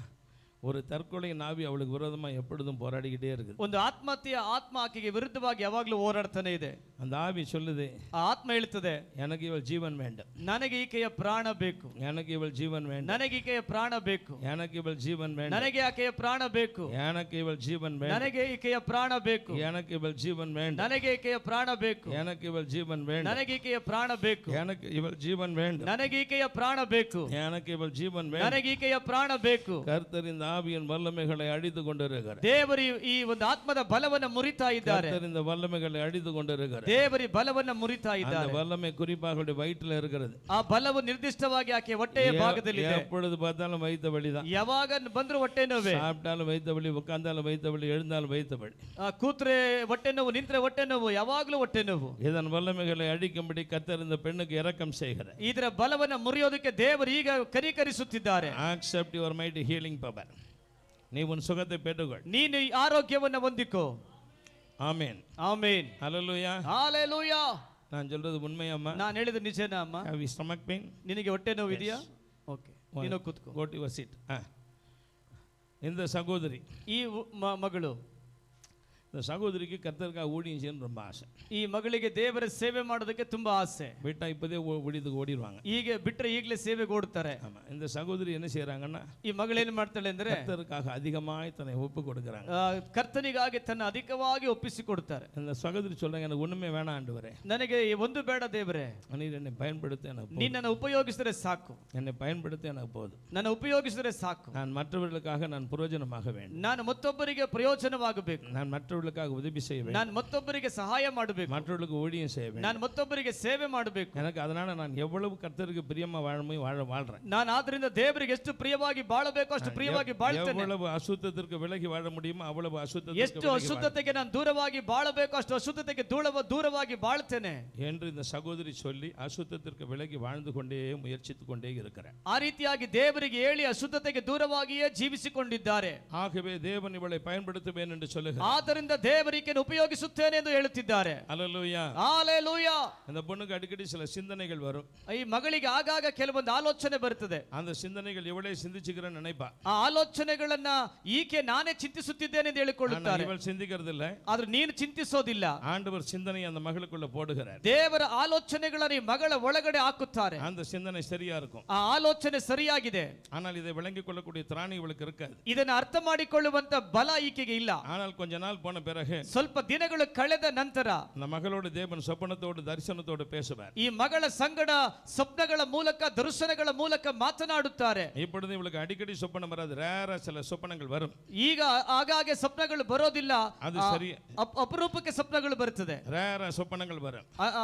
ஒரு தற்கொலை நாவி அவளுக்கு விரோதமாக எப்பொழுதும் போராடிக்கிட்டே இருக்குது. ಒಂದು ಆತ್ಮಹತ್ಯೆಯ ಆತ್ಮ ಆಕೆಗೆ ವಿರುದ್ಧವಾಗಿ ಯಾವಾಗಲೂ ಹೋರಾಡ್ತಾನೆ ಇದೆ. அந்த ஆவி சொல்லுது, ಆ ಆತ್ಮ ಹೇಳ್ತದೆ, எனக்கு இவள் ஜீவன் வேண்டும், ನನಗೆ ಈಕೆಯ ಪ್ರಾಣ ಬೇಕು, எனக்கு இவள் ஜீவன் வேண்டும், ನನಗೆ ಈಕೆಯ ಪ್ರಾಣ ಬೇಕು, எனக்கு இவள் ஜீவன் வேண்டும், ನನಗೆ ಆಕೆಯ ಪ್ರಾಣ ಬೇಕು, எனக்கு இவள் ஜீவன் வேண்டும், ನನಗೆ ಈಕೆಯ ಪ್ರಾಣ ಬೇಕು, எனக்கு இவள் ஜீவன் வேண்டும், ನನಗೆ ಈಕೆಯ ಪ್ರಾಣ ಬೇಕು, எனக்கு இவள் ஜீவன் வேண்டும், ನನಗೆ ಈಕೆಯ ಪ್ರಾಣ ಬೇಕು, எனக்கு இவள் ஜீவன் வேண்டும், ನನಗೆ ಈಕೆಯ ಪ್ರಾಣ ಬೇಕು, எனக்கு இவள் ஜீவன் வேண்டும். ನನಗೆ ಈಕೆಯ ಪ್ರಾಣ ಬೇಕು. கர்த்தர் இந்த ஆவியின் வல்லமைகளை அடித்து கொண்டிருக்கிறார். ದೇವರು ಈ ಒಂದು ಆತ್ಮದ ಬಲವನ್ನು ಮುರಿತಾ ಇದ್ದಾರೆ. கர்த்தர் இந்த வல்லமைகளை அடித்து கொண்டிருக்கிறார். ದೇವರು ಬಲವನ್ನು ಮುರಿತಾ அந்த ಇದ್ದಾರೆ. வல்லமை குறிப்பாக அவருடைய வயிற்றில் இருக்கிறது. ಆ ಬಲವು ನಿರ್ದಿಷ್ಟವಾಗಿ ಆಕೆ ಹೊಟ್ಟೆಯ ಭಾಗದಲ್ಲಿದೆ. எப்பொழுது பார்த்தாலும் வயிற்று வலி தான். ಯಾವಾಗ ಬಂದ್ರು ಹೊಟ್ಟೆ ನೋವೇ, சாப்பிட்டாலும் வயிற்று வலி, உட்கார்ந்தாலும் வயிற்று வலி, எழுந்தாலும் வயிற்று வலி, ಕೂತ್ರೆ ಹೊಟ್ಟೆ ನೋವು, ನಿಂತ್ರೆ ಹೊಟ್ಟೆ ನೋವು, ಯಾವಾಗಲೂ ಹೊಟ್ಟೆ ನೋವು. இதன் வல்லமைகளை அடிக்கும்படி கர்த்தர் இந்த பெண்ணுக்கு இரக்கம் செய்கிறார். ಇದರ ಬಲವನ್ನು ಮುರಿಯೋದಕ್ಕೆ ದೇವರು ಈಗ ಕನಿಕರಿಸುತ್ತಿದ್ದಾರೆ. accept your mighty healing power. நீ உன் சுகத்தை பெற்றுக்கொள். ನೀನು ಈ ಆರೋಗ್ಯವನ್ನು ಹೊಂದಿಕೋ. ஆமென். ಆಮೆನ್. ஹalleluya. ಹalleluya. நான் சொல்றது உண்மையம்மா? ನಾನು ಹೇಳಿದ ನಿಜನಾ ಅಮ್ಮ? have you stomach pain? ನಿನಗೆ ಹೊಟ್ಟೆ ನೋವು ಇದೆಯಾ? ಓಕೆ, ನೀನು ಕೂತ್ಕೋ. go to your seat. இந்த சகோதரி, ಈ ಮಗಳು, இந்த சகோதரிக்கு கர்த்தருக்காக ஊழியம் செய்யணும் ரொம்ப ஆசை. ಈ ಮಗಳಿಗೆ ದೇವರ ಸೇವೆ ಮಾಡೋದಕ್ಕೆ ತುಂಬಾ ಆಸೆ. விட்டா இப்போதே ஊழியத்துக்கு ஓடிடுவாங்க. ಹೀಗೆ ಬಿಟ್ರೆ ಈಗಲೇ ಸೇವೆಗೆ ಓಡ್ತಾರೆ. ஆமா, இந்த சகோதரி என்ன செய்யறாங்கன்னா, ಈ ಮಗಳೇನು ಮಾಡ್ತಾಳೆ ಅಂದ್ರೆ, கர்த்தருக்காக அதிகமாய் தன்னை ஒப்பு கொடுக்கறாங்க. ಕರ್ತನಿಗಾಗಿ ತನ್ನ ಅಧಿಕವಾಗಿ ಒಪ್ಪಿಸಿಕೊಡ್ತಾರೆ. இந்த சகோதரி சொல்றாங்க, எனக்கு ஒண்ணுமே வேணாம் ஆண்டவரே, ನನಗೆ ಒಂದು ಬೇಡ ದೇವರೇ, நீர் என்னை பயன்படுத்த எனக்கு போதும், ನಿನ್ನನ್ನು ಉಪಯೋಗಿಸಿದ್ರೆ ಸಾಕು, என்னை பயன்படுத்த எனக்கு போதும், ನನ್ನ ಉಪಯೋಗಿಸಿದ್ರೆ ಸಾಕು, நான் மற்றவர்களுக்காக நான் பிரயோஜனமாக வேண்டும், ನಾನು ಮತ್ತೊಬ್ಬರಿಗೆ ಪ್ರಯೋಜನವಾಗಬೇಕು, நான் மற்றவர்களுக்காக உதவி செய்ய வேண்டும், ನಾನು ಮತ್ತೊಬ್ಬರಿಗೆ ಸಹಾಯ ಮಾಡಬೇಕು, மற்றவர்களுக்கு ஊழியம் செய்ய வேண்டும், ನಾನು ಮತ್ತೊಬ್ಬರಿಗೆ ಸೇವೆ ಮಾಡಬೇಕು. எனக்கு அதனால நான் எவ்வளவு கர்த்தருக்கு பிரியமா வாழ்றேன், ನಾನು ಆದ್ರಿಂದ ದೇವರಿಗೆ ಎಷ್ಟು ಪ್ರಿಯವಾಗಿ ಬಾಳಬೇಕು ಅಷ್ಟು ಪ್ರಿಯವಾಗಿ ಬಾಳ್ತೇನೆ. எவ்வளவு அசுத்தத்திற்கு விலகி வாழ முடியுமோ ಅவ்வளவு ಎಷ್ಟು ಅಶುದ್ಧತೆಗೆ ನಾನು ದೂರವಾಗಿ ಬಾಳಬೇಕು ಅಷ್ಟು ಅಶುದ್ಧತೆಗೆ ದೂರವಾಗಿ ಬಾಳ್ತೇನೆ என்று இந்த சகோதரி சொல்லி அசுத்தத்திற்கு விலகி வாழ்ந்து கொண்டே முயற்சித்துக் கொண்டே இருக்கிறார். ಆ ರೀತಿಯಾಗಿ ದೇವರಿಗೆ ಹೇಳಿ ಅಶುದ್ಧತೆಗೆ ದೂರವಾಗಿಯೇ ಜೀವಿಸಿಕೊಂಡಿದ್ದಾರೆ. ஆகவே தேவன் இவளை பயன்படுத்துவேன் என்று சொல்லுகிறார். ಆದ್ದರಿಂದ ಆದ್ರಿಂದ ದೇವರಿಕೆಯನ್ನು ಉಪಯೋಗಿಸುತ್ತೇನೆ ಎಂದು ಹೇಳುತ್ತಿದ್ದಾರೆ. அல்லேலூயா. ಹಾಲೆಲೂಯಾ. அந்த பொண்ணுக்கு அடிக்கடி சில சிந்தனைகள் வரும். ಈ ಮಗಳಿಗೆ ಆಗಾಗ ಕೆಲವೊಂದು ಆಲೋಚನೆ ಬರುತ್ತದೆ. அந்த சிந்தனைகள் ಇವಳೇ சிந்திச்சுக்கிறேன்னு நினைப்பா. ಆ ಆಲೋಚನೆಗಳನ್ನ ಈಕೆ ನಾನೇ ಚಿಂತಿಸುತ್ತಿದ್ದೇನೆ ಎಂದು ಹೇಳಿಕೊಳ್ಳುತ್ತಾರೆ. இவள் சிந்திக்கிறதில்ல. ಆದ್ರೆ ನೀನು ಚಿಂತಿಸೋದಿಲ್ಲ. ஆண்டவர் சிந்தனை அந்த மகளுக்குள்ள போடுகிறார். ದೇವರ ಆಲೋಚನೆಗಳನ್ನು ಈ ಮಗಳ ಒಳಗಡೆ ಹಾಕುತ್ತಾರೆ. அந்த சிந்தனை சரியா இருக்கும். ಆ ಆಲೋಚನೆ ಸರಿಯಾಗಿದೆ. ஆனால் இதை விளங்கிக் கொள்ளக்கூடிய திராணி இவளுக்கு இருக்காது. ಇದನ್ನು ಅರ್ಥ ಮಾಡಿಕೊಳ್ಳುವಂತ ಬಲ ಈಕೆಗೆ ಇಲ್ಲ. ஆனால் கொஞ்ச நாள் போன பிறகு ಸ್ವಲ್ಪ ದಿನಗಳು ಕಳೆದ ನಂತರ அந்த மகளோடு தேவன் சொப்பனத்தோடு தரிசனத்தோடு பேசுவார். ಈ ಮಗಳ ಸಂಗಡ ಸ್ವಪ್ನಗಳ ಮೂಲಕ ದರ್ಶನಗಳ ಮೂಲಕ ಮಾತನಾಡುತ್ತಾರೆ. இப்பொழுது இவளுக்கு அடிக்கடி சொப்பனம் வராது. ரேரா சில சொப்பனங்கள் வரும். ಈಗ ಆಗಾಗೆ ಸ್ವಪ್ನಗಳು ಬರೋದಿಲ್ಲ. அது சரி. ಅಪರೂಪಕ್ಕೆ ಸ್ವಪ್ನಗಳು ಬರುತ್ತದೆ. ரேரா சொப்பனங்கள் வரும்.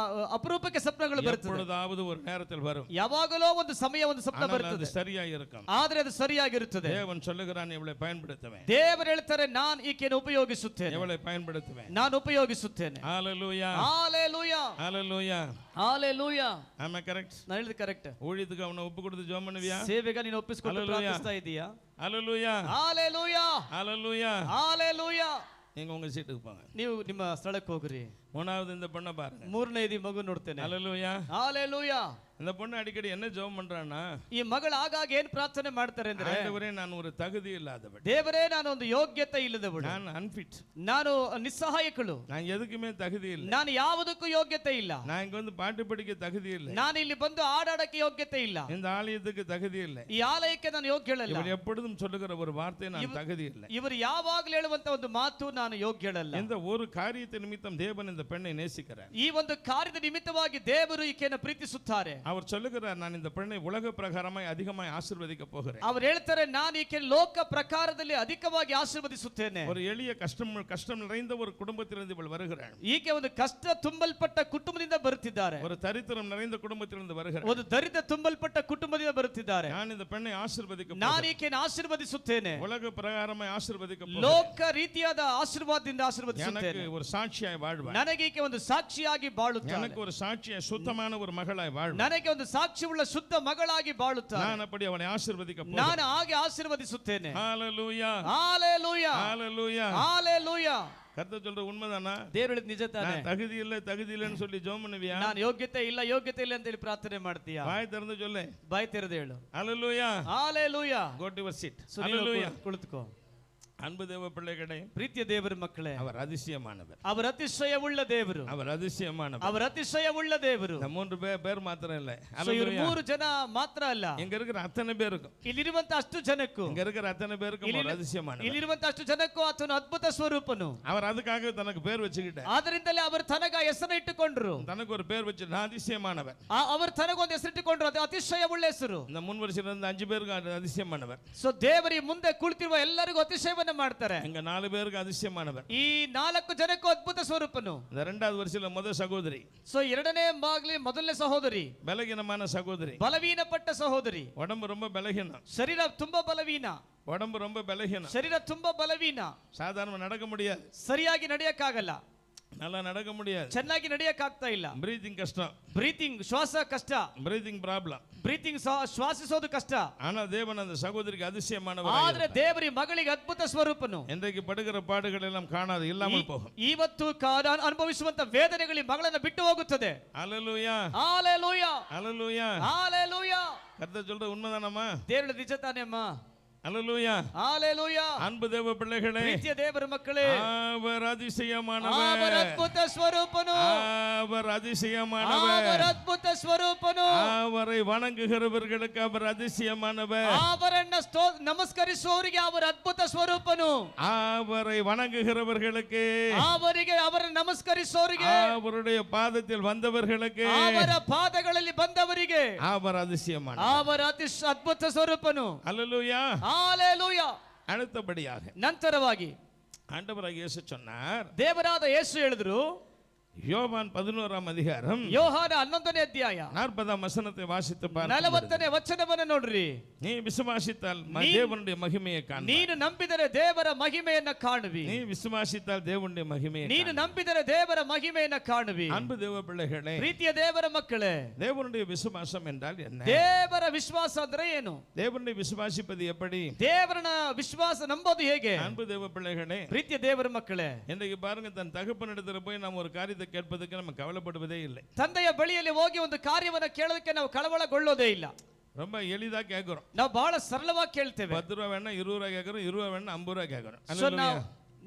ಅಪರೂಪಕ್ಕೆ ಸ್ವಪ್ನಗಳು ಬರುತ್ತದೆ. எப்பொழுதாவது ஒரு நேரத்தில் வரும். ಯಾವಾಗಲೋ ಒಂದು ಸಮಯ ಒಂದು ಸ್ವಪ್ನ ಬರುತ್ತದೆ. சரியா இருக்கும். ಆದರೆ ಅದು ಸರಿಯಾಗಿರುತ್ತದೆ. தேவன் சொல்லுகிறான் இவளை பயன்படுத்துவேன். ದೇವರು ಹೇಳ್ತಾರೆ ನಾನು ಈಕೆಯನ್ನು ಉಪಯೋಗಿಸುತ್ತೇನೆ. இவளை பயன்படுத்துவேன். ನಾನು ಉಪಯೋಗಿಸುತ್ತೇನೆ. ஹalleluya. ஹalleluya. ஹalleluya. ஹalleluya. ஆமா கரெக்ட். ನಾನು ಹೇಳಿದ ಕರೆಕ್ಟ್. ஊழியத்துக்கு ಅವನ ಒಪ್ಪು ಕೊಡುದು ಜೋಮ್ ಮಾಡುವಿಯಾ? ಸೇವೆಗೆ ನೀನು ಒಪ್ಪಿಸಿಕೊಂಡು ಪ್ರಾರ್ಥಿಸ್ತಾ ಇದೀಯಾ? ஹalleluya. ஹalleluya. ஹalleluya. ஹalleluya. நீங்க உங்க சீட்டுக்கு போங்க. ನೀವು ನಿಮ್ಮ ಸ್ಥಳಕ್ಕೆ ಹೋಗ್ರಿ. மூணாவது இந்த பொண்ணை பாருங்க. ಮೂರನೇದಿ ಮಗು ನೋಡ್ತೇನೆ. ஹalleluya. ஹalleluya. இந்த பொண்ணு அடிக்கடி என்ன ஜெபம் பண்றானா? ಈ ಮಗಳು ಆಗಾಗ ಏನು ಪ್ರಾರ್ಥನೆ ಮಾಡ್ತಾರೆ ಅಂದ್ರೆ, ஆண்டவரே நான் ஒரு தகுதி இல்லாதவள். ದೇವರೇ ನಾನು ಒಂದು ಯೋಗ್ಯತೆ ಇಲ್ಲದವಳು. நான் அன்ஃபிட். ನಾನು ನಿಸ್ಸಹಾಯಕಳು. நான் எதுக்குமே தகுதி இல்ல. ನಾನು ಯಾವುದಕ್ಕೂ ಯೋಗ್ಯತೆ ಇಲ್ಲ. நான் இங்க வந்து பாட்டு படிக்க தகுதி இல்ல. ನಾನು ಇಲ್ಲಿ ಬಂದು ಹಾಡಾಡಕ್ಕೆ ಯೋಗ್ಯತೆ ಇಲ್ಲ. இந்த ஆலயத்துக்கு தகுதி இல்ல. ಈ ಆಲಯಕ್ಕೆ ನಾನು ಯೋಗ್ಯಳಲ್ಲ. இவர் எப்பொழுதும் சொல்லுகிற ஒரு வார்த்தை நான் தகுதி இல்ல. ಇವರು ಯಾವಾಗಲೂ ಹೇಳುವಂತ ಒಂದು ಮಾತು ನಾನು ಯೋಗ್ಯಳಲ್ಲ. இந்த ஒரு காரியத்தை நிமித்தம் தேவன் இந்த பெண்ணை நேசிக்கிறார். ಈ ಒಂದು ಕಾರ್ಯದ ನಿಮಿತ್ತವಾಗಿ ದೇವರು ಈಕೆಯನ್ನು ಪ್ರೀತಿಸುತ್ತಾರೆ. அவர் சொல்லுகிறார் நான் இந்த பெண்ணை உலக பிரகாரமாய் அதிகமாய் ஆசீர்வதிக்க போகிறேன். ಅವರು ಹೇಳ್ತಾರೆ ನಾನು ಈಕೆ ಲೋಕ ಪ್ರಕಾರದಲ್ಲಿ ಅಧಿಕವಾಗಿ ಆಶೀರ್ವದಿಸುತ್ತೇನೆ. ஒரு எளிய கஷ்டம் நிறைந்த ஒரு குடும்பத்திலிருந்து இவள் வருகிறாள். ಈಕೆ ಒಂದು ಕಷ್ಟ ತುಂಬಲ್ಪಟ್ಟ ಕುಟುಂಬದಿಂದ ಬರುತ್ತಿದ್ದಾರೆ. ஒரு தரித்திரம் நிறைந்த குடும்பத்திலிருந்து வருகிறாள். ಒಂದು ದರಿದ್ರ ತುಂಬಲ್ಪಟ್ಟ ಕುಟುಂಬದಿಂದ ಬರುತ್ತಿದ್ದಾರೆ. நான் இந்த பெண்ணை ஆசீர்வதிக்க ನಾನು ಈಕೆಯನ್ನು ಆಶೀರ್ವದಿಸುತ್ತೇನೆ. உலக பிரகாரமாய் ஆசீர்வதிக்க போகிறேன். ಲೋಕ ರೀತಿಯಾದ ಆಶೀರ್ವಾದದಿಂದ ಆಶೀರ್ವದಿಸುತ್ತೇನೆ. எனக்கு ஒரு சாட்சியாய் வாழ்வாள். ನನಗೆ ಈಕೆ ಒಂದು ಸಾಕ್ಷಿಯಾಗಿ ಬಾಳುತ್ತಾಳೆ. எனக்கு ஒரு சாட்சியாய் சுத்தமான ஒரு மகளாய் வாழ்வாள். ನನಗೆ ಒಂದು ಸಾಕ್ಷಿಯುಳ್ಳ ಶುದ್ಧ ಮಗಳಾಗಿ ಬಾಳುತ್ತಾಳೆ. நான் அப்படி அவளை ஆசீர்வதிக்க போகிறேன். ನಾನು ಹಾಗೆ ಆಶೀರ್ವದಿಸುತ್ತೇನೆ. ஹalleluya. ஹalleluya. ஹalleluya. ஹalleluya. கர்த்தர் சொல்ற உண்மைதானா? ದೇವರು ಹೇಳಿದ ನಿಜ ತಾನೇ? தகுதி இல்லன்னு சொல்லி ஜெபம் பண்ணுவியா? ನಾನು ಯೋಗ್ಯತೆ ಇಲ್ಲ ಅಂತ ಹೇಳಿ ಪ್ರಾರ್ಥನೆ ಮಾಡ್ತೀಯಾ? வாய் திறந்து சொல்லு. ಬಾಯಿ ತೆರೆದು ಹೇಳು. ஹalleluya. ஹalleluya. Go to your seat. ஹalleluya. ಕುಳಿತುಕೋ. அன்பு தேவ பிள்ளைகளே, ಪ್ರೀತಿಯ ದೇವರ ಮಕ್ಕಳೇ, அவர் அதிசயமானவர். அவர் ಅತಿಶಯವುಳ್ಳ ದೇವರು. அவர் அதிசயமானவர். அவர் ಅತಿಶಯವುಳ್ಳ ದೇವರು. இந்த மூன்று பேர் மாத்திரம் இல்ல. ಇವರು ಮೂರು ಜನ ಮಾತ್ರ ಅಲ್ಲ, இங்க இருக்கிற அத்தனை பேருக்கும், ಇಲ್ಲಿರುವಂತ ಅಷ್ಟು ಜನಕ್ಕೂ, இங்க இருக்கிற அத்தனை பேருக்கும் அவர் அதிசயமானவர். ಇಲ್ಲಿರುವಂತ ಅಷ್ಟು ಜನಕ್ಕೂ ಆತನು ಅದ್ಭುತ ಸ್ವರೂಪನು. அவர் அதுக்காக தனக்கு பேர் வச்சுக்கிட்டார். ಆದ್ದರಿಂದಲೇ ಅವರು ತನಗ ಹೆಸರು ಇಟ್ಟುಕೊಂಡ್ರು. தனக்கு ஒரு பேர் வச்சு நான் அதிசயமானவர். ಅವರು ತನಗೊಂದು ಹೆಸರು ಇಟ್ಟುಕೊಂಡ್ರು. ಅದು ಅತಿಶಯವುಳ್ಳ ಹೆಸರು. இந்த முன் வரிசையில இருந்து 5 பேருக்கு அதிசயமானவர். ಸೊ ದೇವರಿ ಮುಂದೆ ಕುಳಿತಿರುವ ಎಲ್ಲರಿಗೂ ಅತಿಶಯವನ್ನ ಮಾಡ್ತಾರೆ. இங்க 4 பேருக்கு அதிசயமானவர். ಈ 4 ಜನಕ್ಕೂ ಅದ್ಭುತ ಸ್ವರೂಪನು. இந்த இரண்டாவது வரிசையில முதல் சகோதரி. ಸೊ ಎರಡನೇ ಬಾಗ್ಲಿ ಮೊದಲನೇ ಸಹೋದರಿ, பலகீனமான சகோதரி, ಬಲವೀನಪಟ್ಟ ಸಹೋದರಿ. உடம்பு ரொம்ப பலகீனம். ಶರೀರ ತುಂಬಾ ಬಲವೀನ. உடம்பு ரொம்ப பலகீனம். ಶರೀರ ತುಂಬಾ ಬಲವೀನ. சாதாரண நடக்க முடியாது. ಸರಿಯಾಗಿ ನಡೆಯಕ್ಕಾಗಲ್ಲ. நல்லா நடக்க முடியாது. ಚೆನ್ನಾಗಿ ನಡೆಯಕ್ಕಾಗ್ತಾ ಇಲ್ಲ. பிரீத்திங் கஷ்டம். ಬ್ರೀತಿಂಗ್ ಶ್ವಾಸ ಕಷ್ಟ. Breathing problem. ಬ್ರೀತಿಂಗ್ ಶ್ವಾಸಿಸೋದು ಕಷ್ಟ. ஆனா தேவன் அந்த சகோதரிக்கு அதிசயமானவர். ಆದ್ರೆ ದೇವರಿ ಮಗಳಿಗೆ ಅದ್ಭುತ ಸ್ವರೂಪನು. இன்றைக்கு படுகிற பாடுகள் எல்லாம் காணாது இல்லாமல் போகும். ಇವತ್ತು ಅನುಭವಿಸುವಂತ ವೇದನೆಗಳು ಮಗಳನ್ನ ಬಿಟ್ಟು ಹೋಗುತ್ತದೆ. ஹalleluya. ஹalleluya. ஹalleluya. ஹalleluya. கர்த்தர் சொல்ற உண்மைதானம்மா? ದೇವರ ನಿಜ ತಾನೇಮ್ಮ? ஹalleluya. ஹalleluya. அன்பு தேவ பிள்ளைகளே, ಪ್ರೀತಿಯ ದೇವರ ಮಕ್ಕಳೇ, அவர் அதிசயமானவர். அவர் ಅದ್ಭುತ ಸ್ವರೂಪನು. அவர் அதிசயமானவர். அவர் ಅದ್ಭುತ ಸ್ವರೂಪನು. அவரை வணங்குகிறவர்களுக்கு அவர் அதிசயமானவர். ಅವರನ್ನ ನಮಸ್ಕರಿಸುವವರಿಗೆ அவர் ಅದ್ಭುತ ಸ್ವರೂಪನು. அவரை வணங்குகிறவர்களுக்கு, ಅವರನ್ನು ನಮಸ್ಕರಿಸುವವರಿಗೆ, அவருடைய பாதத்தில் வந்தவர்களுக்கு, ಅವರ ಪಾದಗಳಲ್ಲಿ ಬಂದವರಿಗೆ அவர் அதிசயமானவர். ಅವರ ಅದ್ಭುತ ಸ್ವರೂಪನು. ஹalleluya. ஹalleluya. அடுத்தபடியாக ನಂತರವಾಗಿ ஆண்டவராகிய இயேசு சொன்னார், ದೇವರಾದ ಯೇಸು ಹೇಳಿದ್ರು, யோவான் 11ஆம் அதிகாரம் ಯೋಹಾನ 11ನೇ ಅಧ್ಯಾಯ 40ஆம் வசனத்தை வாசித்து பாருங்கள். 40ನೇ ವಚನವನ್ನು ನೋಡ್ರಿ. நீ விசுவாசித்தால் தேவனுடைய மகிமையை காண்பாய். ನೀನು ನಂಬಿದರೆ ದೇವರ ಮಹಿಮೆಯನ್ನ ಕಾಣುವಿ. நீ விசுவாசித்தால் தேவனுடைய மகிமையை ನೀನು ನಂಬಿದರೆ ದೇವರ ಮಹಿಮೆಯನ್ನ ಕಾಣುವಿ. அன்பு தேவ பிள்ளைகளே, ಪ್ರೀತಿಯ ದೇವರ ಮಕ್ಕಳೇ, தேவனுடைய விசுவாசம் என்றால் என்ன? ದೇವರ ವಿಶ್ವಾಸ ಅಂದ್ರೆ ಏನು? தேவனுடைய விசுவாசிப்பது எப்படி? ದೇವರನ ವಿಶ್ವಾಸ ನಂಬೋದು ಹೇಗೆ? அன்பு தேவ பிள்ளைகளே, ಪ್ರೀತಿಯ ದೇವರ ಮಕ್ಕಳೇ, இன்றைக்கு பாருங்க, தன் தகப்பனிடத்துல போய் நம்ம ஒரு காரியத்தை கேட்பதற்கு நம்ம கவலைப்படுவதே இல்லை. ತಂದೆಯ ಬಳಿಯಲ್ಲಿ ಹೋಗಿ ಒಂದು ಕಾರ್ಯವನ್ನು ಕೇಳೋದಕ್ಕೆ ನಾವು ಕಳವಳಗೊಳ್ಳೋದೇ ಇಲ್ಲ. ரொம்ப எளிதா கேட்கிறோம். ನಾವು ಬಹಳ ಸರಳವಾಗಿ ಕೇಳ್ತೇವೆ. 10 ரூபாய் வேணா 20 ரூபாய் கேட்கிறோம், 20 ரூபாய் வேணா 50 ரூபாய் கேட்கிறோம்.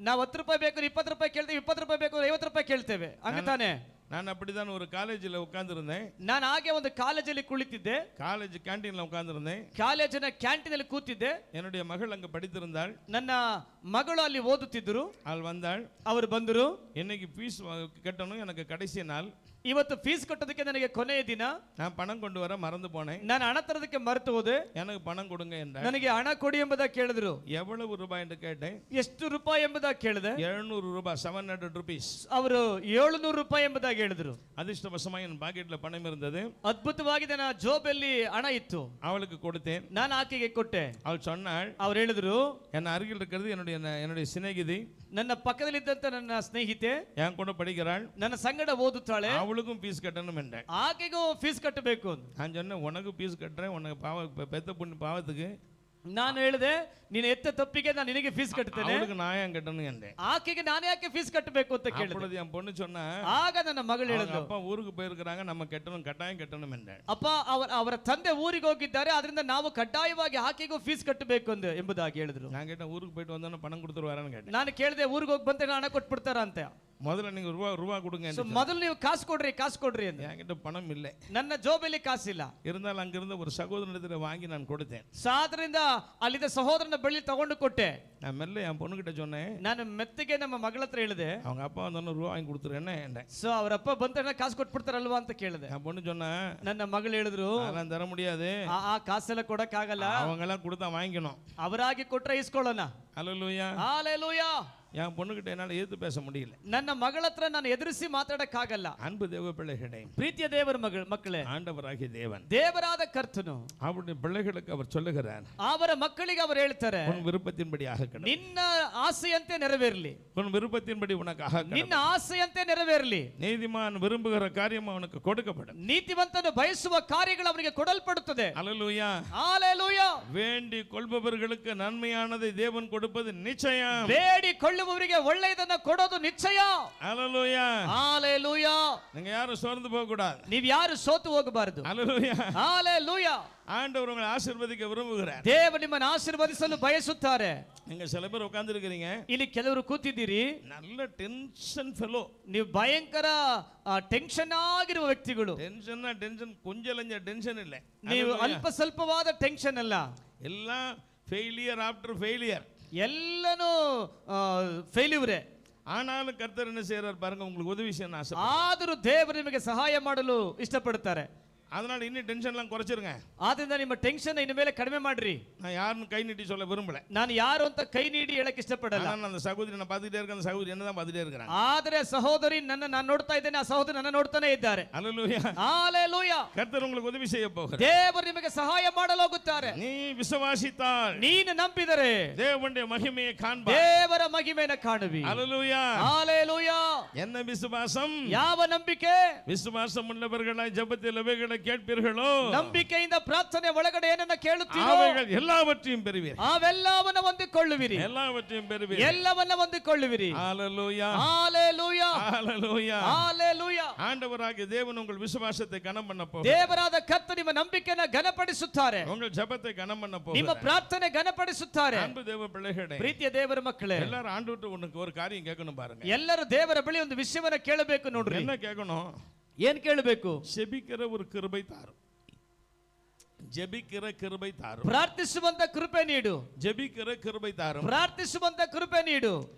ನಾವು 10 ರೂಪಾಯಿ ಬೇಕು 20 ರೂಪಾಯಿ ಕೇಳ್ತೇವೆ, 20 ರೂಪಾಯಿ ಬೇಕು 50 ರೂಪಾಯಿ ಕೇಳ್ತೇವೆ. ಹಂಗ ತಾನೆ? நான் அப்படிதான் ஒரு காலேஜில் உட்கார்ந்திருந்தேன். ನಾನು ಹಾಗೆ ಒಂದು ಕಾಲೇಜಲ್ಲಿ ಕುಳಿತಿದ್ದೆ. காலேஜ் கேண்டீன்ல உட்கார்ந்திருந்தேன். ಕಾಲೇಜಿನ ಕ್ಯಾಂಟೀನ್ ಅಲ್ಲಿ ಕೂತಿದ್ದೆ. என்னுடைய மகள் அங்க படித்திருந்தாள். ನನ್ನ ಮಗಳು ಅಲ್ಲಿ ಓದುತ್ತಿದ್ದರು. அவள் வந்தாள். ಅವರು ಬಂದರು. இன்னைக்கு ஃபீஸ் கட்டணும், எனக்கு கடைசி நாள். ಇವತ್ತು ಫೀಸ್ ಕಟ್ಟೋದಕ್ಕೆ ನನಗೆ ಕೊನೆಯ ದಿನ. நான் பணம் கொண்டு வர மறந்து போனேன். ನಾನು ಹಣ ತರೋದಕ್ಕೆ ಮರೆತು ಹೋದೆ. எனக்கு பணம் கொடுங்க என்றார். ನನಗೆ ಹಣ ಕೊಡಿ ಎಂಬುದಾಗಿ ಕೇಳಿದ್ರು. எவ்வளவு ரூபாய் என்று கேட்டேன். ಎಷ್ಟು ರೂಪಾಯಿ ಎಂಬುದಾಗಿ ಕೇಳಿದೆ. 700 ரூபாய், 700 rupees. ಅವರು 700 ರೂಪಾಯಿ ಎಂಬುದಾಗಿ ಹೇಳಿದ್ರು. அதிர்ஷ்டவசமாக என் பாக்கெட்ல பணம் இருந்தது. ಅದ್ಭುತವಾಗಿ ನನ್ನ ಜೋಬಲ್ಲಿ ಹಣ ಇತ್ತು. அவளுக்கு கொடுத்தேன். ನಾನು ಆಕೆಗೆ ಕೊಟ್ಟೆ. அவள் சொன்னாள், ಅವ್ರು ಹೇಳಿದ್ರು, என் அருகில் இருக்கிறது என்னுடைய சிநேகிதி, ನನ್ನ ಪಕ್ಕದಲ್ಲಿದ್ದಂತ ನನ್ನ ಸ್ನೇಹಿತೆ, என் கூட படிக்கிறாள், ನನ್ನ ಸಂಗಡ ಓದುತ್ತಾಳೆ, அவளுக்கும் ஃபீஸ் கட்டணும் என்றேன். ಆಕೆಗೂ ಫೀಸ್ ಕಟ್ಟಬೇಕು. நான் சொன்னேன், உனக்கு ஃபீஸ் கட்டுறேன், உனக்கு பெத்த பொண்ணு பாவத்துக்கு. ನಾನು ಹೇಳಿದೆ, ನೀನು ಎತ್ತ ತಪ್ಪಿಗೆ ನಾನು ನಿನಗೆ ಫೀಸ್ ಕಟ್ಟುತ್ತೇನೆ, அவளுக்கு நான் ஏன் கட்டணும் என்றேன். ಆಕೆಗೆ ನಾನು ಯಾಕೆ ಫೀಸ್ ಕಟ್ಟಬೇಕು ಅಂತ ಕೇಳಿದೆ. அப்பொழுது என் பொண்ணு சொன்னா, ಆಗ ನನ್ನ ಮಗಳು ಹೇಳಿದ್ರು, அப்பா ஊருக்கு போயிருக்காங்க, நம்ம கட்டணும், கட்டாயம் கட்டணும் என்றேன். ಅಪ್ಪ ಅವರ ತಂದೆ ಊರಿಗೆ ಹೋಗಿದ್ದಾರೆ, ಅದರಿಂದ ನಾವು ಕಡ್ಡಾಯವಾಗಿ ಆಕೆಗೂ ಫೀಸ್ ಕಟ್ಟಬೇಕು ಎಂಬುದಾಗಿ ಹೇಳಿದ್ರು. நான் கேட்டேன், ஊருக்கு போயிட்டு வந்தோன்னு பணம் கொடுத்துருவாரான்னு கேட்டேன். ನಾನು ಕೇಳಿದೆ, ಊರಿಗೆ ಹೋಗಿ ಬಂತ ಹಣ ಕೊಟ್ಬಿಡ್ತಾರ ಅಂತ. முதல்ல நீங்க ரூபா கொடுங்க. ಮೊದಲು ನೀವು ಕಾಸು ಕೊಡ್ರಿ ಅಂತ. என்கிட்ட பணம் இல்லை, ನನ್ನ ಜೋಬಲ್ಲಿ ಕಾಸಿಲ್ಲ. இருந்தாலும் அங்கிருந்த ஒரு சகோதரனிடத்தில் வாங்கி நான் கொடுத்தேன். ಸಾದ್ರಿಂದ ಅಲ್ಲಿದ್ದ ಸಹೋದರನ ಬಳಿ ತಗೊಂಡು ಕೊಟ್ಟೆ. நான் மெல்ல என் பொண்ணுகிட்ட சொன்னேன், ನಾನು ಮೆತ್ತಿಗೆ ನಮ್ಮ ಮಗಳ ಹತ್ರ ಹೇಳಿದೆ, அவங்க அப்பா வந்தோன்னு ரூபா வாங்கி கொடுத்துருன்னு என்றேன். ಸೊ ಅವರಪ್ಪ ಬಂತ ಕಾಸು ಕೊಟ್ಬಿಡ್ತಾರಲ್ವಾ ಅಂತ ಕೇಳಿದೆ. என் பொண்ணு சொன்னா, ನನ್ನ ಮಗಳು ಹೇಳಿದ್ರು, அதெல்லாம் தர முடியாது, ಆ ಕಾಸೆಲ್ಲ ಕೊಡಕ್ಕಾಗಲ್ಲ, அவங்க எல்லாம் கொடுத்தா வாங்கிக்கணும், ಅವರಾಗಿ ಕೊಟ್ರೆ ಇಸ್ಕೊಳ್ಳೋಣ. அல்லேலூயா. ಹಾಲೆಲೂಯಾ. என் பொண்ணுகிட்ட என்னால எதிர்த்து பேச முடியல. ನನ್ನ ಮಗಳ ಹತ್ರ ನಾನು ಎದುರಿಸಿ ಮಾತಾಡಕ್ಕಾಗಲ್ಲ. அன்பு தேவ பிள்ளைகளே, ಪ್ರೀತಿಯ ದೇವರ ಮಕ್ಕಳೇ, ஆண்டவராகிய தேவன் ದೇವರಾದ ಕರ್ತನು அவருடைய பிள்ளைகளுக்கு அவர் சொல்லுகிறார், ಅವರ ಮಕ್ಕಳಿಗೆ ಅವರು ಹೇಳ್ತಾರೆ, உன் விருப்பத்தின்படி ஆகட்டும், ನಿನ್ನ ಆಸೆಯಂತೆ ನೆರವೇರಲಿ, உன் விருப்பத்தின்படி உனக்கு ஆகட்டும், ನಿನ್ನ ಆಸೆಯಂತೆ ನೆರವೇರಲಿ. நீதிமான் விரும்புகிற காரியம் அவனுக்கு கொடுக்கப்படும், ನೀತಿವಂತನು ಬಯಸುವ ಕಾರ್ಯಗಳು ಅವನಿಗೆ ಕೊಡಲ್ಪಡುತ್ತದೆ. அல்லேலூயா. ಹಾಲೆಲೂಯಾ. வேண்டி கொள்பவர்களுக்கு நன்மையானதை தேவன் கொடுப்பது நிச்சயம். ಬೇಡಿ ಕೊಳ್ಳುವವರಿಗೆ ಒಳ್ಳೆಯದನ್ನ ಕೊಡೋದು ನಿಶ್ಚಯ. அல்லேலூயா. ಹಾಲೆಲೂಯಾ. நீங்க யாரும் சோர்ந்து போக கூடாது. ನೀವು ಯಾರು ಸೋತು ಹೋಗಬಾರದು. அல்லேலூயா. ಹಾಲೆಲೂಯಾ. ஆண்டவர் உங்களை ஆசீர்வதிக்க விரும்புகிறார். ದೇವರು ನಿಮ್ಮನ್ನು ಆಶೀರ್ವದಿಸಲು ಬಯಸುತ್ತಾರೆ. நீங்க சில பேர் உட்கார்ந்து இருக்கிறீங்க, ಇಲ್ಲಿ ಕೆಲವರು ಕೂತಿದ್ದೀರಿ, நல்ல டென்ஷன் ஃபெலோ, ನೀವು ಭಯಂಕರ ಟೆನ್ಷನ್ ಆಗಿರುವ ವ್ಯಕ್ತಿಗಳು. டென்ஷன் கொஞ்சம் டென்ஷன் இல்லை, ನೀವು ಅಲ್ಪ ಸ್ವಲ್ಪವಾದ ಟೆನ್ಷನ್ ಅಲ್ಲ, எல்லாம் ஃபெயிலியர் ஆஃப்டர் ஃபெயிலியர், ಎಲ್ಲನೂ ಫೇಲ್ಯೂರೇ. ஆனாலும் கர்த்தர் என்ன செய்யறார் பாருங்க, உங்களுக்கு உதவி செய்யணும் ஆசை. ಆದರೂ ದೇವರು ನಿಮಗೆ ಸಹಾಯ ಮಾಡಲು ಇಷ್ಟಪಡುತ್ತಾರೆ. அதனால இன்னும் டென்ஷன்லாம் குறைச்சிருங்க. ಆದ್ರಿಂದ ನಿಮ್ಮ ಟೆನ್ಷನ್ ಇನ್ನು ಮೇಲೆ ಕಡಿಮೆ ಮಾಡ್ರಿ. நான் யாருன்னு கை நீட்டி சொல்ல விரும்பல, ನಾನು ಯಾರು ಅಂತ ಕೈ ನೀಡಿ ಹೇಳಕ್ ಇಷ್ಟಪಡಲ್ಲ. நான் அந்த சகோதரி நான் பார்த்துட்டே இருக்கேன், அந்த சகோதரி என்னதான் பார்த்துட்டே இருக்கிறாங்க. ಆದರೆ ಸಹೋದರಿ ನಾನು ನೋಡ್ತಾ ಇದ್ದೇನೆ, ಆ ಸಹೋದರಿ ನನ್ನ ನೋಡ್ತಾನೆ ಇದ್ದಾರೆ. அல்லேலூயா. ಹಾಲೆಲೂಯಾ. கர்த்தர் உங்களுக்கு உதவி செய்ய போகிறார். ದೇವರು ನಿಮಗೆ ಸಹಾಯ ಮಾಡಲು ಹೋಗುತ್ತಾರೆ. நீ விசுவாசித்தால் ನೀನು ನಂಬಿದರೆ தேவனுடைய மகிமையை காண்பாய். ದೇವರ ಮಹಿಮೆಯನ್ನು ಕಾಣುವಿ. அல்லேலூயா. ಹಾಲೆಲೂಯಾ. என்ன விசுவாசம்? ಯಾವ ನಂಬಿಕೆ? விசுவாசம் உள்ளவர்களாய் ஜெபத்தில் எவைகளை கேட்பீர்களோ, ನಂಬಿಕೆಯಿಂದ ಪ್ರಾರ್ಥನೆ ಒಳಗಡೆ ಏನನ್ನ ಕೇಳುತ್ತೀರೋ அவைகள் எல்லாவற்றையும் பெறுவீர்கள். ಅವೆಲ್ಲವನ್ನ ಹೊಂದಿಕೊಳ್ಳುವಿರಿ. எல்லாவற்றையும் பெறுவீர்கள். ಎಲ್ಲವನ್ನ ಹೊಂದಿಕೊಳ್ಳುವಿರಿ. ஹalleluya. ಹಾಲೆಲೂಯಾ. ஹalleluya. ಹಾಲೆಲೂಯಾ. ஆண்டவராகிய தேவன் உங்கள் விசுவாசத்தை கனம் பண்ண போகிறார். ದೇವರಾದ ಕರ್ತನು ನಿಮ್ಮ ನಂಬಿಕೆಯನ್ನು ಘನಪಡಿಸುತ್ತಾರೆ. உங்கள் ஜெபத்தை கனம் பண்ண ನಿಮ್ಮ போகிறார். ಪ್ರಾರ್ಥನೆ ಘನಪಡಿಸುತ್ತಾರೆ. அன்பு தேவ பிள்ளைகளே, ಪ್ರೀತಿಯ ದೇವರ ಮಕ್ಕಳೇ, எல்லாரும் ஆண்டவர்ட்ட உனக்கு ஒரு காரியம் கேட்கணும் பாருங்க. ಎಲ್ಲರೂ ದೇವರ ಬಳಿ ಒಂದು ವಿಷಯವನ್ನ ಕೇಳಬೇಕು ನೋಡ್ರಿ. என்ன கேட்கணும்? ಏನ್ ಕೇಳಬೇಕು? ஜெபிக்கிற ஒரு கிருபை தாரும். ஜெபிக்கிற கிருபை தாரும். ಪ್ರಾರ್ಥಿಸುವಂತ ಕೃಪೆ ನೀಡು. ஜெபிக்கிற கிருபை தாரும். ಪ್ರಾರ್ಥಿಸುವಂತ ಕೃಪೆ ನೀಡು.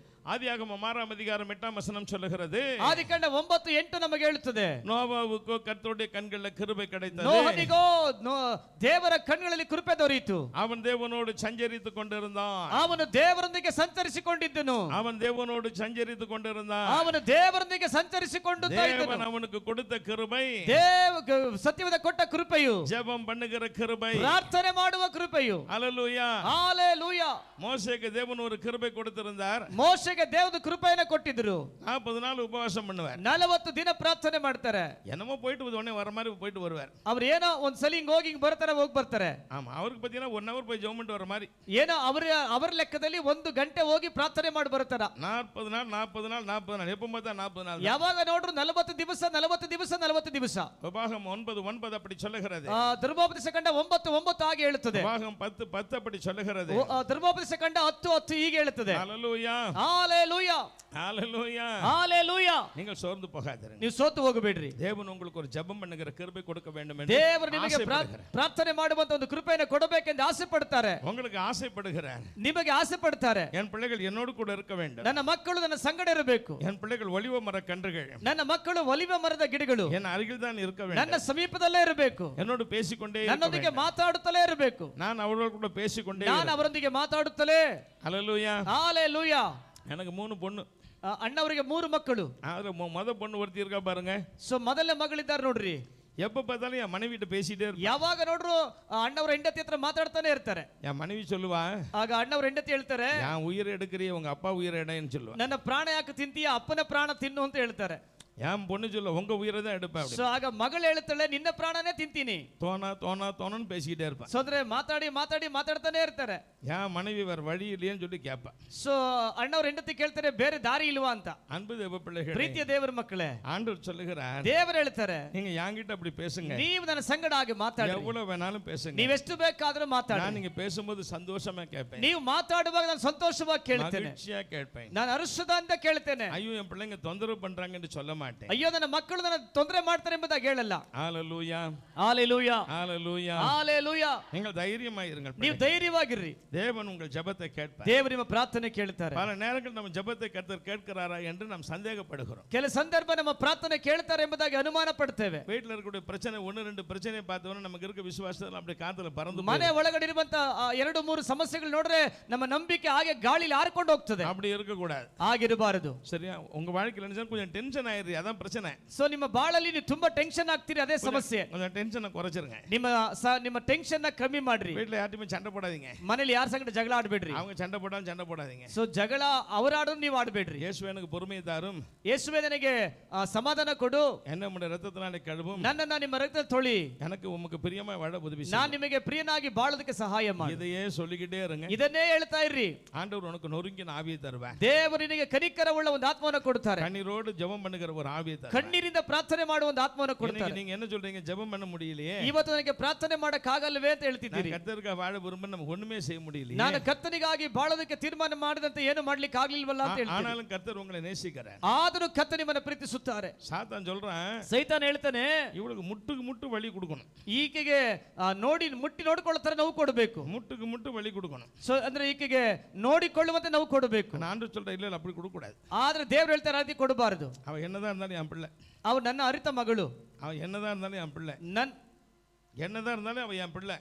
ஆதியாகமம் 6ஆம் அதிகாரம் 8ஆம் வசனம் சொல்லுகிறது, ಆದಿಕಾಂಡ 9:8 ನಮಗೆ ಹೇಳುತ್ತದೆ, நோவாவுக்கோ கர்த்தருடைய கண்களில் கிருபை கிடைத்தது. ನೋಹನಿಗೋ ದೇವರ ಕಣ್ಣುಗಳಲ್ಲಿ ಕೃಪೆ ದೊರೆಯಿತು. அவன் தேவனோடு சஞ்சரித்துக் கொண்டிருந்தான். ಅವನು ದೇವರೊಂದಿಗೆ ಸಂಚರಿಸಿಕೊಂಡಿದ್ದನು. அவன் தேவனோடு சஞ்சரித்துக் கொண்டிருந்தான். ಅವನು ದೇವರೊಂದಿಗೆ ಸಂಚರಿಸಿಕೊಳ್ಳುತ್ತಾ ಇದ್ದನು. தேவன் அவனுக்கு கொடுத்த கிருபை, ಸತ್ಯವಾದ ಕೊಟ್ಟ ಕೃಪೆಯು, ஜெபம் பண்ணுகிற கிருபை, ಪ್ರಾರ್ಥನೆ ಮಾಡುವ ಕೃಪೆಯು. ஹல்லேலூயா. ஹalleluya. மோசேக்கு தேவன் ஒரு கிருபை கொடுத்திருந்தார். ಮೋಶೆಗೆ ದೇವರು ಕೃಪೆಯನ್ನು ಕೊಟ್ಟಿದ್ರು. 40 நாள் உபவாசம் பண்ணுவார். 40 ದಿನ ಪ್ರಾರ್ಥನೆ ಮಾಡ್ತಾರೆ. என்னமோ போயிட்டு உடனே வர மாதிரி போயிட்டு வருவார். ಅವ್ರು ಏನೋ ಒಂದ್ ಸಲ ಹಿಂಗ್ ಹೋಗಿ ಹಿಂಗ್ ಬರ್ತಾರೆ, ಹೋಗಿ ಬರ್ತಾರೆ. ஆமா, அவருக்கு பாத்தீங்கன்னா 1 hour போய் ஜெபம் பண்ணிட்டு வர மாதிரி. ಏನೋ ಅವರ ಲೆಕ್ಕದಲ್ಲಿ 1 ಗಂಟೆ ಹೋಗಿ ಪ್ರಾರ್ಥನೆ ಮಾಡಿ ಬರ್ತಾರ. 40 நாள் எப்ப பார்த்தா 40 நாள். ಯಾವಾಗ ನೋಡ್ರು 40 ದಿವಸ 40 ದಿವಸ. உபாகம் 9:9 அப்படி சொல்லுகிறது. ಧರ್ಮೋಪದೇಶ ಕಂಡ 9:9 ಹಾಗೆ ಹೇಳುತ್ತದೆ. உபாகம் 10:10 அப்படி சொல்லுகிறது. ಧರ್ಮೋಪದೇಶ ಕಂಡ 10:10 ಹೀಗೆ ಹೇಳುತ್ತದೆ. ஹல்லேலூயா. ஹalleluya. ஹல்லேலூயா. ஹalleluya. நீங்கள் சோர்ந்து போகாதீர்கள். ನೀವು ಸೋತು ಹೋಗಬೇಡ್ರಿ. தேவன் உங்களுக்கு ஒரு ஜெபம் பண்ணுகிற கிருபை கொடுக்க வேண்டும் என்று ದೇವರು ನಿಮಗೆ ಪ್ರಾರ್ಥನೆ ಮಾಡುವಂತ ಒಂದು ಕೃಪೆಯನ್ನು ಕೊಡಬೇಕೆಂದು ಆಸೆ ಪಡುತ್ತಾರೆ. உங்களுக்கு ஆசைப்படுகிறார். ನಿಮಗೆ ಆಸೆ ಪಡುತ್ತಾರೆ. என் பிள்ளைகள் என்னோடு கூட இருக்க வேண்டும். ನನ್ನ ಮಕ್ಕಳು ನನ್ನ ಸಂಗಡ ಇರಬೇಕು. என் பிள்ளைகள் ஒலிவ மர கன்றுகள். ನನ್ನ ಮಕ್ಕಳು ಒಲಿವ ಮರದ ಗಿಡಗಳು என் அருகில் தான் இருக்க வேண்டும். ನನ್ನ ಸಮೀಪದಲ್ಲೇ ಇರಬೇಕು. என்னோடு பேசிக்கொண்டே ನನ್ನೊಂದಿಗೆ ಮಾತಾಡುತ್ತಲೇ ಇರಬೇಕು. நான் அவர்களோடு கூட பேசிக்கொண்டே ನಾನು ಅವರೊಂದಿಗೆ ಮಾತಾಡುತ್ತಲೇ. ஹல்லேலூயா. ஹalleluya. எனக்கு 3 பொண்ணு. ಅಣ್ಣವರಿಗೆ 3 ಮಕ್ಕಳು. அதுல முத பொண்ணு ஒருத்தி இருக்கா பாருங்க. ಸೊ ಮೊದಲನೇ ಮಗಳಿದ್ದಾರೆ ನೋಡ್ರಿ. எப்ப பார்த்தாலும் என் மனைவி கிட்ட பேசிட்டே இருப்பேன். ಯಾವಾಗ ನೋಡ್ರು ಅಣ್ಣವರ ಹೆಂಡತಿ ಹತ್ರ ಮಾತಾಡ್ತಾನೆ ಇರ್ತಾರೆ. என் மனைவி சொல்லுவா, ಆಗ ಅಣ್ಣವರ ಹೆಂಡತಿ ಹೇಳ್ತಾರೆ, என் உயிரை எடுக்கிறிய உங்க அப்பா உயிரை எடுன்னு சொல்லுவா. ನನ್ನ ಪ್ರಾಣ ಯಾಕೆ ತಿಂತೀಯ, ಅಪ್ಪನ ಪ್ರಾಣ ತಿನ್ನು ಅಂತ ಹೇಳ್ತಾರೆ. என் பொண்ணு சொல்ல, உங்க உயிரை தான் எடுப்பேன். ಸೊ ಆಗ ಮಗಳು ಹೇಳ್ತಾಳೆ, ನಿನ್ನ ಪ್ರಾಣನೇ ತಿಂತೀನಿ. தோணான்னு பேசிக்கிட்டே இருப்பேன். ಸೊ ಅಂದ್ರೆ ಮಾತಾಡ್ತಾನೆ ಇರ್ತಾರೆ. என் மனைவி வேற வழி இல்லையேன்னு சொல்லி கேட்பா. ಸೊ ಅಣ್ಣವ್ರ ಹೆಂಡತಿ ಕೇಳ್ತಾರೆ, ಬೇರೆ ದಾರಿ ಇಲ್ವಾ ಅಂತ. அன்பு தேவ பிள்ளைகளே, ಪ್ರೀತಿಯ ದೇವರ ಮಕ್ಕಳೇ, ஆண்டவர் சொல்லுகிறார், ದೇವರು ಹೇಳ್ತಾರೆ, நீங்க என்கிட்ட அப்படி பேசுங்க. ನೀವು ನನ್ನ ಸಂಗಡ ಆಗಿ ಮಾತಾಡಿ. எவ்வளவு வேணாலும் பேசுங்க. ನೀವೆಷ್ಟು ಬೇಕಾದ್ರೂ ಮಾತಾಡಿ. நான் நீங்க பேசும்போது சந்தோஷமா கேட்பேன். ನೀವು ಮಾತಾಡುವಾಗ ನಾನು ಸಂತೋಷವಾಗಿ ಕೇಳ್ತೇನೆ. மகிழ்ச்சியா கேட்பேன். ನಾನು ಹರ್ಷದಿಂದ ಕೇಳ್ತೇನೆ. ஐயோ என் பிள்ளைங்க தொந்தரவு பண்றாங்க என்று சொல்ல மாட்டேன். ಅಯ್ಯೋ ನನ್ನ ಮಕ್ಕಳು ನನ್ನ ತೊಂದರೆ ಮಾಡ್ತಾರೆ ಎಂಬುದಾಗಿ ಹೇಳಲ್ಲ. ஹalleluya. ஹalleluya. ஹalleluya. ஹalleluya. நீங்கள் தைரியமாயிருங்கள். ನೀವು ಧೈರ್ಯವಾಗಿರ್ರಿ. தேவன் உங்கள் ஜெபத்தை கேட்பார். ದೇವರು ನಿಮ್ಮ ಪ್ರಾರ್ಥನೆ ಕೇಳ್ತಾರೆ. பல நேரங்கள் நம்ம ஜெபத்தை கர்த்தர் கேட்கிறாரா என்று நாம் சந்தேகப்படுகிறோம். ಕೆಲ ಸಂದರ್ಭ ನಮ್ಮ ಪ್ರಾರ್ಥನೆ ಕೇಳ್ತಾರೆ ಎಂಬುದಾಗಿ ಅನುಮಾನ ಪಡ್ತೇವೆ. வீட்ல இருக்கக்கூடிய பிரச்சனை 1-2 பிரச்சனை பார்த்தவன நமக்கு இருக்க விசுவாசத்துல அப்படியே காத்துல பறந்து ಮನೆ ಒಳಗಡೆ ಇರುವಂತ 2-3 ಸಮಸ್ಯೆಗಳು ನೋಡ್ರೆ ನಮ್ಮ ನಂಬಿಕೆ ಹಾಗೆ ಗಾಳಿಲಿ ಹಾರಿಕೊಂಡು ಹೋಗ್ತದೆ. அப்படி இருக்க கூடாது. ಆಗಿರಬಾರದು. சரியா? உங்க வாழ்க்கையில என்ன கொஞ்சம் டென்ஷன் ஆயிரு, அதான் பிரச்சனை. ಸೊ ನಿಮ್ಮ ಬಾಳಲ್ಲಿ ನೀವು ತುಂಬಾ ಟೆನ್ಷನ್ ಆಗ್ತೀರಿ, ಅದೇ ಸಮಸ್ಯೆ. கொஞ்சம் டென்ஷனை குறைச்சிருங்க. ನಿಮ್ಮ ಟೆನ್ಷನ್ ನ ಕಮ್ಮಿ ಮಾಡ್ರಿ. வீட்ல யார்ட்டுமே சண்டை போடாதீங்க. ಮನೆಯಲ್ಲಿ ಯಾರ ಸಂಗಡ ಜಗಳ ಆಡಬೇಡ್ರಿ. அவங்க சண்டை போடாலும் சண்டை போடாதீங்க. ಸೊ ಜಗಳ ಅವರಾಡೋದು ನೀವು ಆಡಬೇಡ್ರಿ. இயேசுவே எனக்கு பொறுமையை தாரும். ಯೇಸುವೇ ನನಗೆ ಸಮಾಧಾನ ಕೊಡು. என்ன உம்முடைய இரத்தத்தினாலே கழுவும். ನನ್ನನ್ನ ನಿಮ್ಮ ರಕ್ತದ ತೊಳಿ. எனக்கு உமக்கு பிரியமா வாழ உதவி செய்யும். ನಾನು ನಿಮಗೆ ಪ್ರಿಯನಾಗಿ ಬಾಳೋದಕ್ಕೆ ಸಹಾಯ ಮಾಡಿ. இதையே சொல்லிக்கிட்டே இருங்க. ಇದನ್ನೇ ಹೇಳ್ತಾ ಇರ್ರಿ. ஆண்டவர் உனக்கு நொறுங்கின ஆவியை தருவார். ದೇವರು ನಿನಗೆ ಕನಿಕರವುಳ್ಳ ಒಂದು ಆತ್ಮವನ್ನು ಕೊಡ್ತಾರೆ. கண்ணீரோடு ஜெபம் பண்ணுகிற ஒரு ஆவியை தருவார். ಕಣ್ಣೀರಿಂದ ಪ್ರಾರ್ಥನೆ ಮಾಡುವ ಒಂದು ಆತ್ಮವನ್ನು ಕೊಡ್ತಾರೆ. நீங்க என்ன சொல்றீங்க? ஜெபம் பண்ண முடியலையே, ಇವತ್ತು ನನಗೆ ಪ್ರಾರ್ಥನೆ ಮಾಡಕ್ಕೆ ಆಗಲ್ವೇ ಅಂತ ಹೇಳ್ತಿದ್ದೀರಿ. கர்த்தருக்காக வாழ விரும்ப நமக்கு ஒண்ணுமே செய்ய முடியலையே. ನಾನು ಕರ್ತನಿಗಾಗಿ ಬಾಳೋದಕ್ಕೆ ತೀರ್ಮಾನ ಮಾಡಿದಂತೆ ಏನು ಮಾಡ್ಲಿಕ್ಕೆ ಆಗ್ಲಿಲ್ವಲ್ಲ ಅಂತ ಹೇಳ್ತೀನಿ. ஆனாலும் கர்த்தர் உங்களை நேசிக்கிறார். ಆದರೂ ಕರ್ತ ನಿಮ್ಮನ್ನು ಪ್ರೀತಿಸುತ್ತಾರೆ. சாத்தான் சொல்றான், ಸೈತಾನ್ ಹೇಳ್ತಾನೆ, இவளுக்கு முட்டுக்கு முட்டு வழி கொடுக்கணும். ಈಕೆಗೆ ಮುಟ್ಟಿ ನೋಡಿಕೊಳ್ಳುತ್ತಾರೆ ನಾವು ಕೊಡಬೇಕು. முட்டுக்கு முட்டு வழி கொடுக்கணும். ಸೊ ಅಂದ್ರೆ ಈಕೆಗೆ ನೋಡಿಕೊಳ್ಳುವಂತೆ ನಾವು ಕೊಡಬೇಕು. நான் சொல்றேன், இல்ல அப்படி கொடுக்க கூடாது. ಆದ್ರೆ ದೇವರು ಹೇಳ್ತಾರೆ, ಅದಕ್ಕೆ ಕೊಡಬಾರದು. அவ என்னதான் இருந்தாலும் என் பிள்ளை. ಅವ ನನ್ನ ಅರಿತ ಮಗಳು. அவ என்னதான் இருந்தாலும் என் பிள்ளை. என்னதான் இருந்தாலும் அவ என் பிள்ளை.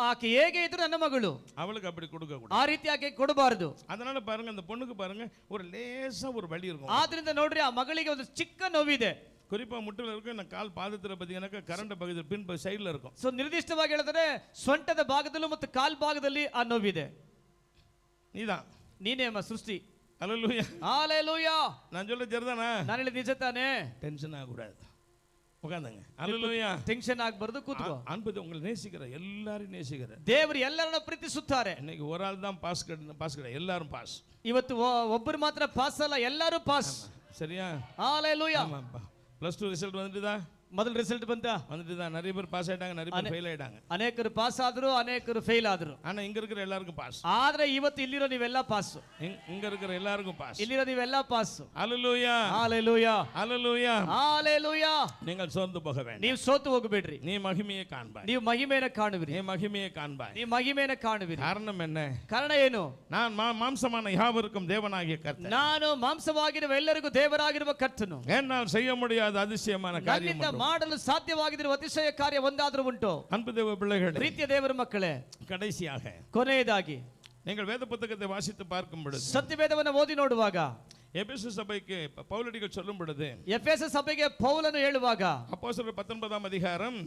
ಆಕೆ ಹೇಗೆ ಇದ್ರು ನನ್ನ ಮಗಳು. அவளுக்கு அப்படி கொடுக்க கூடாது. ಆ ರೀತಿ ಆಕೆ ಕೊಡಬಾರದು. அதனால பாருங்க, அந்த பொண்ணுக்கு பாருங்க ஒரு லேசா ஒரு வலி இருக்கும். ಆದ್ರಿಂದ ನೋಡ್ರಿ, ಆ ಮಗಳಿಗೆ ಒಂದು ಚಿಕ್ಕ ನೋವಿದೆ. குறிப்பா முட்டில இருக்கு, இந்த கால் பாதத்துல பாத்தீங்கன்னா கரண்ட் பகுதி பின் சைடுல இருக்கும். ಸೊ ನಿರ್ದಿಷ್ಟವಾಗಿ ಹೇಳಿದ್ರೆ ಸೊಂಟದ ಭಾಗದಲ್ಲೂ ಮತ್ತು ಕಾಲ್ ಭಾಗದಲ್ಲಿ ಆ ನೋವಿದೆ. நீதான், ನೀನೇ ಅಮ್ಮ ಸೃಷ್ಟಿ. ஹல்லேலூயா. ஹalleluya. நான் சொல்ல சரிதானா? ನಾನು ಹೇಳಿದ ನಿಜ ತಾನೇ? டென்ஷன் ஆக கூடாது. உட்கார்ந்துங்க. ஹல்லேலூயா. ಟೆನ್ಷನ್ ಆಗಬಾರದು, ಕೂತ್ಕೋ. அன்பு உங்களை நேசிக்கிற, எல்லாரையும் நேசிக்கிற ದೇವರು ಎಲ್ಲರನ್ನ ಪ್ರೀತಿಸುತ್ತಾರೆ. இன்னைக்கு ஒரு ஆள் தான் பாஸ் கிடையாது, எல்லாரும் பாஸ். ಇವತ್ತು ಒಬ್ಬರು ಮಾತ್ರ ಪಾಸ್ ಅಲ್ಲ, ಎಲ್ಲರೂ ಪಾಸ್. சரியா? ஹalleluya. ஆமாப்பா. +2 ரிசல்ட் வந்துட்டுதா? ಮೊದಲು ರಿಸಲ್ಟ್ ಬಂತ வந்துட்டு தான் நிறைய பேர் பாஸ் ஆயிட்டாங்க, நிறைய பேர் ஃபெயில் ஆயிட்டாங்க. ಅನೇಕರು ಪಾಸ್ ಆದ್ರು, ಅನೇಕರು ಫೇಲ್ ಆದ್ರು. ஆனா இங்க இருக்கிற எல்லாருக்கும் பாஸ். ಆದ್ರೆ ಇವತ್ತು ಇಲ್ಲಿರೋ ನೀವೆಲ್ಲ ಪಾಸ್. இங்க இருக்கிற எல்லாருக்கும் பாஸ். ಇಲ್ಲಿರೋ ನೀವೆಲ್ಲ ಪಾಸ್. ஹalleluya, ஹalleluya, ஹalleluya, ஹalleluya. நீங்கள் சோர்ந்து போக வேண்டாம். ನೀವು ಸೋತು ಹೋಗಬೇಡ್ರಿ. நீ மகிமையை காண்பாய். ನೀವು ಮಹಿಮೆಯನ್ನು ಕಾಣುವಿರಿ. நீ மகிமையை காண்பாய். ನೀವು ಮಹಿಮೆಯನ್ನು ಕಾಣುವಿರಿ. காரணம் என்ன? ಕಾರಣ ಏನು? நான் மாம்சமான யாவருக்கும் தேவனாகிய கர்த்தர். ನಾನು ಮಾಂಸವಾಗಿರುವ ಎಲ್ಲರಿಗೂ ದೇವರಾಗಿರುವ ಕರ್ತನು. என்னால் செய்ய முடியாத அதிசயமான காரியம் ನನ್ನಿಂದ ಮಾಡಲು ಸಾಧ್ಯವಾಗಿರುವ ಅತಿಶಯ ಕಾರ್ಯ ಒಂದಾದರೂ ಉಂಟು. அன்பு தேவ பிள்ளைகளே, ಪ್ರೀತಿಯ ದೇವರ ಮಕ್ಕಳೇ, கடைசியாக ಕೊನೆಯದಾಗಿ நீங்கள் வேத புத்தகத்தை வாசித்து பார்க்கும் பொழுது, ಸತ್ಯವೇದವನ್ನು ಓದಿ ನೋಡುವಾಗ, எபேசு சபைக்கு பவுலடிகள் சொல்லும் பொழுது, ಎಫೆಸ ಸಭೆಗೆ ಪೌಲನು ಹೇಳುವಾಗ, அப்போஸ்தலர் 19ஆம் அதிகாரம்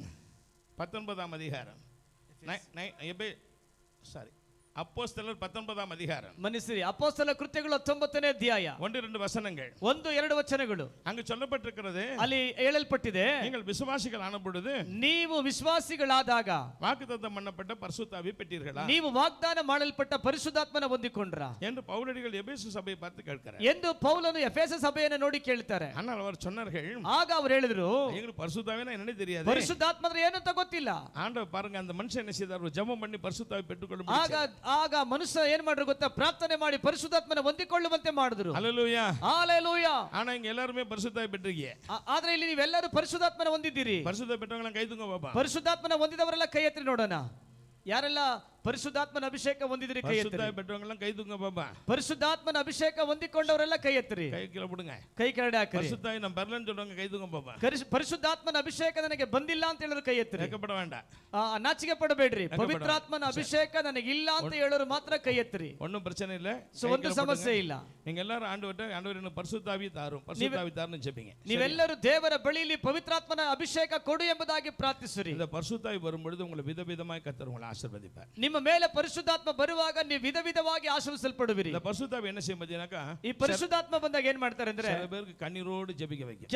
அப்போஸ்தலர் 19ஆம் அதிகாரம், ಮನ್ನಿಸಿರಿ, ಅಪೊಸ್ತಲ ಕೃತ್ಯಗಳು 19ನೇ ಅಧ್ಯಾಯ 1-2 ವಚನங்கள், 1-2 ವಚನಗಳು. அங்கு சொல்லப்பட்டிருக்கிறது, ಅಲ್ಲಿ ಹೇಳಲ್ಪಟ್ಟಿದೆ, நீங்கள் விசுவாசிகள் ஆன பொழுது ನೀವು ವಿಶ್ವಾಸಿಗಳಾದಾಗ வாக்குத்தத்தம் பண்ணப்பட்ட பரிசுத்தாவியை பெற்றீர்களா ನೀವು ವಾಗ್ದಾನ ಮಾಡಲ್ಪಟ್ಟ ಪರಿಶುದ್ಧಾತ್ಮನ ಹೊಂದಿಕೊಂಡ್ರ என்று பவுலடிகள் எபேசு சபையை பார்த்து கேட்கிறார். ಎಂದು ಪೌಲನು ಎಫೆಸ ಸಭೆಯನ್ನು ನೋಡಿ ಕೇಳ್ತಾರೆ. ஆனால் அவர் சொன்னார்கள், ಆಗ ಅವರು ಹೇಳಿದ್ರು, எங்களுக்கு பரிசுத்தாவினா என்னன்னே தெரியாது. ಪರಿಶುದ್ಧಾತ್ಮ ಅಂದ್ರೆ ಏನು ಅಂತ ಗೊತ್ತಿಲ್ಲ. ஆண்டவர் பாருங்க, அந்த மனுஷன் என்ன செய்தார்? ஒரு ஜெபம் பண்ணி பரிசுத்தாவை பெற்றுக்கொள்ளும். ಆಗ ಮನುಷ್ಯ ಏನ್ ಮಾಡ್ರು ಗೊತ್ತಾ? ಪ್ರಾರ್ಥನೆ ಮಾಡಿ ಪರಿಶುದ್ಧಾತ್ಮನ ಹೊಂದಿಕೊಳ್ಳುವಂತೆ ಮಾಡಿದ್ರು. Hallelujah, hallelujah. ஆனா இங்க எல்லாரும் பரிசுத்தாவை பெற்றீங்க. ಆದ್ರೆ ಇಲ್ಲಿ ನೀವೆಲ್ಲರೂ ಪರಿಶುದ್ಧಾತ್ಮನ ಹೊಂದಿದ್ದೀರಿ. பரிசுத்தாவை பெற்றவங்க கை தூங்க பாப்பா. ಪರಿಶುದ್ಧಾತ್ಮನ ಹೊಂದಿದವರೆಲ್ಲ ಕೈ ಎತ್ತಿ ನೋಡೋಣ. ಯಾರೆಲ್ಲ ಪರಿಶುದ್ಧಾತ್ಮನ ಅಭಿಷೇಕ ಹೊಂದಿದ್ರಿ ಕೈ ಎತ್ತಿರಿ. பரிசுத்தாவை பெற்றவங்க கை தூங்க பாப்பா. ಪರಿಶುದ್ಧಾತ್ಮನ ಅಭಿಷೇಕ ಹೊಂದಿಕೊಂಡವರೆಲ್ಲ ಕೈ ಎತ್ತಿರಿ. கை கீழ போடுங்க. ಕೈ ಕೆಳಗಡೆ ಹಾಕಿರಿ. பரிசுத்தாவை நான் பரலன்னு சொல்றவங்க கை தூங்க பாப்பா. ಪರಿಶುದ್ಧಾತ್ಮನ ಅಭಿಷೇಕ ನನಗೆ ಬಂದಿಲ್ಲ ಅಂತ ಹೇಳಿದ್ರು ಕೈ ಎತ್ತಿರಿ. வெட்கப்பட வேண்டாம். ನಾಚಿಕೆ ಪಡಬೇಡ್ರಿ. ಪವಿತ್ರಾತ್ಮನ ಅಭಿಷೇಕ ನನಗೆ ಇಲ್ಲ ಅಂತ ಹೇಳೋರು ಮಾತ್ರ ಕೈ ಎತ್ತಿರಿ. ஒண்ணும் பிரச்சனை இல்ல. ಒಂದು ಸಮಸ್ಯೆ ಇಲ್ಲ. நீங்க எல்லாரும் ஆண்டவர் என்ன பரிசுத்தாவி தாரும், பரிசுத்தாவி தாருன்னு ஜெபிங்க. ನೀವೆಲ್ಲರೂ ದೇವರ ಬಳಿಯಲ್ಲಿ ಪವಿತ್ರಾತ್ಮನ ಅಭಿಷೇಕ ಕೊಡು ಎಂಬುದಾಗಿ ಪ್ರಾರ್ಥಿಸಿರಿ. இந்த பரிசுத்தாவி வரும் பொழுது உங்களை விதவிதமாய் கர்த்தர் உங்களை ஆசீர்வதிப்பார். ನಿಮ್ಮ ಮೇಲೆ ಪರಿಶುದ್ಧಾತ್ಮ ಬರುವಾಗ ನೀವು ವಿಧ ವಿಧವಾಗಿ ಆಶೀರ್ವದಿಸಲ್ಪಡುವಿರಿ. இந்த பரிசுத்தாவி என்ன செய்யும் பார்த்தீங்கன்னாக்கா, ಈ ಪರಿಶುದ್ಧಾತ್ಮ ಬಂದಾಗ ಏನ್ ಮಾಡ್ತಾರೆ ಅಂದ್ರೆ, சில பேருக்கு கண்ணீரோடு ஜெபிக்க வைக்கும்.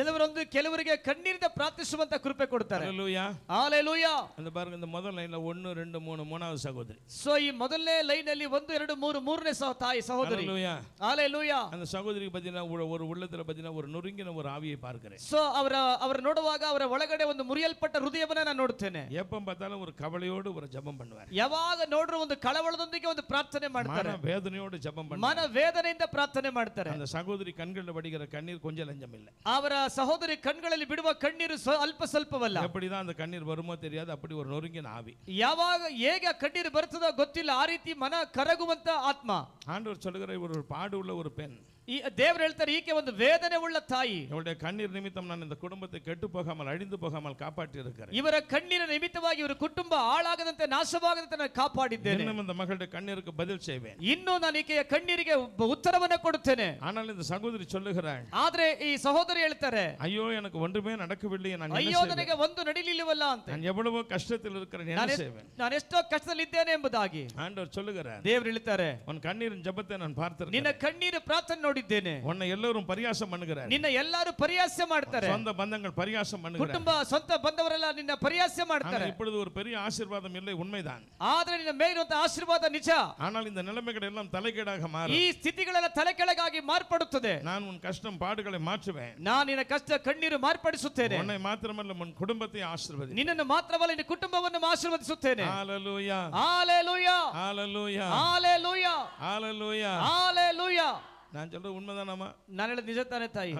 ಕೆಲವರಿಗೆ ಕಣ್ಣೀರಿಂದ ಪ್ರಾರ್ಥಿಸುವಂತ ಕೃಪೆ ಕೊಡ್ತಾರೆ. ஹல்லேலூயா, ಹಲ್ಲೆಲೂಯಾ. அந்த பாருங்க, இந்த முதல் லைன்ல 1 2 3 மூணாவது சகோதரி. ಸೋ ಈ ಮೊದಲನೇ ಲೈನ್ ಅಲ್ಲಿ 1 2 3 ಮೂರನೇ ತಾಯಿ ಸಹೋದರಿ. ஹல்லேலூயா, ಹಲ್ಲೆಲೂಯಾ. அந்த சகோதரிக்கு பார்த்தீங்கன்னா ஒரு உள்ளத்துல பார்த்தீங்கன்னா ஒரு நொறுங்கின ஒரு ஆவியை பார்க்கிறேன். ಸೋ ಅವರ ನೋಡುವಾಗ ಅವರ ಒಳಗಡೆ ಒಂದು ಮುರಿಯಲ್ಪಟ್ಟ ಹೃದಯವನ್ನ ನಾನು ನೋಡ್ತೇನೆ. எப்ப பார்த்தாலும் ஒரு கவலையோடு ஒரு ஜெபம் பண்ணுவார். ಯಾವಾಗ ನೋಡ್ರು ಒಂದು ಕಳವಳದೊಂದಿಗೆ ಒಂದು ಪ್ರಾರ್ಥನೆ ಮಾಡ್ತಾರೆ. மன வேதனையோடு ஜெபம் பண்ணுவார். ಮನ ವೇದನೆಯಿಂದ ಪ್ರಾರ್ಥನೆ ಮಾಡ್ತಾರೆ. அந்த சகோதரி கண்களில் வடிகிற கண்ணீர் கொஞ்சம் லஞ்சம் இல்லை. ಅವರ ಸಹೋದರಿ ಕಣ್ಗಳಲ್ಲಿ ಬಿಡುವ ಕಣ್ಣೀರು ಅಲ್ಪ ಸ್ವಲ್ಪವಲ್ಲ. எப்படிதான் அந்த கண்ணீர் வருமோ தெரியாது, அப்படி ஒரு நொறுங்கின ஆவி. ಯಾವಾಗ ಹೇಗೆ ಕಣ್ಣೀರು ಬರ್ತದೋ ಗೊತ್ತಿಲ್ಲ, ಆ ರೀತಿ ಮನ ಕರಗುವಂತ ಆತ್ಮ. ஆண்டவர் சொல்லுகிற ஒரு பாடு உள்ள ஒரு பெண், ಈ ದೇವರು ಹೇಳ್ತಾರೆ, ಈಕೆ ಒಂದು ವೇದನೆ ಉಳ್ಳ ತಾಯಿ. இவருடைய கண்ணீர் நிமித்தம் நான் இந்த குடும்பத்தை கெட்டு போகாமல் அழிந்து போகாமல் காப்பாற்றி இருக்கிறேன். ಇವರ ಕಣ್ಣೀರ ನಿಮಿತ್ತವಾಗಿ ಇವರ ಕುಟುಂಬ ಹಾಳಾಗದಂತೆ ನಾಶವಾಗದಂತೆ ನಾನು ಕಾಪಾಡಿದ್ದೇನೆ. இன்னும் இந்த மகளுடைய கண்ணீருக்கு பதில் செய்வேன். ಇನ್ನು ನಾನು ಈಕೆಯ ಕಣ್ಣೀರಿಗೆ ಉತ್ತರವನ್ನು ಕೊಡುತ್ತೇನೆ. ஆனால் இந்த சகோதரி சொல்லுகிறாள், ಆದ್ರೆ ಈ ಸಹೋದರಿ ಹೇಳ್ತಾರೆ, ஐயோ எனக்கு ஒன்றுமே நடக்கவில்லை, நான் ಅಯ್ಯೋ ನನಗೆ ಒಂದು ನಡಿಲಿಲ್ಲವಲ್ಲ ಅಂತ, நான் எவ்வளவோ கஷ்டத்தில் இருக்கிறேன், என்ன செய்வேன், ನಾನು ಎಷ್ಟೋ ಕಷ್ಟದಲ್ಲಿದ್ದೇನೆ ಎಂಬುದಾಗಿ ஆண்டவர் சொல்லுகிறார். ದೇವರು ಹೇಳ್ತಾರೆ, உன் கண்ணீரின் ஜெபத்தை நான் பார்த்திருக்கிறேன், ನಿನ್ನ ಕಣ್ಣೀರ ಪ್ರಾರ್ಥನೆ ನೋಡಿದ್ದೇನೆ, உன்னை ಎಲ್ಲರೂ பரியாசம் பண்ணுகிறார், ನಿನ್ನ ಎಲ್ಲರೂ ಪರಿಹಾಸ್ಯ ಮಾಡ್ತಾರೆ, சொந்த பந்தங்கள் பரியாசம் பண்ணுகிறார், ಕುಟುಂಬ ಸ್ವಂತ ಬಂದವರೆಲ್ಲ ನಿನ್ನ ಪರಿಹಾಸ್ಯ ಮಾಡ್ತಾರೆ. இப்பொழுது ஒரு பெரிய ஆசீர்வாதம் இல்லை, உண்மைதான். ಆದ್ರೆ ನಿನ್ನ ಮೇಲಿರುವಂತ ಆಶೀರ್ವಾದ ನಿಜ. ஆனால் இந்த நிலைமைகள் எல்லாம் தலைகீழாக மாறும். ಈ ಸ್ಥಿತಿಗಳೆಲ್ಲ ತಲೆ ಕೆಳಗಾಗಿ ಮಾರ್ಪಡುತ್ತದೆ. நான் உன் கஷ்டம் பாடுகளை மாற்றுவேன், ನಾನು ನಿನ್ನ ಕಷ್ಟ ಕಣ್ಣೀರು ಮಾರ್ಪಡಿಸುತ್ತೇನೆ. உன்னை மாத்திரமல்ல உன் குடும்பத்தை ஆசீர்வதி, ನಿನ್ನನ್ನು ಮಾತ್ರವಲ್ಲ ನಿನ್ನ ಕುಟುಂಬವನ್ನು ಆಶೀರ್ವದಿಸುತ್ತೇನೆ. ஹalleluya, ஹalleluya, ஹalleluya, ஹalleluya, ஹalleluya. ஹalleluya. நான் சொல்றது உண்மைதானம்மா? ನಾನು ಹೇಳೋದು ನಿಜ ತಾನೇ ತಾಯಿ?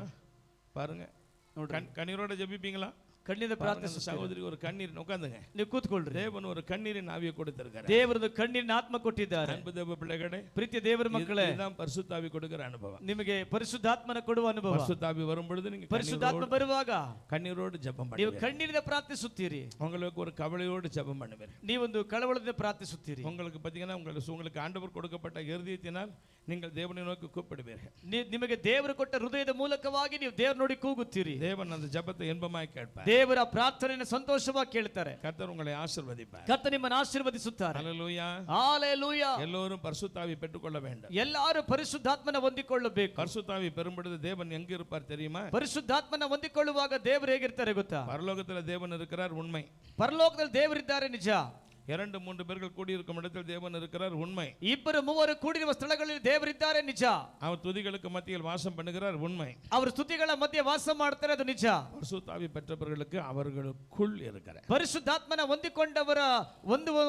பாருங்க, கண்ணீரோட ஜெபிப்பீங்களா? ಕಣ್ಣೀರ ಪ್ರಾರ್ಥನೆ. சகோதரி ஒரு கண்ணீர் உட்காந்துங்க, ನೀವು ಕೂತ್ಕೊಳ್ಳ್ರಿ. தேவன் ஒரு கண்ணீரின் ஆவியை கொடுத்திருக்கிறார். ದೇವರದು ಕಣ್ಣೀರಿನ ಆತ್ಮ ಕೊಟ್ಟಿದ್ದಾರೆ. அன்பு தேவ பிள்ளைகளே, ಪ್ರೀತಿಯ ದೇವರ ಮಕ್ಕಳೇ, இதுதான் பரிசுத்த ஆவி கொடுக்கிற அனுபவம். ನಿಮಗೆ ಪರಿಶುದ್ಧಾತ್ಮನ ಕೊಡುವ ಅನುಭವ. பரிசுத்த ஆவி வரும் பொழுது நீங்க ಪರಿಶುದ್ಧಾತ್ಮ ಬರುವಾಗ கண்ணீரோடு ஜெபம் ನೀವು பண்ணுவீங்க. ಕಣ್ಣೀರಿಂದ ಪ್ರಾರ್ಥಿಸುತ್ತೀರಿ. உங்களுக்கு ஒரு கவலையோடு ஜெபம் பண்ணுவீங்க. ನೀವೊಂದು ಕಳವಳದಿಂದ ಪ್ರಾರ್ಥಿಸುತ್ತೀರಿ. உங்களுக்கு பாத்தீங்கன்னா உங்களுக்கு ஆண்டவர் கொடுக்கப்பட்ட இருதயத்தினால் நீங்கள் தேவனை நோக்கி கூப்பிடுவீர்கள். ನಿಮಗೆ ದೇವರು ಕೊಟ್ಟ ಹೃದಯದ ಮೂಲಕವಾಗಿ ನೀವು ದೇವರ ನೋಡಿ ಕೂಗುತ್ತೀರಿ. தேவன் அந்த ஜெபத்தை இன்பமாய் கேட்பார். ದೇವರ ಪ್ರಾರ್ಥನೆಯನ್ನು ಸಂತೋಷವಾಗಿ ಕೇಳ್ತಾರೆ. கர்த்தர் உங்களை ஆசீர்வதிப்பார். ಕರ್ತನು ನಿಮ್ಮನ್ನು ಆಶೀರ್ವದಿಸುತ್ತಾರೆ. ஹalleluya, ஹalleluya. எல்லோரும் பரிசுத்த ஆவி பெற்றுக்கொள்ள வேண்டும். ಎಲ್ಲರೂ ಪರಿಶುದ್ಧಾತ್ಮನ ಹೊಂದಿಕೊಳ್ಳಬೇಕು. பரிசுத்த ஆவி பெறும்பொழுது தேவன் எங்க இருப்பார் தெரியுமா? ಪರಿಶುದ್ಧಾತ್ಮನ ಹೊಂದಿಕೊಳ್ಳುವಾಗ ದೇವರು ಹೇಗಿರ್ತಾರೆ ಗೊತ್ತಾ? பரலோகத்தில் தேவன் இருக்கிறார், உண்மை. ಪರಲೋಕದಲ್ಲಿ ದೇವರಿದ್ದಾರೆ, ನಿಜ. 2 3 பேர்கள் கூடியிருக்கும் இடத்தில் தேவன் இருக்கிறார், உண்மை. ಇಬ್ಬರು ಮೂವರು ಕೂಡಿರುವ ಸ್ಥಳಗಳಲ್ಲಿ ದೇವರಿದ್ದಾರೆ, ನಿಜ. அவர் துதிகளுக்கு மத்தியில் வாசம் பண்ணுகிறார், உண்மை. ಅವರು ಸ್ತುತಿಗಳ ಮಧ್ಯೆ ವಾಸ ಮಾಡ್ತಾರೆ, ಅದು ನಿಜ. பரிசுத்தாவி பெற்றவர்களுக்கு அவர்களுக்குள் இருக்கிறார். ಪರಿಶುದ್ಧಾತ್ಮನ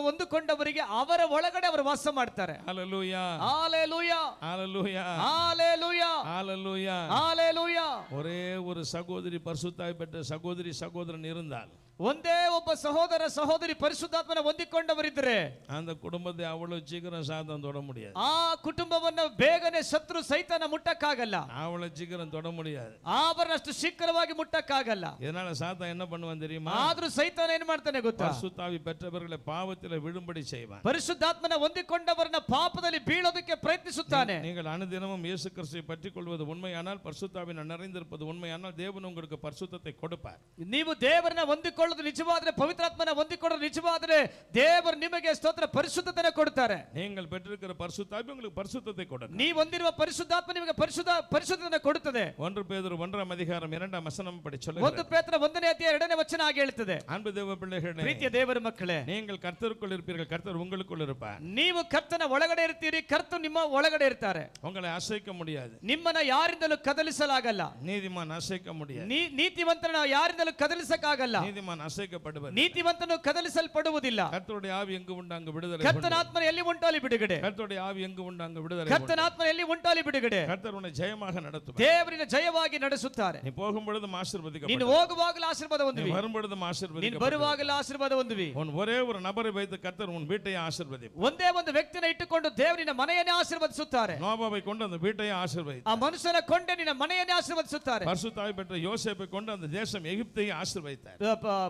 ಹೊಂದಿಕೊಂಡವರಿಗೆ ಅವರ ಒಳಗಡೆ ಅವರು ವಾಸ ಮಾಡ್ತಾರೆ. ஹalleluya, ஹalleluya, ஹalleluya, ஹalleluya, ஹalleluya. ஹalleluya. ஒரே ஒரு சகோதரி பரிசுத்தாவி பெற்ற சகோதரி சகோதரன் இருந்தால், ಒಂದೇ ಒಬ್ಬ ಸಹೋದರ ಸಹೋದರಿ ಪರಿಶುದ್ಧಾತ್ಮನ ಹೊಂದಿಕೊಂಡವರಿದ್ರೆ அந்த குடும்பத்தை அவ்வளவு சீக்கிரம் சாத்தான் தொட முடியாது. ಆ ಕುಟುಂಬವನ್ನ ಬೇಗನೆ ಶತ್ರು ಸೈತಾನ ಮುಟ್ಟಕ್ಕಾಗಲ್ಲ. அவ்வளவு சீக்கிரம் தொட முடியாது. ಅವರಷ್ಟು ಶೀಘ್ರವಾಗಿ ಮುಟ್ಟಕ್ಕಾಗಲ್ಲ. இதனால சாத்தான் என்ன பண்ணுவான் தெரியுமா? ಆದ್ರೂ ಸೈತಾನ ಏನ್ ಮಾಡ್ತಾನೆ ಗೊತ್ತಾ? பரிசுத்தாவி பெற்றவர்களை பாவத்தில் விழும்படி செய்வான். ಪರಿಶುದ್ಧಾತ್ಮನ ಹೊಂದಿಕೊಂಡವರನ್ನ ಪಾಪದಲ್ಲಿ ಬೀಳೋದಕ್ಕೆ ಪ್ರಯತ್ನಿಸುತ್ತಾನೆ. நீங்கள் அனுதினமும் இயேசு கிறிஸ்துவை பற்றிக் கொள்வது உண்மையானால், பரிசுத்தாவினால் நிறைந்திருப்பது உண்மையானால், தேவன் உங்களுக்கு பரிசுத்தத்தை கொடுப்பார். ನೀವು ದೇವರನ್ನ ಹೊಂದಿಕೊಳ್ಳೋದು ನಿಜವಾದ್ರೆ, ಪವಿತ್ರಾತ್ಮನ ಹೊಂದಿಕೊಳ್ಳೋದು ನಿಜವಾದ್ರೆ, ದೇವರು ನಿಮಗೆ ಸ್ತೋತ್ರ ಪರಿಶುದ್ಧತೆಯನ್ನು ಕೊಡ್ತಾರೆ. நீங்கள் பெற்றிருக்கிற பரிசுத்தாவி உங்களுக்கு பரிசுத்தத்தை கொடுக்கும். ನೀವು ಹೊಂದಿರುವ ಪರಿಶುದ್ಧಾತ್ಮ ನಿಮಗೆ ಪರಿಶುದ್ಧತೆಯನ್ನು ಕೊಡುತ್ತದೆ. 1 பேதுரு 1 அதிகாரம் 2 வசனம் படி 1 சொல்லுகிறது. ಪೇತ್ರ 1ನೇ ಅಧ್ಯಾಯ 2ನೇ ವಚನ ಹಾಗೆ ಹೇಳುತ್ತದೆ. அன்பு தேவ பிள்ளைகளே, ಪ್ರೀತಿಯ ದೇವರ ಮಕ್ಕಳೇ, நீங்கள் கர்த்தருக்குள் இருப்பீர்கள், கர்த்தர் உங்களுக்குள் இருப்பார். ನೀವು ಕರ್ತನ ಒಳಗಡೆ ಇರ್ತೀರಿ, ಕರ್ತನು ನಿಮ್ಮ ಒಳಗಡೆ ಇರ್ತಾರೆ. உங்களை அசைக்க முடியாது. ನಿಮ್ಮನ್ನ ಯಾರಿಂದಲೂ ಕದಲಿಸಲಾಗಲ್ಲ. நீதிமான் அசைக்க முடியாது. ನೀತಿವಂತನ ಯಾರಿಂದಲೂ ಕದಲಿಸಕ್ಕಾಗಲ್ಲ. நீதிமான் அசைக்கப்படுவது. ನೀತಿವಂತನು ಕದಲಿಸಲ್ಪಡುವುದಿಲ್ಲ. கர்த்தருடைய ஆவி எங்கு உண்டு அங்கு விடுதலை. ಕರ್ತನ ಆತ್ಮ ಎಲ್ಲಿ ಉಂಟು ಅಲ್ಲಿ ಬಿಡುಗಡೆ. கர்த்தருடைய ஆவி எங்கு உண்டு அங்கு விடுதலை. ಕರ್ತನ ಆತ್ಮ ಎಲ್ಲಿ ಉಂಟು ಅಲ್ಲಿ ಬಿಡುಗಡೆ. கர்த்தர் உன்னை ஜெயமாக நடத்துவார். ದೇವರಿನ ಜಯವಾಗಿ ನಡೆಸುತ್ತಾರೆ. நீ போகும் பொழுதும் ನೀನು ஆசீர்வதிக்கப்படுவாய். ಹೋಗುವಾಗಲೂ ಆಶೀರ್ವಾದ ಹೊಂದುವಿ, நீ வரும் பொழுதும் ನೀನು ஆசீர்வதிக்கப்படுவாய். ಬರುವಾಗಲೂ ಆಶೀರ್ವಾದ ಹೊಂದುವಿ. உன் ஒரே ஒரு நபரை வைத்து கர்த்தர் உன் வீட்டை ஆசீர்வதிப்பார். ಒಂದೇ ಒಂದು ವ್ಯಕ್ತಿನ ಇಟ್ಟುಕೊಂಡು ದೇವರಿನ ಮನೆಯನ್ನೇ ಆಶೀರ್ವದಿಸುತ್ತಾರೆ. நோபாவை கொண்டு அந்த வீட்டை ஆசீர்வதித்தார். ಆ ಮನುಷ್ಯನ ಕೊಂಡೆ ನಿನ್ನ ಮನೆಯನ್ನೇ ಆಶೀರ್ವದಿಸುತ್ತಾರೆ. பரிசுத்தாவி பெற்ற யோசேப்பை கொண்டு அந்த தேசம் எகிப்தை ஆசீர்வதித்தார்.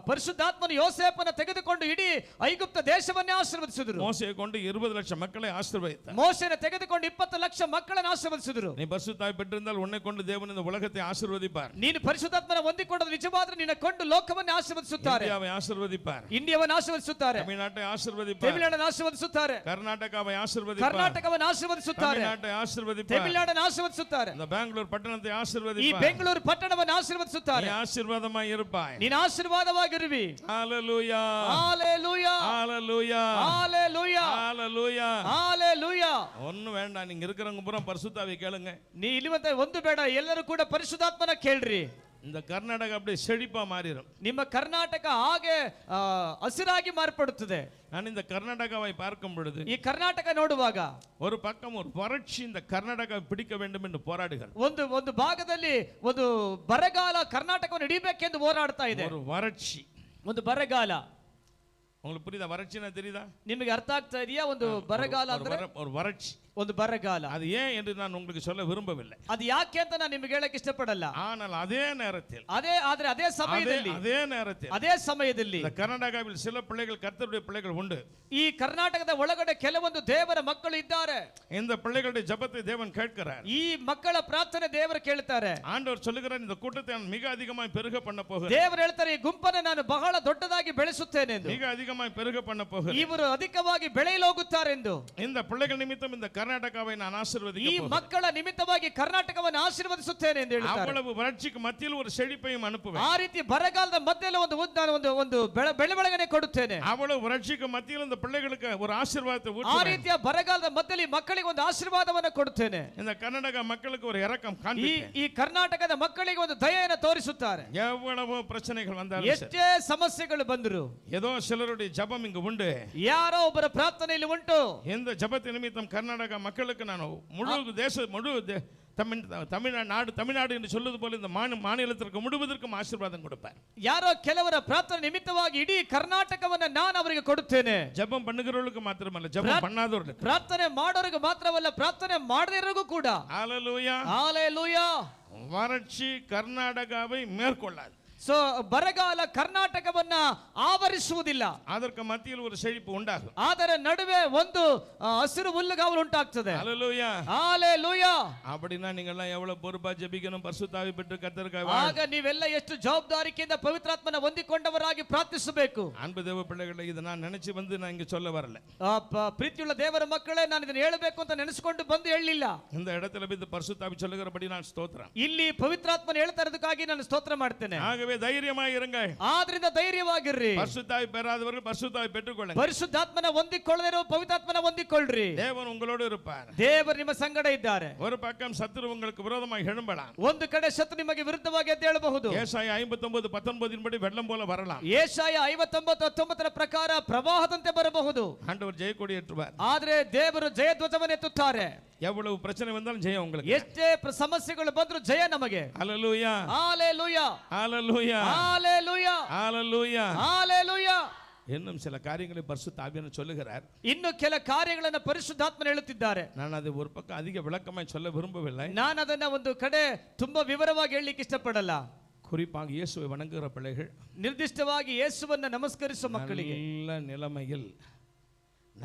ಪರಿಶುದ್ಧಾತ್ಮನು ಯೋಸೇಫನ ತೆಗೆದುಕೊಂಡು ಇಡೀ ಐಗುಪ್ತ ದೇಶವನ್ನೇ ಆಶೀರ್ವದಿಸಿದರು. மோசேயை கொண்டு 20 லட்சம் மக்களை ஆசீர்வதித்தார். ಮೋಶೆನ ತೆಗೆದುಕೊಂಡು 20 ಲಕ್ಷ ಮಕ್ಕಳನ್ನು ಆಶೀರ್ವದಿಸಿದರು. நீ பரிசுத்தாவி பெற்றிருந்தால் உன்னை கொண்டு தேவன் இந்த உலகத்தை ஆசீர்வதிப்பார். ನೀನು ಪರಿಶುದ್ಧಾತ್ಮನ ಹೊಂದಿಕೊಂಡದ್ದು ನಿಜವಾದ್ರೆ ನಿನ್ನ ಕೊಂಡು ಲೋಕವನ್ನೇ ಆಶೀರ್ವದಿಸುತ್ತಾರೆ. இந்தியாவை ஆசீர்வதிப்பார். ಇಂಡಿಯಾವನ್ನು ಆಶೀರ್ವದಿಸುತ್ತಾರೆ. தமிழ்நாட்டை ஆசீர்வதிப்பார். ತಮಿಳುನಾಡನ್ನು ಆಶೀರ್ವದಿಸುತ್ತಾರೆ. கர்நாடகாவை ஆசீர்வதிப்பார். ಕರ್ನಾಟಕವನ್ನು ಆಶೀರ್ವದಿಸುತ್ತಾರೆ. தமிழ்நாட்டை ஆசீர்வதிப்பார். ತಮಿಳುನಾಡನ್ನು ಆಶೀರ್ವದಿಸುತ್ತಾರೆ. இந்த பெங்களூர் பட்டணத்தை ಈ ஆசீர்வதிப்பார். ಬೆಂಗಳೂರು ಪಟ್ಟಣವನ್ನು ಆಶೀರ್ವದಿಸುತ್ತಾರೆ. நீ ஆசீர்வாதமாய் இருப்பாய். ನೀನು ಆಶೀರ್ವಾದವಾಗಿರುವಿ. ஹalleluya, ஹalleluya, ஹalleluya, ஹalleluya, ஹalleluya. ஹalleluya. ஒண்ணும் வேண்டாம், நீங்க இருக்கிறவங்க பூரா பரிசுத்தாவி கேளுங்க. ನೀ ಇಲ್ಲಿವಂತ ಒಂದು ಬೇಡ, ಎಲ್ಲರೂ ಕೂಡ ಪರಿಶುದ್ಧಾತ್ಮನ ಕೇಳ್ರಿ. இந்த கர்நாடகா அப்படியே செழிப்பா மாறிடும். ನಿಮ್ಮ ಕರ್ನಾಟಕ ಹಾಗೆ ಹಸಿರಾಗಿ ಮಾರ್ಪಡುತ್ತದೆ. நான் இந்த கர்நாடகாவை பார்க்கும் பொழுது, ಈ ಕರ್ನಾಟಕ ನೋಡುವಾಗ ஒரு பக்கம் ஒரு வறட்சி இந்த கர்நாடகாவை பிடிக்க வேண்டும் என்று போராடுகிறது. ಒಂದು ಭಾಗದಲ್ಲಿ ಒಂದು ಬರಗಾಲ ಕರ್ನಾಟಕವನ್ನು ಹಿಡಿಬೇಕೆಂದು ಹೋರಾಡ್ತಾ ಇದೆ. ஒரு வறட்சி, ಒಂದು ಬರಗಾಲ. உங்களுக்கு புரியுதா? வறட்சினா தெரியுதா? ನಿಮಗೆ ಅರ್ಥ ಆಗ್ತಾ ಇದೆಯಾ? ಒಂದು ಬರಗಾಲ ಅಂದ್ರೆ ஒரு வறட்சி. ಒಂದು ಬರಗಾಲ. அது ஏன் என்று நான் உங்களுக்கு சொல்ல விரும்பவில்லை. ಅದು ಯಾಕೆ ಅಂತ ನಾನು ನಿಮಗೆ ಹೇಳಕ್ಕೆ ಇಷ್ಟಪಡಲ್ಲ. ஆனால் அதே நேரத்தில் ಅದೇ ಸಮಯದಲ್ಲಿ ಅದೇ ಸಮಯದಲ್ಲಿ இந்த கர்நாடகாவில் சில பிள்ளைகள் கர்த்தருடைய பிள்ளைகள் உண்டு. ಈ ಕರ್ನಾಟಕದ ಒಳಗಡೆ ಕೆಲವೊಂದು ದೇವರ ಮಕ್ಕಳು ಇದ್ದಾರೆ. இந்த பிள்ளைகளுடைய ஜெபத்தை தேவன் கேட்கிறார். ಈ ಮಕ್ಕಳ ಪ್ರಾರ್ಥನೆ ದೇವರು ಕೇಳ್ತಾರೆ. ஆண்டவர் சொல்லுகிறார், இந்த கூட்டத்தை நான் மிக அதிகமாய் பெருக பண்ண போகிறேன். ದೇವರು ಹೇಳ್ತಾರೆ, ಈ ಗುಂಪನ್ನು ನಾನು ಬಹಳ ದೊಡ್ಡದಾಗಿ ಬೆಳೆಸುತ್ತೇನೆ ಎಂದು. மிக அதிகமாய் பெருக பண்ண போகிறேன். ಇವರು ಅಧಿಕವಾಗಿ ಬೆಳೆಯಲು ಹೋಗುತ್ತಾರೆ ಎಂದು. இந்த பிள்ளைகள் நிமித்தம் இந்த கர்நாடகாவை நான் ஆசீர்வதிக்க ಈ போகிறேன். ಮಕ್ಕಳ ನಿಮಿತ್ತವಾಗಿ ಕರ್ನಾಟಕವನ್ನು ಆಶೀರ್ವದಿಸುತ್ತೇನೆ ಎಂದು ಹೇಳ್ತಾರೆ. அவ்வளவு வறட்சிக்கு மத்தியில் ஒரு செழிப்பையும் அனுப்புவேன். ಆ ರೀತಿ ಬರಗಾಲದ ಮಧ್ಯದಲ್ಲಿ ಒಂದು ಬೆಳವಣಿಗೆ ಕೊಡುತ್ತೇನೆ. அவ்வளவு வறட்சிக்கு மத்தியில் இந்த பிள்ளைகளுக்கு ஒரு ஆசீர்வாதத்தை ಆ ஊற்றுவேன். ರೀತಿಯ ಬರಗಾಲದ ಮಧ್ಯದಲ್ಲಿ ಮಕ್ಕಳಿಗೆ ಒಂದು ಆಶೀರ್ವಾದವನ್ನು ಕೊಡುತ್ತೇನೆ. இந்த கர்நாடகா மக்களுக்கு ஒரு இரக்கம் காண்பிப்பேன். ಈ ಕರ್ನಾಟಕದ ಮಕ್ಕಳಿಗೆ ಒಂದು ದಯೆಯನ್ನು ತೋರಿಸುತ್ತಾರೆ. எவ்வளவு பிரச்சனைகள் வந்தாலும் ಎಷ್ಟೇ ಸಮಸ್ಯೆಗಳು ಬಂದರು, ஏதோ சிலருடைய ஜெபம் இங்கு உண்டு. ಯಾರೋ ಒಬ್ಬರ ಪ್ರಾರ್ಥನೆ ಇಲ್ಲಿ ಉಂಟು. இந்த ஜெபத்தின் நிமித்தம் கர்நாடகா மக்களுக்கு நான் தமிழ்நாடு என்று சொல்லுவது போல இந்த மாநிலத்திற்கு முழுவதற்கும் ஆசீர்வாதம் கொடுப்பேன். ಯಾರೋ ಕೆಲವರ ಪ್ರಾರ್ಥನೆ ನಿಮಿತ್ತವಾಗಿ ಇಡೀ ಕರ್ನಾಟಕವನ್ನು ನಾನು ಅವರಿಗೆ ಕೊಡುತ್ತೇನೆ. ஜெபம் பண்ணுகிறவர்களுக்கு மாத்திரமல்ல, ஜெபம் பண்ணாதவர்களுக்கு, ಪ್ರಾರ್ಥನೆ ಮಾಡೋರಿಗೆ ಮಾತ್ರವಲ್ಲ, ಪ್ರಾರ್ಥನೆ ಮಾಡದಿರೋರಿಗೂ ಕೂಡ. ஹalleluya, ஹalleluya. வறட்சி கர்நாடகாவை மேற்கொள்ளாது. ಸೊ ಬರಗಾಲ ಕರ್ನಾಟಕವನ್ನ ಆವರಿಸುವುದಿಲ್ಲ. அதற்கு மத்தியில் ஒரு செழிப்பு உண்டாகும். ಅದರ ನಡುವೆ ಒಂದು ಹಸಿರು ಹುಲ್ಲುಗಾವಲು ಉಂಟಾಗ್ತದೆ. ஹalleluya, ஹalleluya. அப்படினா நீங்க எல்லாம் எவ்வளவு பொறுப்பா ஜெபிக்கணும், பரிசுத்தாவி பெற்று கர்த்தருக்காக ಆಗ ನೀವೆಲ್ಲ ಎಷ್ಟು ಜವಾಬ್ದಾರಿಯಿಂದ ಪವಿತ್ರಾತ್ಮನ ಹೊಂದಿಕೊಂಡವರಾಗಿ ಪ್ರಾರ್ಥಿಸಬೇಕು. அன்பு தேவ பிள்ளைகளே, இதை நான் நினைச்சு வந்து நான் இங்க சொல்ல வரல. ಪ್ರೀತಿಯುಳ್ಳ ದೇವರ ಮಕ್ಕಳೇ, ನಾನು ಇದನ್ನು ಹೇಳಬೇಕು ಅಂತ ನೆನೆಸಿಕೊಂಡು ಬಂದು ಹೇಳಲಿಲ್ಲ. இந்த இடத்துல போய் பரிசுத்தாவி சொல்லுகிறபடி நான் ஸ்தோத்திரம். ಇಲ್ಲಿ ಪವಿತ್ರಾತ್ಮನ ಹೇಳ್ತಾ ಇರೋದಕ್ಕಾಗಿ ನಾನು ಸ್ತೋತ್ರ ಮಾಡ್ತೇನೆ. ஆகவே ஆகவே தைரியமாய் இருங்கள். ಆದ್ರಿಂದ ಧೈರ್ಯವಾಗಿರ್ರಿ. பரிசுத்தாவி பெறாதவர்கள் பரிசுத்தாவி பெற்றுக்கொள்ளுங்கள். ಪರಿಶುದ್ಧಾತ್ಮನ ಹೊಂದಿಕೊಳ್ಳದಿರೋ ಪವಿತ್ರಾತ್ಮನ ಹೊಂದಿಕೊಳ್ಳ್ರಿ. தேவன் உங்களோடு இருப்பார். ದೇವರು ನಿಮ್ಮ ಸಂಗಡ ಇದ್ದಾರೆ. ஒரு பக்கம் சத்துரு உங்களுக்கு விரோதமாக எழும்பலாம். ಒಂದು ಕಡೆ ಶತ್ರು ನಿಮಗೆ ವಿರುದ್ಧವಾಗಿ ಎದ್ದೇಳಬಹುದು. ஏசாயா 59:19 படி வெள்ளம் போல வரலாம். ಏಷಾಯ 59:19 ಪ್ರಕಾರ ಪ್ರವಾಹದಂತೆ ಬರಬಹುದು. ஆண்டவர் ஜெயக்கொடி ஏற்றுவார். ಆದ್ರೆ ದೇವರು ಜಯಧ್ವಜವನ್ನು ಎತ್ತುತ್ತಾರೆ. எவ்வளவு பிரச்சனை வந்தாலும் ஜெயம் உங்களுக்கு. ಎಷ್ಟೇ ಸಮಸ್ಯೆಗಳು ಬಂದರೂ ಜಯ ನಮಗೆ. ஹல்லேலூயா, ஹalleluya, ஹல்லேலூயா, ஹalleluya, ஹல்லேலூயா, ஹalleluya. இன்னும் சில காரியங்களை பரிசுத்த ஆவியானவர் சொல்லுகிறார். ಇನ್ನು ಕೆಲ ಕಾರ್ಯಗಳನ್ನು ಪರಿಶುದ್ಧಾತ್ಮನು ಹೇಳುತ್ತಿದ್ದಾರೆ. நான் அதை ஒரு பக்கம் அதிக விளக்கமாய் சொல்ல விரும்பவில்லை. ನಾನು ಅದನ್ನ ಒಂದು ಕಡೆ ತುಂಬಾ ವಿವರವಾಗಿ ಹೇಳಲಿಕ್ಕೆ ಇಷ್ಟಪಡಲ್ಲ. குறிப்பாக இயேசுவை வணங்குகிற பிள்ளைகள் ನಿರ್ದಿಷ್ಟವಾಗಿ ಯೇಸುವನ್ನು ನಮಸ್ಕರಿಸುವ ಮಕ್ಕಳಿಗೆ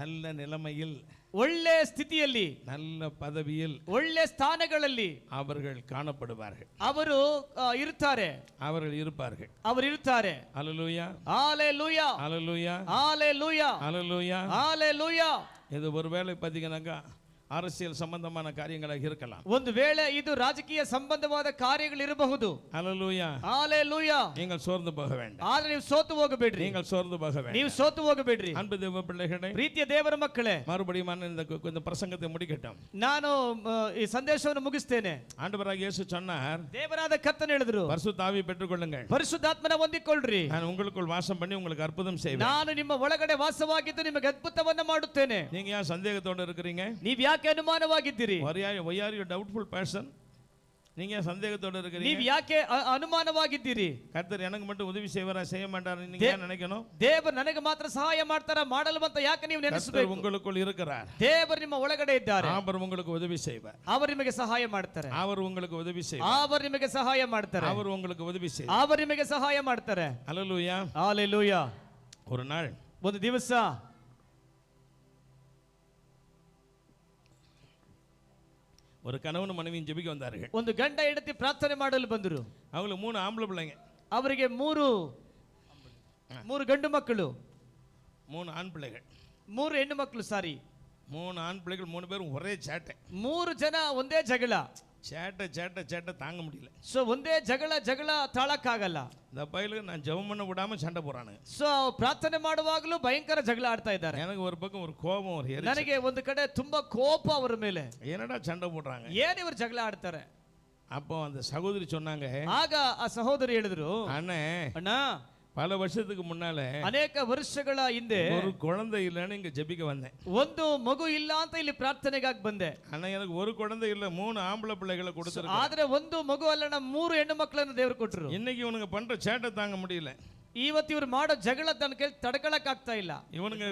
நல்ல நிலைமையில் ಒಳ್ಳೆ ಸ್ಥಿತಿಯಲ್ಲಿ நல்ல பதவியில் ಒಳ್ಳೆ ಸ್ಥಾನಗಳಲ್ಲಿ அவர்கள் காணப்படுவார்கள். ಅವರು ಇರುತ್ತಾರೆ. அவர்கள் இருப்பார்கள். ಅವರು ಇರುತ್ತಾರೆ. ஹல்லேலூயா, ஹalleluya, ஹல்லேலூயா, ஹalleluya, ஹல்லேலூயா, ஹalleluya. இது ஒருவேளை பார்த்தீங்கன்னாக்கா அரசியல் சம்பந்தமான காரியங்களாக இருக்கலாம். ಒಂದು ವೇಳೆ ಇದು ರಾಜಕೀಯ ಸಂಬಂಧವಾದ ಕಾರ್ಯಗಳಿರಬಹುದು. ஹல்லேலூயா, ஹalleluya. நீங்கள் சோர்ந்து போக வேண்டாம். ಆದ್ರೆ ನೀವು ಸೋತು ಹೋಗಬೇಡ್ರಿ. நீங்கள் சோர்ந்து போக வேண்டாம். ನೀವು ಸೋತು ಹೋಗಬೇಡ್ರಿ. அன்பு தேவ பிள்ளைகளே, ಪ್ರೀತಿಯ ದೇವರ ಮಕ್ಕಳೇ, மறுபடியும் இந்த பிரசங்கத்தை முடிக்கட்டும். ನಾನು ಈ ಸಂದೇಶವನ್ನು ಮುಗಿಸ್ತೇನೆ. ஆண்டவராகிய இயேசு சொன்னார், ದೇವರಾದ ಕರ್ತನು ಹೇಳಿದ್ರು, பரிசுத்த ஆவியை பெற்றுக்கொள்ளுங்கள். ಪರಿಶುದ್ಧಾತ್ಮನ ಹೊಂದಿಕೊಳ್ಳ್ರಿ. நான் உங்களுக்குள் வாசம் பண்ணி உங்களுக்கு அற்புதம் செய்வேன். ನಾನು ನಿಮ್ಮ ಒಳಗಡೆ ವಾಸವಾಗಿದ್ದು ನಿಮಗೆ ಅದ್ಭುತವನ್ನ ಮಾಡುತ್ತೇನೆ. நீங்க ஏன் சந்தேகத்தோட இருக்கிறீங்க? ನೀವು ಯಾಕೆ ಅನುಮಾನವಾಗಿದ್ದೀರಿ? why are you doubtful person? நீங்க ஏன் சந்தேகத்தோட இருக்கிறீங்க? ನೀವು ಯಾಕೆ ಅನುಮಾನವಾಗಿದ್ದೀರಿ? கர்த்தர் எனக்கு மட்டும் உதவி செய்வாரா செய்ய மாட்டாரா நீங்க ஏன் நினைக்கணும்? ದೇವರು ನನಗೆ ಮಾತ್ರ ಸಹಾಯ ಮಾಡ್ತಾರಾ ಮಾಡಲ್ಲ ಅಂತ ಯಾಕೆ ನೀವು ನೆನೆಸಬೇಕು? உங்களுக்குள் இருக்கிறார். ದೇವರು ನಿಮ್ಮ ಒಳಗಡೆ ಇದ್ದಾರೆ. அவர் உங்களுக்கு உதவி செய்வார். ಅವರು ನಿಮಗೆ ಸಹಾಯ ಮಾಡ್ತಾರೆ. அவர் உங்களுக்கு உதவி செய்வார். ಅವರು ನಿಮಗೆ ಸಹಾಯ ಮಾಡ್ತಾರೆ. அவர் உங்களுக்கு உதவி செய்வார். ಅವರು ನಿಮಗೆ ಸಹಾಯ ಮಾಡ್ತಾರೆ. ஹல்லேலூயா, ஹalleluya. ஒரு நாள் ಒಂದು ದಿವಸ ஒரு கணவன் மனைவியும் ஜெபிக்க வந்தார்கள். ಒಂದು ಗಂಡ ಹೆಂಡತಿ ಪ್ರಾರ್ಥನೆ ಮಾಡಲು ಬಂದರು. அவங்களுக்கு 3 ஆம்பளை பிள்ளைங்க. ಅವರಿಗೆ ಮೂರು ಗಂಡು ಮಕ್ಕಳು, 3 ஆண் பிள்ளைகள், 3 ಹೆಣ್ಣು ಮಕ್ಕಳು. ಸಾರಿ, 3 ஆண் பிள்ளைகள், 3 பேரும் ஒரே சேட்டை. 3 ಜನ ಒಂದೇ ಜಗಳ. சேட்டை தாங்க முடியல. ಸೊ ಒಂದೇ ಜಗಳ ತಾಳಕ್ಕಾಗಲ್ಲ. இந்த பையலுக்கு நான் ஜெபம் பண்ண விடாம சண்டை போறானுங்க. ಸೊ ಪ್ರಾರ್ಥನೆ ಮಾಡುವಾಗಲೂ ಭಯಂಕರ ಜಗಳ ಆಡ್ತಾ ಇದ್ದಾರೆ. எனக்கு ஒரு பக்கம் ஒரு கோபம், ஒரு எரிச்சல். ನನಗೆ ಒಂದು ಕಡೆ ತುಂಬಾ ಕೋಪ ಅವರ ಮೇಲೆ. என்னடா சண்டை போடுறாங்க? ಏನ್ ಇವರು ಜಗಳ ಆಡ್ತಾರೆ? அப்போ அந்த சகோதரி சொன்னாங்க, ಆಗ ಆ ಸಹೋದರಿ ಹೇಳಿದ್ರು, அண்ணே, ಅಣ್ಣ, பல வருஷத்துக்கு முன்னால ಅನೇಕ ವರ್ಷಗಳ ಹಿಂದೆ ஒரு குழந்தை இல்லைன்னு இங்க ஜெபிக்க வந்தேன். ಒಂದು ಮಗು ಇಲ್ಲ ಅಂತ ಇಲ್ಲಿ ಪ್ರಾರ್ಥನೆಗಾಗಿ ಬಂದೆ. ஆனா எனக்கு ஒரு குழந்தை இல்ல, 3 ஆம்பளை பிள்ளைகளை கொடுத்திருக்காங்க. ಆದ್ರೆ ಒಂದು ಮಗು ಅಲ್ಲಣ್ಣ, 3 ಹೆಣ್ಣು ಮಕ್ಕಳನ್ನು ದೇವರು ಕೊಟ್ಟರು. இன்னைக்கு இவனுங்க பண்ற சேட்டை தாங்க முடியல. ಇವತ್ತು ಇವರು ಮಾಡೋ ಜಗಳ ತನ್ನ ಕೈ ತಡ್ಕೊಳಕ್ ಆಗ್ತಾ ಇಲ್ಲ. இவனுங்க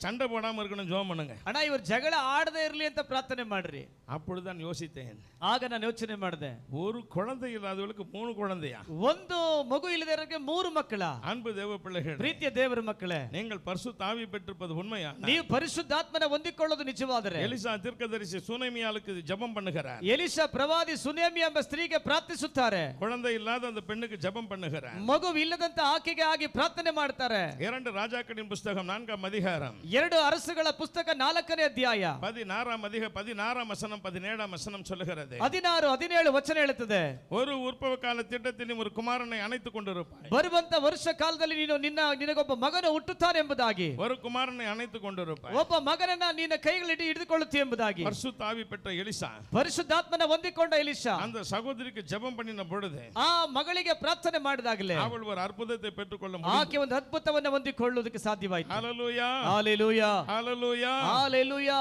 சண்டை போடாம இருக்கணும், ஜெபம் பண்ணுங்க. ಅಣ್ಣ, ಇವರು ಜಗಳ ಆಡದೇ ಇರ್ಲಿ ಅಂತ ಪ್ರಾರ್ಥನೆ ಮಾಡ್ರಿ. அப்பொழுதுதான் யோசித்தேன். ಆಗ ನಾನು ಯೋಚನೆ ಮಾಡಿದೆ, ஒரு குழந்தை இல்லாதவளுக்கு 3 குழந்தையா? ಒಂದು ಮಗು ಇಲ್ಲದವರಿಗೆ 3 ಮಕ್ಕಳ? அன்பு தேவ பிள்ளைகள், ಪ್ರೀತಿಯ ದೇವರ ಮಕ್ಕಳೇ, நீங்கள் பரிசுத்த ஆவி பெற்றிருப்பது உண்மையா? ನೀವು ಪರಿಶುದ್ಧಾತ್ಮನ ಹೊಂದಿಕೊಳ್ಳೋದು ನಿಜವಾದರೆ, எலிசா தீர்க்கதரிசி சுனேமியாளுக்கு ஜெபம் பண்ணுகிறார். ಎಲಿಷಾ ಪ್ರವಾದಿ ಸುನೇಮಿ ಎಂಬ ಸ್ತ್ರೀಗೆ ಪ್ರಾರ್ಥಿಸುತ್ತಾರೆ. குழந்தை இல்லாத அந்த பெண்ணுக்கு ஜெபம் பண்ணுகிறார். ಮಗು ಇಲ್ಲದಂತ ಆಕೆಗೆ ಆಗಿ ಪ್ರಾರ್ಥನೆ ಮಾಡ್ತಾರೆ. 2 ராஜாக்களின் புத்தகம் 4ஆம் அதிகாரம், 2 ಅರಸುಗಳ ಪುಸ್ತಕ 4ನೇ ಅಧ್ಯಾಯ 16ஆம் அதிகாரம் 16ஆம் வசனம் 17ஆம் வசனம் சொல்லுகிறது. 16, 17 ವಚನ ಹೇಳುತ್ತದೆ, ஒரு உற்பவ கால திட்டத்தில் ஒரு குமாரனை அணைத்துக் கொண்டிருப்பாய். ಬರುವಂತ ವರ್ಷ ಕಾಲದಲ್ಲಿ ನೀನು ನಿನಗೊಬ್ಬ ಮಗನು ಹುಟ್ಟುತ್ತಾನೆ ಎಂಬುದಾಗಿ, ஒரு குமாரனை அணைத்துக் கொண்டிருப்பாய். ಒಬ್ಬ ಮಗನನ್ನ ನಿನ್ನ ಕೈಗಳಲ್ಲಿ ಹಿಡಿದುಕೊಳ್ಳುತ್ತಿ ಎಂಬುದಾಗಿ. பரிசுத்த ஆவி பெற்ற எலிசா ಪರಿಶುದ್ಧಾತ್ಮನ ಹೊಂದಿಕೊಂಡ ಎಲಿಷಾ அந்த சகோதரிக்கு ஜெபம் பண்ணின பொழுது ಆ ಮಗಳಿಗೆ ಪ್ರಾರ್ಥನೆ ಮಾಡಿದಾಗಲೇ அவள் ஒரு அற்புதத்தை பெற்றுக்கொள்ள ಆಕೆ ಒಂದು ಅದ್ಭುತವನ್ನ ಹೊಂದಿಕೊಳ್ಳುವುದಕ್ಕೆ ಸಾಧ್ಯವಾಯಿತು. ஹல்லேலூயா, ஹalleluya, ஹல்லேலூயா. ஹalleluya.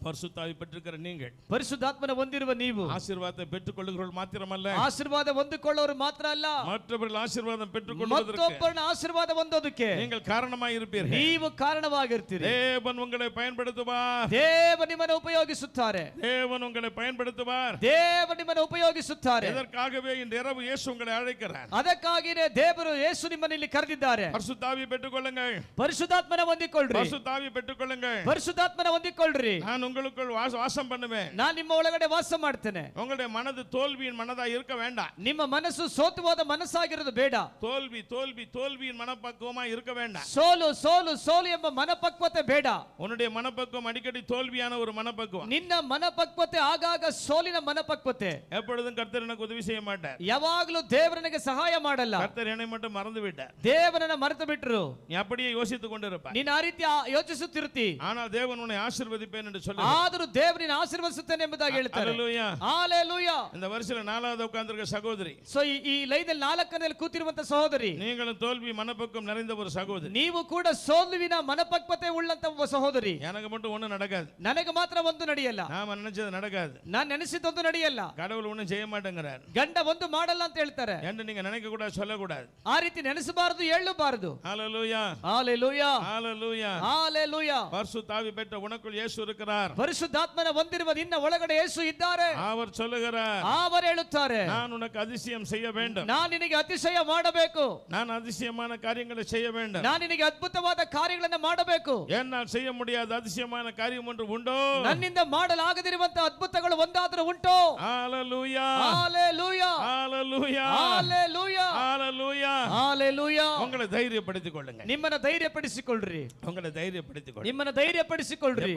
பரிசுத்தாவி பெற்றிருக்கிற நீங்கள், ಪರಿಶುದ್ಧಾತ್ಮನ ಹೊಂದಿರುವ ನೀವು, ஆசீர்வாதத்தை பெற்றுக்கொள்ளுகிறவர்கள் மாத்திரமல்ல, ಆಶೀರ್ವಾದ ಹೊಂದಿಕೊಳ್ಳೋರು ಮಾತ್ರ ಅಲ್ಲ, மற்றவர்கள் ஆசீர்வாதம் பெற்றுக்கொள்வதற்கு ಮತ್ತೊಬ್ಬರನ್ನ ಆಶೀರ್ವಾದ ಹೊಂದೋದಕ್ಕೆ நீங்கள் காரணமாய் இருப்பீர்கள். ನೀವು ಕಾರಣವಾಗಿರ್ತೀರಿ. தேவன் உங்களை பயன்படுத்துவார். ದೇವ ನಿಮ್ಮನ್ನು ಉಪಯೋಗಿಸುತ್ತಾರೆ. தேவன் உங்களை பயன்படுத்துவார். ದೇವ ನಿಮ್ಮನ್ನು ಉಪಯೋಗಿಸುತ್ತಾರೆ. இதற்காகவே இந்த இரவு இயேசு உங்களை அழைக்கிறார். ಅದಕ್ಕಾಗಿಯೇ ದೇವರು ಯೇಸು ನಿಮ್ಮನ್ನು ಇಲ್ಲಿ ಕರೆದಿದ್ದಾರೆ. பரிசுத்தாவி பெற்றுக்கொள்ளுங்கள். ಪರಿಶುದ್ಧಾತ್ಮನ ಹೊಂದಿಕೊಳ್ಳ್ರಿ. பரிசுத்தாவி பெற்றுக்கொள்ளுங்கள். ಪರಿಶುದ್ಧಾತ್ಮನ ಹೊಂದಿಕೊಳ್ಳ್ರಿ. நான் உங்களுக்குள் வாசம் பண்ணுவேன். ನಾನು ನಿಮ್ಮ ಒಳಗಡೆ ವಾಸ ಮಾಡ್ತೇನೆ. உங்களுடைய மனது தோல்வியின் மனதா இருக்க வேண்டாம். ನಿಮ್ಮ ಮನಸ್ಸು ಸೋತುವಾದ ಮನಸ್ಸಾಗಿರೋದು ಬೇಡ. தோல்வி தோல்வி தோல்வியின் மனப்பக்குவமா இருக்க வேண்டாம். ಸೋಲು ಸೋಲು ಸೋಲು ಎಂಬ ಮನಪಕ್ವತೆ ಬೇಡ. உன்னுடைய மனப்பக்குவம் அடிக்கடி தோல்வியான ஒரு மனப்பக்குவம். ನಿನ್ನ ಮನಪಕ್ವತೆ ಆಗಾಗ ಸೋಲಿನ ಮನಪಕ್ವತೆ. எப்பொழுதும் கர்த்தர் எனக்கு உதவி செய்ய மாட்டார். ಯಾವಾಗಲೂ ದೇವರನಿಗೆ ಸಹಾಯ ಮಾಡಲ್ಲ. கர்த்தர் என்னை மட்டும் மறந்து விட்டார். ದೇವರನ್ನ ಮರೆತು ಬಿಟ್ರು. நீ அப்படியே யோசித்துக் கொண்டிருப்பாய். ನೀನು ಆ ರೀತಿ ಯೋಚಿಸುತ್ತಿರುತ್ತಿ. ஆனால் தேவன் உன்னை ஆசீர்வதிப்பேன் என்று சொல்லி ಆದರೂ ದೇವರನ್ನ ಆಶೀರ್ವದಿಸುತ್ತೇನೆ ಎಂಬುದಾಗಿ ಹೇಳ್ತಾರೆ. ஹalleluya ஹalleluya. இந்த வருஷத்துல 4வது உட்கார்ந்திருக்க சகோதரி, ಸೋ ಈ ಲೈನಲ್ಲಿ 4ನೇಲಿ ಕೂತಿರುವಂತ ಸಹೋದರಿ, நீங்களும் தோல்வி மனப்பக்குவம் நிறைந்த ஒரு சகோதரி. ನೀವು ಕೂಡ ಸೋಲುವಿನ ಮನಪಕ್ವತೆ ಉಳ್ಳಂತ ಒಬ್ಬ ಸಹೋದರಿ. எனக்கு மட்டும் ஒண்ணும் நடக்காது. ನನಗೆ ಮಾತ್ರ ಒಂದು ನಡೆಯಲ್ಲ. நாம நினைச்சது நடக்காது. ನಾನು ನೆನೆಸಿದ್ದೊಂದು ನಡೆಯಲ್ಲ. கடவுள் ஒண்ணும் செய்ய மாட்டேங்கிறார். ಗಂಡ ಒಂದು ಮಾಡಲ್ಲ ಅಂತ ಹೇಳ್ತಾರೆ. என்று நீங்க நினைக்க கூடாது, சொல்ல கூடாது. ಆ ರೀತಿ ನೆನೆಸಬಾರದು, ಹೇಳಬಾರದು. ஹalleluya ஹalleluya ஹalleluya ஹalleluya. பரிசுத்த ஆவி பெற்ற உனக்குள் இயேசு இருக்கிறார். ಪರಿಶುದ್ಧಾತ್ಮನ ಹೊಂದಿರುವ ನಿನ್ನ ಒಳಗಡೆ ಯೇಸು ಇದ್ದಾರೆ. அவர் சொல்லுகிறார், ಅವರು ಹೇಳುತ್ತಾರೆ, நான் உனக்கு அதிசயம் செய்ய வேண்டும். ನಾನು ನಿನಗೆ ಅತಿಶಯ ಮಾಡಬೇಕು. நான் அதிசயமான காரியங்களை செய்ய வேண்டும். ನಾನು ನಿನಗೆ ಅದ್ಭುತವಾದ ಕಾರ್ಯಗಳನ್ನು ಮಾಡಬೇಕು. என்னால் செய்ய முடியாத அதிசயமான காரியம் ஒன்று உண்டோ? ನನ್ನಿಂದ ಮಾಡಲಾಗದಿರುವಂತ ಅದ್ಭುತಗಳು ಒಂದಾದರೂ ಉಂಟೋ? ஹalleluya ஹalleluya ஹalleluya ஹalleluya ஹalleluya ஹalleluya. உங்களை தைரியப்படுத்திக் கொள்ளுங்க. ನಿಮ್ಮನ್ನ ಧೈರ್ಯಪಡಿಸಿಕೊಳ್ಳ್ರಿ. உங்களை தைரியப்படுத்திக் கொள்ளுங்க. ನಿಮ್ಮನ್ನ ಧೈರ್ಯಪಡಿಸಿಕೊಳ್ಳ್ರಿ.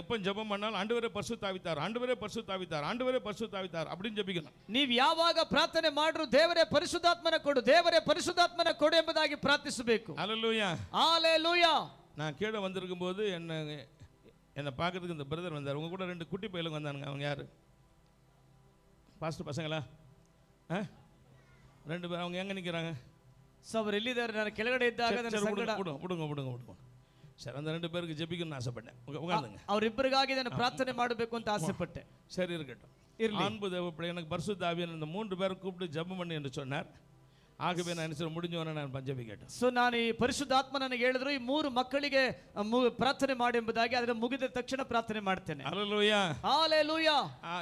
எப்ப ஜெபம் பண்ணாலும் ஆண்டவரே பரிசுத்தாவித்தார், ஆண்டவரே பரிசுத்தாவித்தார், ஆண்டவரே பரிசுத்தாவித்தார் அப்படின்னு ஜெபிக்கணும். ನೀವು ಯಾವಾಗ ಪ್ರಾರ್ಥನೆ ಮಾಡ್ರು ದೇವರೇ ಪರಿಶುದ್ಧಾತ್ಮನ ಕೊಡು, ದೇವರೇ ಪರಿಶುದ್ಧಾತ್ಮನ ಕೊಡು ಎಂಬುದಾಗಿ ಪ್ರಾರ್ಥಿಸಬೇಕು. ஹalleluya ஹalleluya. நான் கீழே வந்திருக்கும் போது என்னை பார்க்கறதுக்கு இந்த பிரதர் வந்தார். உங்க கூட 2 குட்டி பையலுங்க வந்தானுங்க. அவங்க யாரு? பாஸ்டர் பசங்களா? 2 பேர். அவங்க எங்க நிக்கிறாங்க? ಸೊ ಅವರು ಎಲ್ಲಿದ್ದಾರೆ? ನಾನು ಕೆಳಗಡೆ ಇದ್ದಾಗ ನನ್ನ ಸಂಗಡ விடுங்க. சரி, அந்த 2 பேருக்கு ஜெபிக்கணும்னு ஆசைப்பட்டேன். உட்காந்துங்க. ಅವರಿಬ್ಬರಿಗಾಗಿ ನಾನು ಪ್ರಾರ್ಥನೆ ಮಾಡಬೇಕು ಅಂತ ಆಸೆಪಟ್ಟೆ. சரி, இருக்கட்டும். அன்பு தேவப்பிள்ளை, எனக்கு பரிசுத்த ஆவியானவர் இந்த 3 பேரை கூப்பிட்டு ஜெபம் பண்ணு என்று சொன்னார். ஆகவே நான் என்ன முடிஞ்சவன நான் பஞ்சபி கேட்டேன். ಸೊ ನಾನು ಈ ಪರಿಶುದ್ಧಾತ್ಮ ನನಗೆ ಹೇಳಿದ್ರು ಈ 3 ಮಕ್ಕಳಿಗೆ ಪ್ರಾರ್ಥನೆ ಮಾಡಿ ಎಂಬುದಾಗಿ. ಅದರ ಮುಗಿದ ತಕ್ಷಣ ಪ್ರಾರ್ಥನೆ ಮಾಡ್ತೇನೆ. ஹalleluya ஹalleluya.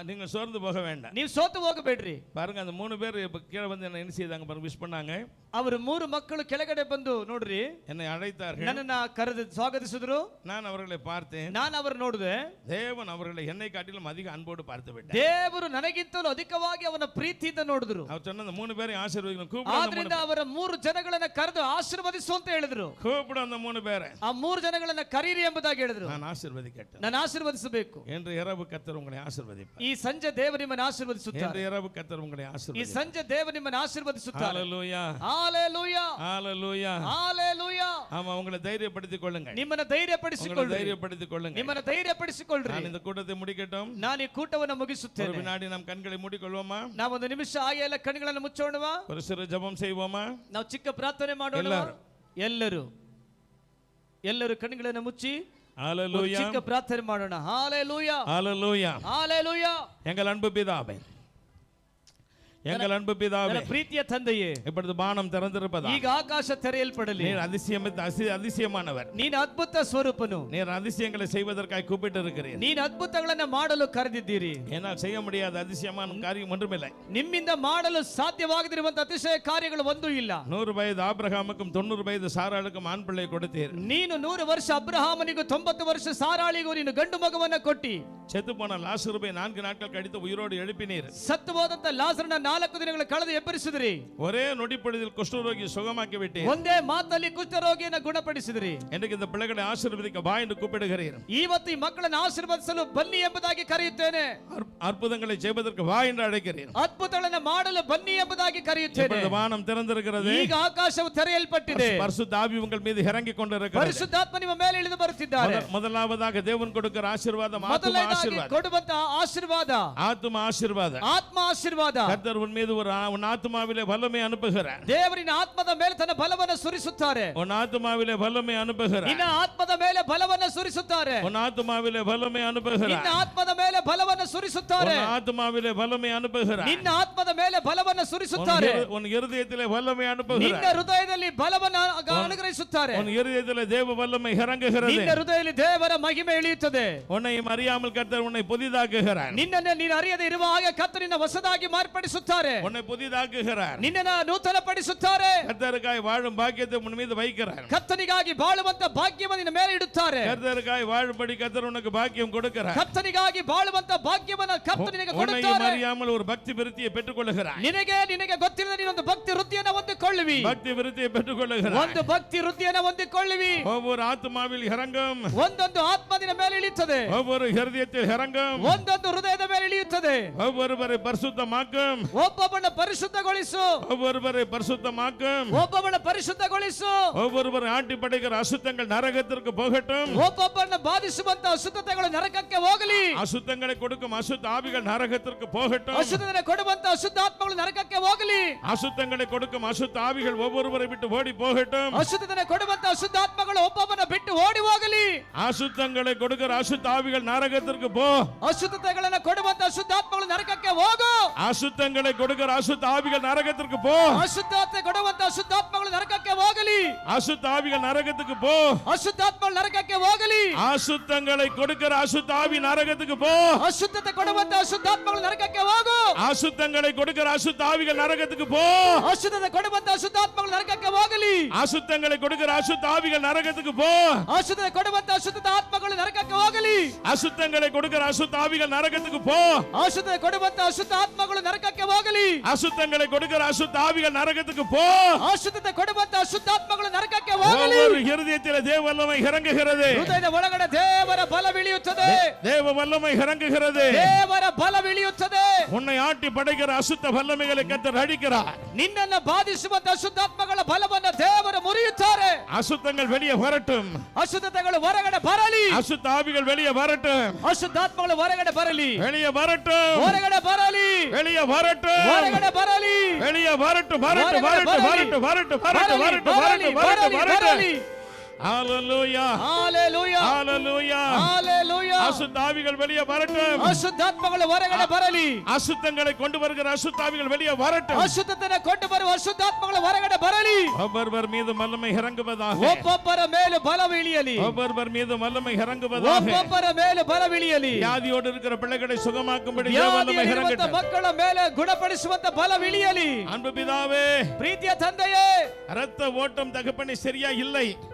நீங்க சோர்ந்து போக வேண்டாம். ನೀವು ಸೋತು ಹೋಗಬೇಡ್ರಿ. பாருங்க, அந்த 3 பேர் இப்ப கீழே வந்து என்ன செய்தாங்க பாருங்க, விஷ் பண்ணாங்க. ಅವರು 3 ಮಕ್ಕಳು ಕೆಳಗಡೆ ಬಂದು ನೋಡ್ರಿ என்னை அழைத்தார்கள். ನನ್ನನ್ನ ಕರೆದು ಸ್ವಾಗತಿಸಿದ್ರು. நான் அவர்களை பார்த்தேன். ನಾನು ಅವರು ನೋಡಿದೆ. தேவன் அவர்களை என்னை காட்டிலும் அதிக அன்போடு பார்த்து விட்டார். ದೇವರು ನನಗಿಂತಲೂ ಅಧಿಕವಾಗಿ ಅವನ ಪ್ರೀತಿಯಿಂದ ನೋಡಿದ್ರು. அவர் சொன்ன அந்த 3 பேரை ஆசீர்வதிக்கணும். ಆದ್ರಿಂದ ಅವರ 3 ಜನಗಳನ್ನ ಕರೆದು ಆಶೀರ್ವದಿಸು ಅಂತ ಹೇಳಿದ್ರು. கூப்பிடு அந்த 3 பேரை. ಆ 3 ಜನಗಳನ್ನ ಕರೀರಿ ಎಂಬುದಾಗಿ ಹೇಳಿದ್ರು. நான் ஆசீர்வதிக்கட்டும். ನಾನು ಆಶೀರ್ವದಿಸಬೇಕು. என்று இரவு கர்த்தர் உங்களை ஆசீர்வதிப்பார். ಈ ಸಂಜೆ ದೇವರು ನಿಮ್ಮನ್ನು ಆಶೀರ್ವದಿಸುತ್ತಾರೆ. என்று இரவு கர்த்தர் உங்களை ಈ ஆசீர்வதிப்பார். ಸಂಜೆ ದೇವರು ನಿಮ್ಮನ್ನು ಆಶೀರ್ವದಿಸುತ್ತಾರೆ. ஹalleluya ஹalleluya ஹalleluya ஹalleluya. ஆமா, உங்களை தைரியப்படுத்திக் கொள்ளுங்க. ನಿಮ್ಮನ್ನು ಧೈರ್ಯಪಡಿಸಿಕೊಳ್ಳ್ರಿ. தைரியப்படுத்திக் கொள்ளுங்க. ನಿಮ್ಮನ್ನು ಧೈರ್ಯಪಡಿಸಿಕೊಳ್ಳ್ರಿ. நான் இந்த கூட்டத்தை முடிக்கட்டும். ನಾನು ಈ ಕೂಟವನ್ನು ஒரு ಮುಗಿಸುತ್ತೇನೆ. வினாடி நாம் கண்களை மூடிக்கொள்வோமா? ನಾವು ಒಂದು ನಿಮಿಷ ಹಾಗೆ ಎಲ್ಲ ಕಣ್ಣುಗಳನ್ನು ಮುಚ್ಚೋಣವಾ? ஒரு சிறு ஜெபம் செய்வோமா? ನಾವು ಚಿಕ್ಕ ಪ್ರಾರ್ಥನೆ ಮಾಡೋಣ. ಎಲ್ಲರೂ ಕಣ್ಣುಗಳನ್ನು ಮುಚ್ಚಿ ஹalleluya ಚಿಕ್ಕ ಪ್ರಾರ್ಥನೆ ಮಾಡೋಣ. ஹalleluya ஹalleluya ஹalleluya. எங்கள் அன்பு பிதாவே, எங்கள் அன்பு பிதாவே, ನನ್ನ ಪ್ರೀತಿಯ ತಂದೆಯೇ, இப்பொழுது வானம் திறந்திருப்பதா? ಈಗ ಆಕಾಶ ತೆರೆಯಲ್ಪಡಲಿ. நீர் அதிசயமானவர். ನೀನು ಅದ್ಭುತ ಸ್ವರೂಪನು. நீர் அதிசயங்களை செய்வதற்காக கூப்பிட்டு இருக்கிறீர். ನೀನು ಅದ್ಭುತಗಳನ್ನು ಮಾಡಲು ಕರೆದಿದ್ದೀರಿ. என்னால் செய்ய முடியாத அதிசயமான காரியம் ஒன்றுமில்லை. ನಿಮ್ಮಿಂದ ಮಾಡಲು ಸಾಧ್ಯವಾಗದಿರುವಂತ ಅತಿಶಯ ಕಾರ್ಯಗಳು ಒಂದೂ ಇಲ್ಲ. 100 வயது ஆபிரகாமுக்கும் 90 வயது சாராளுக்கும் ಆಣ್ பிள்ளை கொடுத்தீர். ನೀನು 100 ವರ್ಷ ಅಬ್ರಹಾಮನಿಗೂ 90 ವರ್ಷ ಸಾರಾಳಿಗೂ ನೀನು ಗಂಡು ಮಗವನ್ನ ಕೊಟ್ಟಿ. செத்து போன லாசருவை 4 நாட்கள் கழித்து உயிரோடு எழுப்பினீர். ಸತ್ತು ಹೋದಂತ ಲಾಜರನ 4 ದಿನಗಳ ಕಳೆದು ಎಬ್ಬರಿಸಿದ್ರಿ. ஒரே நொடிப்பொழுதில் குஷ்டரோகி சுகமாக்கி விட்டீர். ಒಂದೇ ಮಾತಲ್ಲಿ ಕುಷ್ಠರೋಗಿಯನ್ನು ಗುಣಪಡಿಸಿದ್ರಿ. எனக்கு இந்த பிள்ளைகளை ஆசீர்வதிக்க வா என்று கூப்பிடுகிறீர். ಇವತ್ತು ಈ ಮಕ್ಕಳನ್ನು ಆಶೀರ್ವದಿಸಲು ಬನ್ನಿ ಎಂಬುದಾಗಿ ಕರೆಯುತ್ತೇನೆ. அற்புதங்களை செய்வதற்கு வா என்று அழைக்கிறீர். ಅದ್ಭುತಗಳನ್ನು ಮಾಡಲು ಬನ್ನಿ ಎಂಬುದಾಗಿ ಕರೆಯುತ್ತೇನೆ. இப்பொழுது வானம் திறந்திருக்கிறது. ಈಗ ಆಕಾಶವು ತೆರೆಯಲ್ಪಟ್ಟಿದೆ. பரிசுத்த ஆவி உங்கள் மீது இறங்கி கொண்டிருக்கிறது. ಪರಿಶುದ್ಧಾತ್ಮ ನಿಮ್ಮ ಮೇಲೆ ಇಳಿದು ಬರುತ್ತಿದ್ದಾರೆ. முதலாவதாக தேவன் கொடுக்கிற ஆசீர்வாதம் ஆத்தும ஆசீர்வாதம். ಕೊಡುವಂತ ಆಶೀರ್ವಾದ ஆத்தும ஆசீர்வாதம். ಆತ್ಮ ಆಶೀರ್ವಾದ. கர்த்தர் உன் மீது உன் ஆத்துமாவிலே வல்லமை அனுப்புகிறார். ದೇವರಿನ ಆತ್ಮದ ಮೇಲೆ ತನ್ನ ಬಲವನ್ನು ಸುರಿಸುತ್ತಾರೆ. உன் ஆத்துமாவிலே வல்லமை அனுப்புகிறார். ನಿನ್ನ ಆತ್ಮದ ಮೇಲೆ ಬಲವನ್ನು ಸುರಿಸುತ್ತಾರೆ. உன் ஆத்துமாவிலே வல்லமை அனுப்புகிறார். ನಿನ್ನ ಆತ್ಮದ ಮೇಲೆ ಬಲವನ್ನು ಸುರಿಸುತ್ತಾರೆ. உன் ஆத்துமாவிலே வல்லமை அனுப்புகிறார். ನಿನ್ನ ಆತ್ಮದ ಮೇಲೆ ಬಲವನ್ನು ಸುರಿಸುತ್ತಾರೆ. உன் இருதயத்திலே வல்லமை அனுப்புகிறார். ನಿನ್ನ ಹೃದಯದಲ್ಲಿ ಬಲವನ್ನು ಅನುಗ್ರಹಿಸುತ್ತಾರೆ. உன் இருதயத்திலே தேவ வல்லமை இறங்குகிறது. ನಿನ್ನ ಹೃದಯದಲ್ಲಿ ದೇವರ ಮಹಿಮೆ ಇಳಿಯುತ್ತದೆ. உன்னை அறியாமல் கர்த்தர் உன்னை புதிதாக்குகிறார். ನಿನ್ನನ್ನು ನೀನು ಅರಿಯದೆ ಇರುವ ಹಾಗೆ ಕರ್ತನಿನ ಹೊಸದಾಗಿ ಮಾರ್ಪಡಿಸುತ್ತಾರೆ. ಪಡಿಸುತ್ತಾರೆ, உன்னை புதிதாக்குகிறார், ನಿನ್ನನ್ನು ನೂತನಪಡಿಸುತ್ತಾರೆ, கர்த்தருக்காய் வாழும் பாக்கியத்தை உன் மீது வைக்கிறார், ಕರ್ತನಿಗಾಗಿ ಬಾಳುವಂತ ಭಾಗ್ಯವನ್ನು ನಿನ್ನ ಮೇಲೆ ಇಡುತ್ತಾರೆ, கர்த்தருக்காய் வாழும்படி கர்த்தர் உனக்கு பாக்கியம் கொடுக்கிறார், ಕರ್ತನಿಗಾಗಿ ಬಾಳುವಂತ ಭಾಗ್ಯವನ್ನು ಕರ್ತನು ನಿನಗೆ உன்னையும் ಕೊಡುತ್ತಾರೆ. அறியாமல் ஒரு பக்தி விருத்தியை பெற்றுக்கொள்கிறார், ನಿನಗೆ ಗೊತ್ತಿಲ್ಲದ ನೀನೊಂದು ಭಕ್ತಿ ವೃತ್ತಿಯನ್ನು ಹೊಂದಿಕೊಳ್ಳುವಿ, பக்தி விருத்தியை பெற்றுக்கொள்கிறார், ಒಂದು ಭಕ್ತಿ ವೃತ್ತಿಯನ್ನು ಹೊಂದಿಕೊಳ್ಳುವಿ. ஒவ்வொரு ஆத்மாவில் இறங்கும், ಒಂದೊಂದು ಆತ್ಮದಿನ ಮೇಲೆ ಇಳಿಯುತ್ತದೆ, ஒவ்வொரு ஹிருதயத்தில் இறங்கும், ಒಂದೊಂದು ಹೃದಯದ ಮೇಲೆ ಇಳಿಯುತ್ತದೆ. ஒவ்வொருவரை பரிசுத்தமாக்கும், ಒಬ್ಬೊಬ್ಬನ ಪರಿಶುದ್ಧಗೊಳಿಸು, ஒவ்வொருவரை பரிசுத்தமாக்கும், ಒಬ್ಬೊಬ್ಬನ ಪರಿಶುದ್ಧಗೊಳಿಸು. ஒவ்வொருவரை ஆட்டி படைக்கிற அசுத்தங்கள் நரகத்திற்கு போகட்டும், ಒಬ್ಬೊಬ್ಬನ ಬಾಧಿಸುವಂತ ಅಶುದ್ಧತೆಗಳು ನರಕಕ್ಕೆ ಹೋಗಲಿ, அசுத்தங்களை கொடுக்கும் அசுத்த ஆவிகள் நரகத்திற்கு போகட்டும், ಅಶುದ್ಧತೆ ಕೊಡುವಂತ ಅಶುದ್ಧಾತ್ಮಗಳು ನರಕಕ್ಕೆ ಹೋಗಲಿ, அசுத்தங்களை கொடுக்கும் அசுத்த ஆவிகள் ஒவ்வொருவரை விட்டு ஓடி போகட்டும், ಅಶುದ್ಧತೆ ಕೊಡುವಂತ ಅಶುದ್ಧಾತ್ಮಗಳು ಒಬ್ಬೊಬ್ಬನ ಬಿಟ್ಟು ಓಡಿ ಹೋಗಲಿ, அசுத்தங்களை கொடுக்கிற அசுத்த ஆவிகள் நரகத்திற்கு போ, ಅಶುದ್ಧತೆಗಳನ್ನು ಕೊಡುವಂತ ಅಶುದ್ಧಾತ್ಮಗಳು ನರಕಕ್ಕೆ ಹೋಗು, அசுத்தங்களை கொடுக்கிற அசுத்த ஆவிகள் நரகத்திற்கு போ, ಅಶುದ್ಧತೆ ಕೊಡುವಂತ ಅಶುದ್ಧಾತ್ಮಗಳು ನರಕಕ್ಕೆ ಹೋಗಲಿ, அசுத்த ஆவிகள் நரகத்துக்கு போ, ಅಶುದ್ಧಾತ್ಮಗಳು ನರಕಕ್ಕೆ ಹೋಗಲಿ, அசுத்தங்களை கொடுக்கிற அசுத்த ஆவி நரகத்துக்கு போ, ಅಶುದ್ಧತೆ ಕೊಡುವಂತ ಅಶುದ್ಧಾತ್ಮಗಳು ನರಕಕ್ಕೆ ಹೋಗು, அசுத்தங்களை கொடுக்கிற அசுத்த ஆவிகள் நரகத்துக்கு போ, ಅಶುದ್ಧತೆ ಕೊಡುವಂತ ಅಶುದ್ಧಾತ್ಮಗಳು ನರಕಕ್ಕೆ ಹೋಗಲಿ, அசுத்தங்களை கொடுக்கிற அசுத்த ஆவிகள் நரகத்துக்கு போ, ಅಶುದ್ಧತೆ ಕೊಡುವಂತ ಅಶುದ್ಧ ಆತ್ಮಗಳು ನರಕಕ್ಕೆ ಹೋಗಲಿ, அசுத்தங்களை கொடுக்கிற அசுத்த ஆவிகள் நரகத்துக்கு போ, ಅಶುದ್ಧತೆ ಕೊಡುವಂತ ಅಶುದ್ಧ ಆತ್ಮಗಳು ನರಕಕ್ಕೆ ಹೋಗಲಿ, அசுத்தங்களை கொடுக்கிற அசுத்த ஆவிகள் நரகத்துக்கு போ, ಅಶುದ್ಧತೆ ಕೊಡುವಂತ ಅಶುದ್ಧಾತ್ಮಗಳು ನರಕಕ್ಕೆ ಹೋಗಲಿ. ஒவ்வொரு இருதயத்தில் தேவ வல்லமை இறங்குகிறது, ಹೃದಯದ ಒಳಗಡೆ ದೇವರ ಬಲವಿಳಿಯುತ್ತದೆ, தேவ வல்லமை இறங்குகிறது, ದೇವರ ಬಲವಿಳಿಯುತ್ತದೆ. உன்னை ஆட்டி படைக்கிற அசுத்த வல்லமைகளை கர்த்தர் அழிக்கிறார், ನಿನ್ನನ್ನ ಬಾಧಿಸುವಂತ ಅಶುದ್ಧಾತ್ಮಗಳ ಬಲವನ್ನು ದೇವರು ಮುರಿಯುತ್ತಾರೆ. அசுத்தங்கள் வெளியே வரட்டும், ಅಶುದ್ಧತೆಗಳು ಹೊರಗಡೆ ಬರಲಿ, அசுத்த ஆவிகள் வெளியே வரட்டும், ಅಶುದ್ಧಾತ್ಮಗಳು ಹೊರಗಡೆ ಬರಲಿ, வெளியே வரட்டும், ಹೊರಗಡೆ ಬರಲಿ, வெளியே வரட்டும், ಹೊರಗಡೆ ಬರಲಿ, வெளியே வரட்டும், வரட்டும், வரட்டும், வரட்டும், வரட்டும், வரட்டும், வரட்டும், வரட்டும், வரட்டும், வரட்டும். ஹalleluya, ஹalleluya, ஹalleluya, ஹalleluya. அசுத்த ஆவிகள் வெளியே வரட்டும், ಅಶುದ್ಧಾತ್ಮಗಳು ಹೊರಗಡೆ ಬರಲಿ, அசுத்தங்களை கொண்டு வருகிற அசுத்த ஆவிகள் வெளியே வரட்டும், ಅಶುದ್ಧತೆಯನ್ನು ಕೊಂಡು ಬರುವ ಅಶುದ್ಧಾತ್ಮಗಳು ಹೊರಗಡೆ ಬರಲಿ, ஒவ்வொருவர் மீது வல்லமை இறங்குவதாக, ಒಬ್ಬೊಬ್ಬರ ಮೇಲೆ ಬಲವಿಳಿಯಲಿ, ஒவ்வொருவர் மீது வல்லமை இறங்குவதாக, ಒಬ್ಬೊಬ್ಬರ ಮೇಲೆ ಬಲವಿಳಿಯಲಿ, வியாதியோடு இருக்கிற பிள்ளைகளை சுகமாக்கும்படி தேவ வல்லமை ವ್ಯಾಧಿಯಲ್ಲಿರುವಂತ இறங்கட்டும். ಮಕ್ಕಳ ಮೇಲೆ ಗುಣಪಡಿಸುವಂತ ಬಲವಿಳಿಯಲಿ. அன்பு பிதாவே, ಪ್ರೀತಿಯ ತಂದೆಯೇ, இரத்த ஓட்டம் தகப்பனை சரியா இல்லை,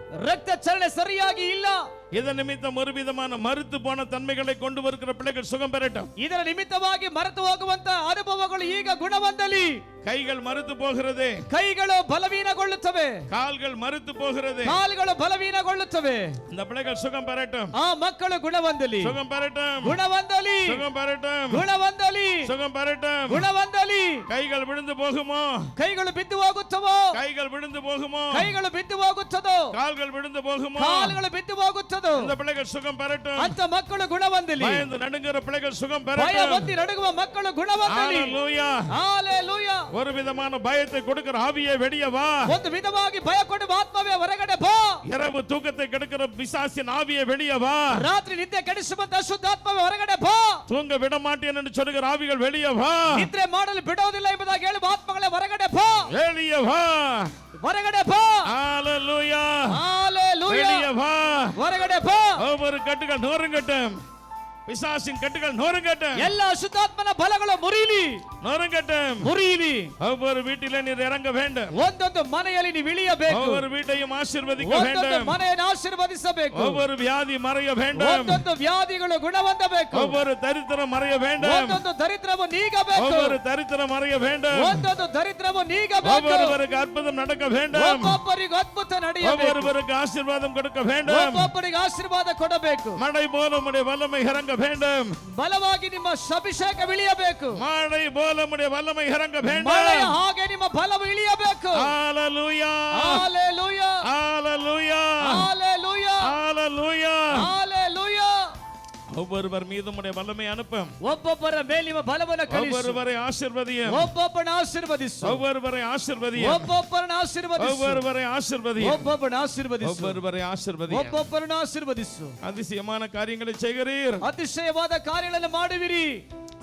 ರಕ್ತ ಚಲನೆ ಸರಿಯಾಗಿ ಇಲ್ಲ, இதன் நிமித்தம் ஒரு விதமான மறுத்து போன தன்மைகளை கொண்டு வருகிற பிள்ளைகள் சுகம் பெறட்டும், ಇದರ ನಿಮಿತ್ತವಾಗಿ ಮರೆತು ಹೋಗುವಂತ ಅನುಭವಗಳು ಈಗ ಗುಣವಂದಲಿ. கைகள் மறுத்து போகிறது, ಕೈಗಳು ಬಲವೀನಗೊಳ್ಳುತ್ತವೆ, கால்கள் மறுத்து போகிறது, ಕಾಲುಗಳು ಬಲವೀನಗೊಳ್ಳುತ್ತವೆ. இந்த பிள்ளைகள் சுகம் பெறட்டும், ಆ ಮಕ್ಕಳು ಗುಣವಂದಲಿ, சுகம் பெறட்டும், ಗುಣವಂದಲಿ, சுகம் பெறட்டும், ಗುಣವಂದಲಿ, சுகம் பெறட்டும். ಗುಣವಂದಲಿ. கைகள் விழுந்து போகுமோ, ಕೈಗಳು ಬಿದ್ದು ಹೋಗುತ್ತವೋ, கைகள் விழுந்து போகுமோ, ಕೈಗಳು ಬಿದ್ದು ಹೋಗುತ್ತದೋ, கால்கள் விழுந்து போகுமோ, ಕಾಲುಗಳು ಬಿದ್ದು ಹೋಗುತ್ತದೋ. இந்த பிள்ளைகள் சுகம் பெறட்டும், ಅಂತ ಮಕ್ಕಳು ಗುಣವಂದಲಿ, பயந்து நடுங்குற பிள்ளைகள் சுகம் ಭಯ பெறட்டும். ಹೊಂದಿ ನಡುಗುವ ಮಕ್ಕಳು ಗುಣವಂದಲಿ. ஹalleluya. ಹalleluya. ஒரு விதமான பயத்தை கொடுக்கிற ஆவியே வெளியே வா, ಒಂದು ವಿಧವಾಗಿ ಭಯ ಕೊಡುವ ಆತ್ಮವೇ ಹೊರಗಡೆ ಬಾ, இரவு தூக்கத்தை கெடுக்கிற பிசாசின் ஆவியே வெளியே வா, ರಾತ್ರಿ ನಿದ್ದೆ ಕೆಡಿಸುವಂತ ಅಶುದ್ಧಾತ್ಮವೇ ಹೊರಗಡೆ ಬಾ, தூங்க விட மாட்டேன் என்று சொல்லுகிற ஆவிகள் வெளியே வா, ನಿದ್ರೆ ಮಾಡಲು ಬಿಡೋದಿಲ್ಲ ಎಂಬುದಾಗಿ ಹೇಳುವ ಆತ್ಮಗಳೇ ಹೊರಗಡೆ ಬಾ, வெளியே வா. ಹೊರಗಡೆ ಬಾ. ஹalleluya. ಹalleluya. வெளியே வா. ಹೊರಗಡೆ ಬಾ. ஒவ்வொரு கட்டுகள் நொறுங்கட்டும், பிசாசின் கட்டுகள் நொறுங்கட்டும், ಎಲ್ಲ ಅಶುದ್ಧಾತ್ಮನ ಬಲಗಳು ಮುರಿಯಲಿ, நொறுங்கட்டும். ಮುರಿಯಲಿ. ஒவ்வொரு வீட்டிலே நீர் இறங்க வேண்டும், ಒಂದೊಂದು ಮನೆಯಲ್ಲಿ ನೀವು ಇಳಿಯಬೇಕು, ஒவ்வொரு வீட்டையும் ஆசீர்வதிக்க ಒಂದೊಂದು வேண்டும், ಮನೆಯನ್ನು ಆಶೀರ್ವದಿಸಬೇಕು, ஒவ்வொரு வியாதி மறைய வேண்டும், ಒಂದೊಂದು ವ್ಯಾಧಿಗಳು ಗುಣವಂದಬೇಕು, ஒவ்வொரு தரித்திரம் மறைய வேண்டும், ಒಂದೊಂದು ದರಿದ್ರವು ನೀಗಬೇಕು, ஒவ்வொரு தரித்திரம் மறைய வேண்டும், ಒಂದೊಂದು ದರಿದ್ರವು ನೀಗಬೇಕು, ஒவ்வொருவருக்கு அற்புதம் நடக்க வேண்டும், ಒಬ್ಬೊಬ್ಬರಿಗೆ ಅದ್ಭುತ ನಡೆಯಬೇಕು, ஒவ்வொருவருக்கு ஆசீர்வாதம் கொடுக்க வேண்டும், ಒಬ್ಬೊಬ್ಬರಿಗೆ ಆಶೀರ್ವಾದ ಕೊಡಬೇಕು, மழை போல உம்முடைய வல்லமை இறங்க வேண்டும், ಬಲವಾಗಿ ನಿಮ್ಮ ಅಭಿಷೇಕ ಇಳಿಯಬೇಕು, மழை போல உம்முடைய வல்லமை இறங்க வேண்டும். ಮಳೆಯ ಹಾಗೆ ನಿಮ್ಮ ಬಲವು ಇಳಿಯಬೇಕು. ஹalleluya, ஹalleluya, ஹalleluya, ஹalleluya, ஹalleluya. ஹalleluya. ஒவ்வொருவர் மீதும் உம்முடைய வல்லமை அனுப்பும், ಒಬ್ಬೊಬ್ಬರ ಮೇಲೆ ನಿಮ್ಮ ಬಲವನ್ನು ಕಳಿಸು, ஒவ்வொருவரை ஆசீர்வதியும், ಒಬ್ಬೊಬ್ಬನ ಆಶೀರ್ವದಿಸು, ஒவ்வொருவரை ஆசீர்வதியும், ಒಬ್ಬೊಬ್ಬರನ್ನ ಆಶೀರ್ವದಿಸು, ஒவ்வொருவரை ஆசீர்வதியும், ಒಬ್ಬೊಬ್ಬನ ಆಶೀರ್ವದಿಸು, ஒவ்வொருவரை ஆசீர்வதியும். ಒಬ್ಬೊಬ್ಬರನ್ನ ಆಶೀರ್ವದಿಸು. அதிசயமான காரியங்களை செய்கிறீர், ಅತಿಶಯವಾದ ಕಾರ್ಯಗಳನ್ನು ಮಾಡುವಿರಿ.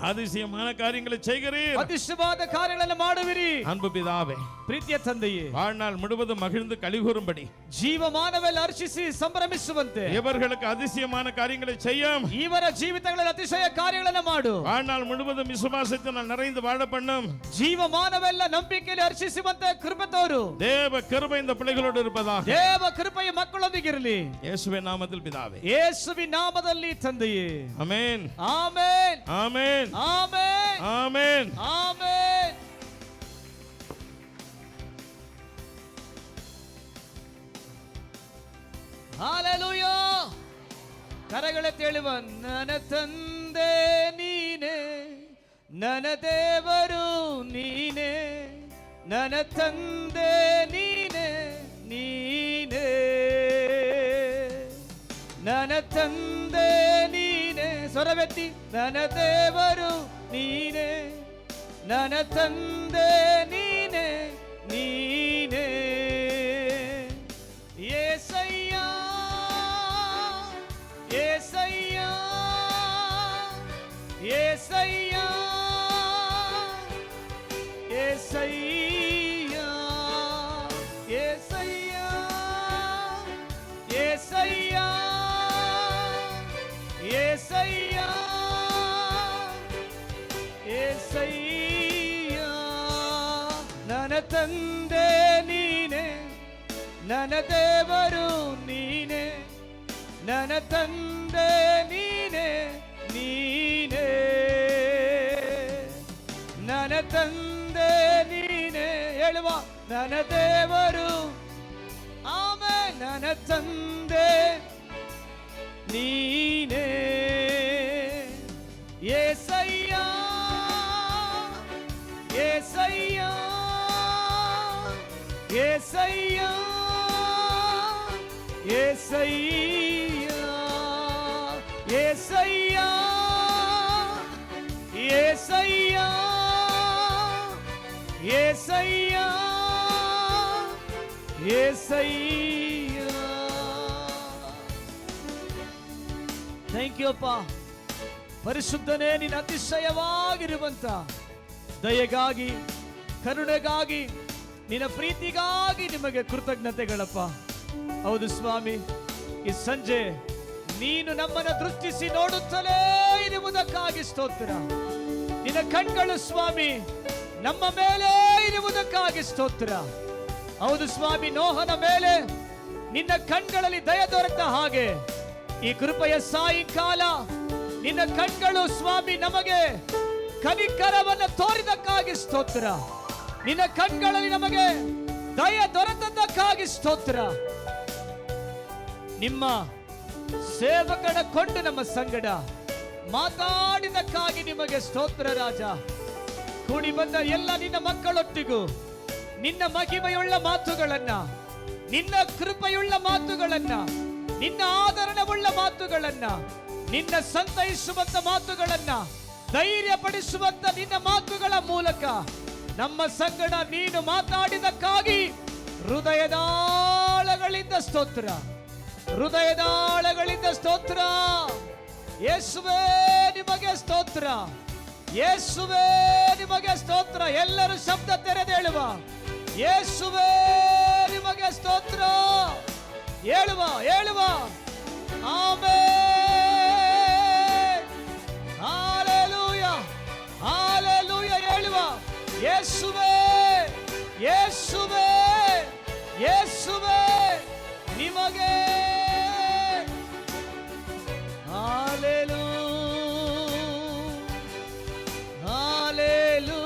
அதிசயமான காரியங்களை செய்கிறீர். அதிசயವಾದ ಕಾರ್ಯಗಳನ್ನು ಮಾಡುವಿರಿ. அன்பு பிதாவே, ಪ್ರೀತಿಯ ತಂದೆಯೇ, வாழ்நாள் முழுவதும் மகிழ்ந்து களிகூரும்படி ಜೀವಮಾನವೆಲ್ಲ ಹರ್ಷಿಸಿ ಸಂಭ್ರಮಿಸುವಂತೆ இவர்களுக்கு அதிசயமான காரியங்களை செய்யும். ಇವರ ಜೀವಿತಗಳಲ್ಲಿ ಅತಿಶಯ ಕಾರ್ಯಗಳನ್ನು ಮಾಡು. வாழ்நாள் முழுவதும் விசுவாசத்தினால் நிறைந்து வாழ பண்ணும். ಜೀವಮಾನವೆಲ್ಲ ನಂಬಿಕೆಯಲ್ಲಿ ಹರ್ಷಿಸುವಂತೆ ಕೃಪೆ ತೋರು. தேவ கிருபை இந்த பிள்ளைகளோடு இருப்பதாக. ದೇವ ಕೃಪೆಯ ಮಕ್ಕಳೊಂದಿಗಿರಲಿ. ಯೇಸುವಿನ ನಾಮದಲ್ಲಿ பிதாவே. ಯೇಸುವಿನ ನಾಮದಲ್ಲಿ ತಂದೆಯೇ. Amen. Amen. Amen. Amen. Amen. Amen. Hallelujah. ಕರಗಳೆತ್ತೇಳುವ ನನ್ನ ತಂದೆ ನೀನೇ, ನನ್ನ ದೇವರು ನೀನೇ, ನನ್ನ ತಂದೆ ನೀನೇ, ನೀನೇ ನನ್ನ ತಂದೆ ನೀನೇ. ಸ್ವರವೆತ್ತಿ. ನನ್ನ ದೇವರು ನೀನೇ, ನನ್ನ ತಂದೆ ನೀನೇ, ನೀನೇ యేసయ్య, యేసయ్య, యేసయ్య, యేసయ్య, యేసయ్య, యేసయ్య, యేసయ్య, యేసయ్య ನನ್ನ ತಂದೆ ನೀನೇ, ನನ್ನ ದೇವರು ನೀನೇ, ನನ್ನ ತಂದೆ ನೀನೇ, ನೀನೇ ನನ್ನ ತಂದೆ ನೀನೇ. ಹೇಳುವ. ನನ್ನ ದೇವರು. ಆಮೆನ್. ನನ್ನ ತಂದೆ ನೀನೇ. యేసయ్య, యేసయ్య, యేసయ్య, యేసయ్య, యేసయ్య, యేసయ్య, యేసయ్య, యేసయ్య. ಥ್ಯಾಂಕ್ ಯು ಅಪ್ಪ. ಪರಿಶುದ್ಧನೇ, ನೀನು ಅತಿಶಯವಾಗಿರುವಂತ ದಯೆಗಾಗಿ, ಕರುಣೆಗಾಗಿ, ನಿನ್ನ ಪ್ರೀತಿಗಾಗಿ ನಿಮಗೆ ಕೃತಜ್ಞತೆಗಳಪ್ಪ. ಹೌದು ಸ್ವಾಮಿ, ಈ ಸಂಜೆ ನೀನು ನಮ್ಮನ್ನು ದೃಷ್ಟಿಸಿ ನೋಡುತ್ತಲೇ ಇರುವುದಕ್ಕಾಗಿ ಸ್ತೋತ್ರ. ನಿನ್ನ ಕಣ್ಗಳು ಸ್ವಾಮಿ ನಮ್ಮ ಮೇಲೆ ಇರುವುದಕ್ಕಾಗಿ ಸ್ತೋತ್ರ. ಹೌದು ಸ್ವಾಮಿ, ನೋಹನ ಮೇಲೆ ನಿನ್ನ ಕಣ್ಗಳಲ್ಲಿ ದಯ ದೊರೆತ ಹಾಗೆ ಈ ಕೃಪೆಯ ಸಾಯಂಕಾಲ ನಿನ್ನ ಕಣ್ಗಳು ಸ್ವಾಮಿ ನಮಗೆ ಕನಿಕರವನ್ನು ತೋರಿದಕ್ಕಾಗಿ ಸ್ತೋತ್ರ. ನಿನ್ನ ಕಣ್ಗಳಲ್ಲಿ ನಮಗೆ ದಯ ದೊರೆತದ್ದಕ್ಕಾಗಿ ಸ್ತೋತ್ರ. ನಿಮ್ಮ ಸೇವಕನ ಕೊಂಡು ನಮ್ಮ ಸಂಗಡ ಮಾತಾಡಿದಕ್ಕಾಗಿ ನಿಮಗೆ ಸ್ತೋತ್ರ ರಾಜ. ಕೂಡಿ ಬಂದ ಎಲ್ಲ ನಿನ್ನ ಮಕ್ಕಳೊಟ್ಟಿಗೂ ನಿನ್ನ ಮಹಿಮೆಯುಳ್ಳ ಮಾತುಗಳನ್ನ, ನಿನ್ನ ಕೃಪೆಯುಳ್ಳ ಮಾತುಗಳನ್ನ, ನಿನ್ನ ಆದರಣೆಯುಳ್ಳ ಮಾತುಗಳನ್ನ, ನಿನ್ನ ಸಂತೈಸುವಂತ ಮಾತುಗಳನ್ನ, ಧೈರ್ಯಪಡಿಸುವಂತ ನಿನ್ನ ಮಾತುಗಳ ಮೂಲಕ ನಮ್ಮ ಸಂಗಡ ನೀನು ಮಾತಾಡಿದಕ್ಕಾಗಿ ಹೃದಯದಾಳಗಳಿಂದ ಸ್ತೋತ್ರ, ಹೃದಯದಾಳಗಳಿಂದ ಸ್ತೋತ್ರ. ಯೇಸುವೇ ನಿಮಗೆ ಸ್ತೋತ್ರ, ಯೇಸುವೇ ನಿಮಗೆ ಸ್ತೋತ್ರ. ಎಲ್ಲರೂ ಶಬ್ದ ತೆರೆದೇಳುವ. ಯೇಸುವೇ ನಿಮಗೆ ಸ್ತೋತ್ರ. ಹೇಳುವ, ಹೇಳುವ. ಆಮೆನ್. Hallelujah, hallelujah. ಹೇಳುವ. ಯೇಸುವೇ, ಯೇಸುವೇ, ಯೇಸುವೇ ನಿಮಗೆ. Hallelujah, hallelujah,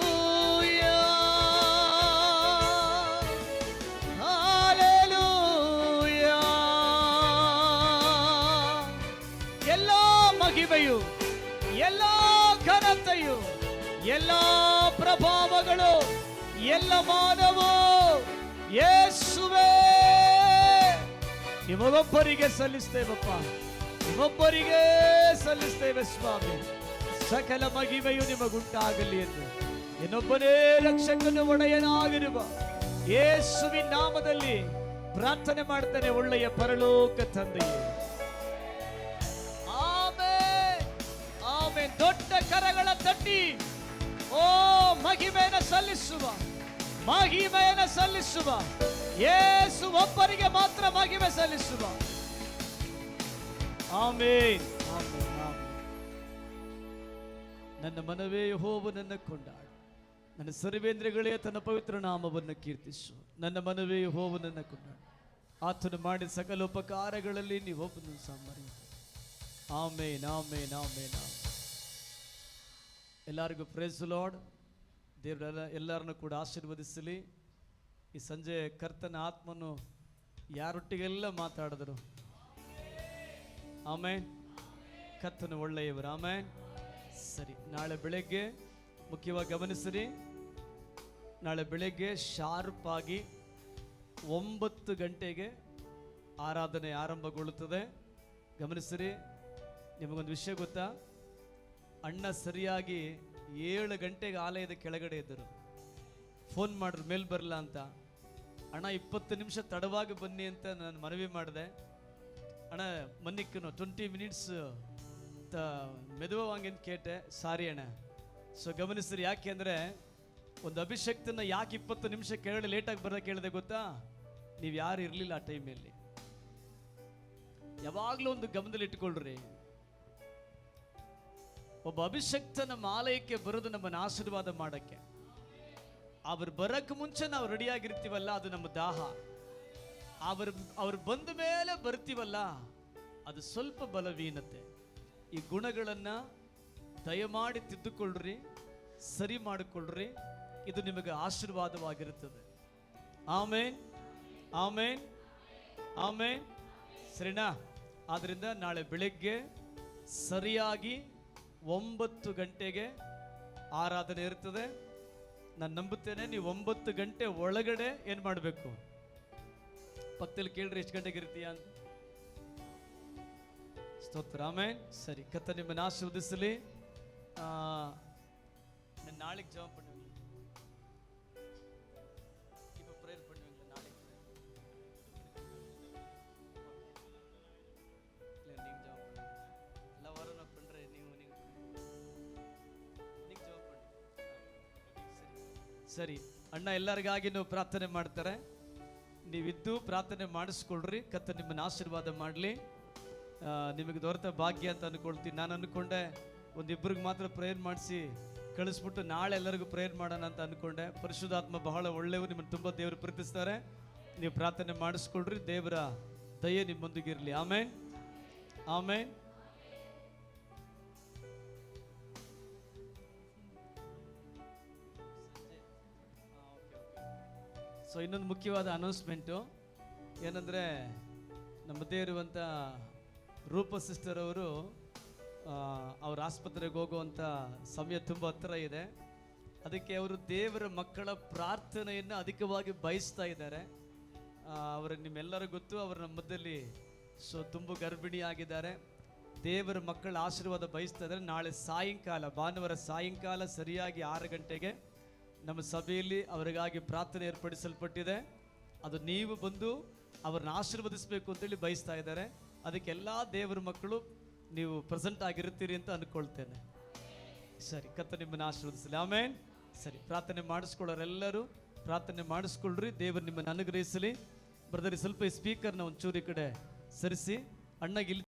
hallelujah. ಎಲ್ಲ ಮಹಿಮೆಯು, ಎಲ್ಲ ಘನತೆಯು, ಎಲ್ಲ ಪ್ರಭಾವಗಳು, ಎಲ್ಲ ಮಾನವು ಯೇಸುವೇ ನಿಮಗೊಬ್ಬರಿಗೆ ಸಲ್ಲಿಸ್ತೇವಪ್ಪ, ನಿಮೊಬ್ಬರಿಗೆ ಸಲ್ಲಿಸ್ತೇವೆ ಸ್ವಾಮಿ. ಸಕಲ ಮಹಿಮೆಯು ನಿಮಗುಂಟಾಗಲಿ ಎಂದು ಇನ್ನೊಬ್ಬನೇ ರಕ್ಷಕನು ಒಡೆಯನಾಗಿರುವ ಯೇಸುವಿನ ನಾಮದಲ್ಲಿ ಪ್ರಾರ್ಥನೆ ಮಾಡ್ತಾನೆ, ಒಳ್ಳೆಯ ಪರಲೋಕ ತಂದೆಯೇ. Amen, amen. ದೊಡ್ಡ ಕರಗಳ ತಟ್ಟಿ ಬನ್ನಿ. ಓ ಮಹಿಮೆಯನ್ನು ಸಲ್ಲಿಸುವ, ಮಹಿಮೆಯನ್ನು ಸಲ್ಲಿಸುವ ಯೇಸು ಒಬ್ಬರಿಗೆ ಮಾತ್ರ ಮಹಿಮೆ ಸಲ್ಲಿಸುವ. Amen, amen, amen. ನನ್ನ ಮನವೇ ಯೆಹೋವನನ್ನು ಕೊಂಡಾಡು, ನನ್ನ ಸರ್ವೇಂದ್ರಿಯಗಳೇ ತನ್ನ ಪವಿತ್ರ ನಾಮವನ್ನು ಕೀರ್ತಿಸು. ನನ್ನ ಮನವೇ ಯೆಹೋವನನ್ನು ಕೊಂಡಾಡು, ಆತನು ಮಾಡಿದ ಸಕಲ ಉಪಕಾರಗಳಲ್ಲಿ ನೀವೊಬ್ಬನು ಸಾಮರಿ. Amen, amen, amen, amen. ಎಲ್ಲರಿಗೂ ಪ್ರೈಸ್ ದಿ ಲಾರ್ಡ್. ದೇವರೆಲ್ಲ ಎಲ್ಲರನ್ನು ಕೂಡ ಆಶೀರ್ವದಿಸಲಿ. ಈ ಸಂಜೆ ಕರ್ತನ ಆತ್ಮನು ಯಾರೊಟ್ಟಿಗೆಲ್ಲ ಮಾತಾಡಿದರು. ಆಮೆನ್. ಕರ್ತನು ಒಳ್ಳೆಯವರು. ಆಮೆನ್. ಸರಿ, ನಾಳೆ ಬೆಳಗ್ಗೆ ಮುಖ್ಯವಾಗಿ ಗಮನಿಸಿರಿ. ನಾಳೆ ಬೆಳಗ್ಗೆ ಶಾರ್ಪ್ ಆಗಿ 9 ಗಂಟೆಗೆ ಆರಾಧನೆ ಆರಂಭಗೊಳ್ಳುತ್ತದೆ. ಗಮನಿಸಿರಿ. ನಿಮಗೊಂದು ವಿಷಯ ಗೊತ್ತಾ? ಅಣ್ಣ ಸರಿಯಾಗಿ 7 ಗಂಟೆಗೆ ಆಲಯದ ಕೆಳಗಡೆ ಇದ್ದರು. ಫೋನ್ ಮಾಡಿದ್ರು ಮೇಲ್ ಬರಲ್ಲ ಅಂತ. ಅಣ್ಣ 20 ನಿಮಿಷ ತಡವಾಗಿ ಬನ್ನಿ ಅಂತ ನಾನು ಮನವಿ ಮಾಡಿದೆ. ಅಣ್ಣ ಮನ್ನಿಕ್ಕನು 20 ಮಿನಿಟ್ಸ್ ಮೆದುವಾಗಿ ಅಂತ ಕೇಟೆ. ಸಾರಿ ಅಣ್ಣ. ಸೊ ಗಮನಿಸ್ರಿ, ಯಾಕೆ ಅಂದರೆ ಒಂದು ಅಭಿಷಕ್ತನ ಯಾಕೆ 20 ನಿಮಿಷ ಕೆಳಗಡೆ ಲೇಟಾಗಿ ಬರೋಕೆ ಕೇಳಿದೆ ಗೊತ್ತಾ? ನೀವು ಯಾರು ಇರಲಿಲ್ಲ ಆ ಟೈಮಲ್ಲಿ. ಯಾವಾಗಲೂ ಒಂದು ಗಮನದಲ್ಲಿ ಇಟ್ಕೊಳ್ರಿ, ಒಬ್ಬ ಅಭಿಷಕ್ತನ ಆಲಯಕ್ಕೆ ಬರೋದು ನಮ್ಮನ್ನು ಆಶೀರ್ವಾದ ಮಾಡಕ್ಕೆ. ಅವ್ರು ಬರಕ್ಕೆ ಮುಂಚೆ ನಾವು ರೆಡಿಯಾಗಿರ್ತೀವಲ್ಲ, ಅದು ನಮ್ಮ ದಾಹ. ಅವ್ರು ಬಂದ ಮೇಲೆ ಬರ್ತೀವಲ್ಲ, ಅದು ಸ್ವಲ್ಪ ಬಲವೀನತೆ. ಈ ಗುಣಗಳನ್ನು ದಯಮಾಡಿ ತಿದ್ದುಕೊಳ್ಳ್ರಿ, ಸರಿ ಮಾಡಿಕೊಳ್ಳ್ರಿ. ಇದು ನಿಮಗೆ ಆಶೀರ್ವಾದವಾಗಿರುತ್ತದೆ. ಆಮೇನ್, ಆಮೇನ್, ಆಮೇನ್. ಸರಿನಾ? ಆದ್ದರಿಂದ ನಾಳೆ ಬೆಳಗ್ಗೆ ಸರಿಯಾಗಿ 9 ಗಂಟೆಗೆ ಆರಾಧನೆ ಇರ್ತದೆ. ನಾನು ನಂಬುತ್ತೇನೆ ನೀವು 9 ಗಂಟೆ ಒಳಗಡೆ ಏನು ಮಾಡಬೇಕು? ಪಕ್ಕದಲ್ಲಿ ಕೇಳ್ರಿ ಎಷ್ಟು ಗಂಟೆಗೆ ಇರ್ತೀಯ ಅಂತ. ಸ್ತೋತ್ರ. ಆಮೆನ್. ಸರಿ, ಕರ್ತ ನಿಮ್ಮನ್ನು ಆಶೀರ್ವದಿಸಲಿ. ನಾನು ನಾಳೆಗೆ ಜವಾಬ್ பண்ணுவேன். இப்போ ப்ரேயர் பண்ணுவீங்க நாளைக்கு? இல்லை நீங்கள் ஜவாப் பண்ணுங்க. எல்லா வாரம் நான் பண்ணுறேன். நீங்கள் ಜವಾಬ್ ಮಾಡಿ. ಸರಿ, ಅಣ್ಣ ಎಲ್ಲರಿಗಾಗಿ ನೀವು ಪ್ರಾರ್ಥನೆ ಮಾಡ್ತಾರೆ. ನೀವಿದ್ದು ಪ್ರಾರ್ಥನೆ ಮಾಡಿಸ್ಕೊಳ್ರಿ. ಕರ್ತ ನಿಮ್ಮನ್ನು ಆಶೀರ್ವಾದ ಮಾಡಲಿ. ನಿಮಗೆ ದೊರೆತ ಭಾಗ್ಯ ಅಂತ ಅಂದ್ಕೊಳ್ತೀನಿ. ನಾನು ಅಂದ್ಕೊಂಡೆ ಒಂದಿಬ್ಬರಿಗೆ ಮಾತ್ರ ಪ್ರೇಯರ್ ಮಾಡಿಸಿ ಕಳಿಸ್ಬಿಟ್ಟು ನಾಳೆ ಎಲ್ಲರಿಗೂ ಪ್ರೇಯರ್ ಮಾಡೋಣ ಅಂತ ಅಂದ್ಕೊಂಡೆ. ಪರಿಶುದ್ಧಾತ್ಮ ಬಹಳ ಒಳ್ಳೆಯವರು, ನಿಮ್ಮನ್ನು ತುಂಬ ದೇವರು ಪ್ರೀತಿಸ್ತಾರೆ. ನೀವು ಪ್ರಾರ್ಥನೆ ಮಾಡಿಸ್ಕೊಳ್ರಿ. ದೇವರ ದಯೆ ನಿಮ್ಮೊಂದಿಗಿರಲಿ. ಆಮೇನ್, ಆಮೇನ್. ಸೊ ಇನ್ನೊಂದು ಮುಖ್ಯವಾದ ಅನೌನ್ಸ್ಮೆಂಟು ಏನಂದರೆ, ನಮ್ಮ ಮಧ್ಯೆ ಇರುವಂಥ ರೂಪ ಸಿಸ್ಟರ್ ಅವರು ಅವ್ರ ಆಸ್ಪತ್ರೆಗೆ ಹೋಗುವಂಥ ಸಮಯ ತುಂಬ ಹತ್ತಿರ ಇದೆ. ಅದಕ್ಕೆ ಅವರು ದೇವರ ಮಕ್ಕಳ ಪ್ರಾರ್ಥನೆಯನ್ನು ಅಧಿಕವಾಗಿ ಬಯಸ್ತಾ ಇದ್ದಾರೆ. ನಿಮ್ಮೆಲ್ಲರಿಗೂ ಗೊತ್ತು, ಅವರು ನಮ್ಮ ಮಧ್ಯದಲ್ಲಿ ತುಂಬ ಗರ್ಭಿಣಿ ಆಗಿದ್ದಾರೆ. ದೇವರ ಮಕ್ಕಳ ಆಶೀರ್ವಾದ ಬಯಸ್ತಾ ಇದ್ದಾರೆ. ನಾಳೆ ಸಾಯಂಕಾಲ, ಭಾನುವಾರ ಸಾಯಂಕಾಲ ಸರಿಯಾಗಿ 6 ಗಂಟೆಗೆ ನಮ್ಮ ಸಭೆಯಲ್ಲಿ ಅವರಿಗಾಗಿ ಪ್ರಾರ್ಥನೆ ಏರ್ಪಡಿಸಲ್ಪಟ್ಟಿದೆ. ಅದು ನೀವು ಬಂದು ಅವ್ರನ್ನ ಆಶೀರ್ವದಿಸಬೇಕು ಅಂತೇಳಿ ಬಯಸ್ತಾ ಇದ್ದಾರೆ. ಅದಕ್ಕೆ ಎಲ್ಲ ದೇವರ ಮಕ್ಕಳು ನೀವು ಪ್ರೆಸೆಂಟ್ ಆಗಿರ್ತೀರಿ ಅಂತ ಅಂದ್ಕೊಳ್ತೇನೆ. ಸರಿ, ಕರ್ತ ನಿಮ್ಮನ್ನು ಆಶೀರ್ವದಿಸಲಿ. ಆಮೇನ್. ಸರಿ, ಪ್ರಾರ್ಥನೆ ಮಾಡಿಸ್ಕೊಳ್ಳೋರೆಲ್ಲರೂ ಪ್ರಾರ್ಥನೆ ಮಾಡಿಸ್ಕೊಳ್ರಿ. ದೇವರು ನಿಮ್ಮನ್ನು ಅನುಗ್ರಹಿಸಲಿ. ಬ್ರದರ್, ಸ್ವಲ್ಪ ಈ ಸ್ಪೀಕರ್ನ ಒಂಚೂರು ಈ ಕಡೆ ಸರಿಸಿ. ಅಣ್ಣಗೆ ಇಲ್ಲಿ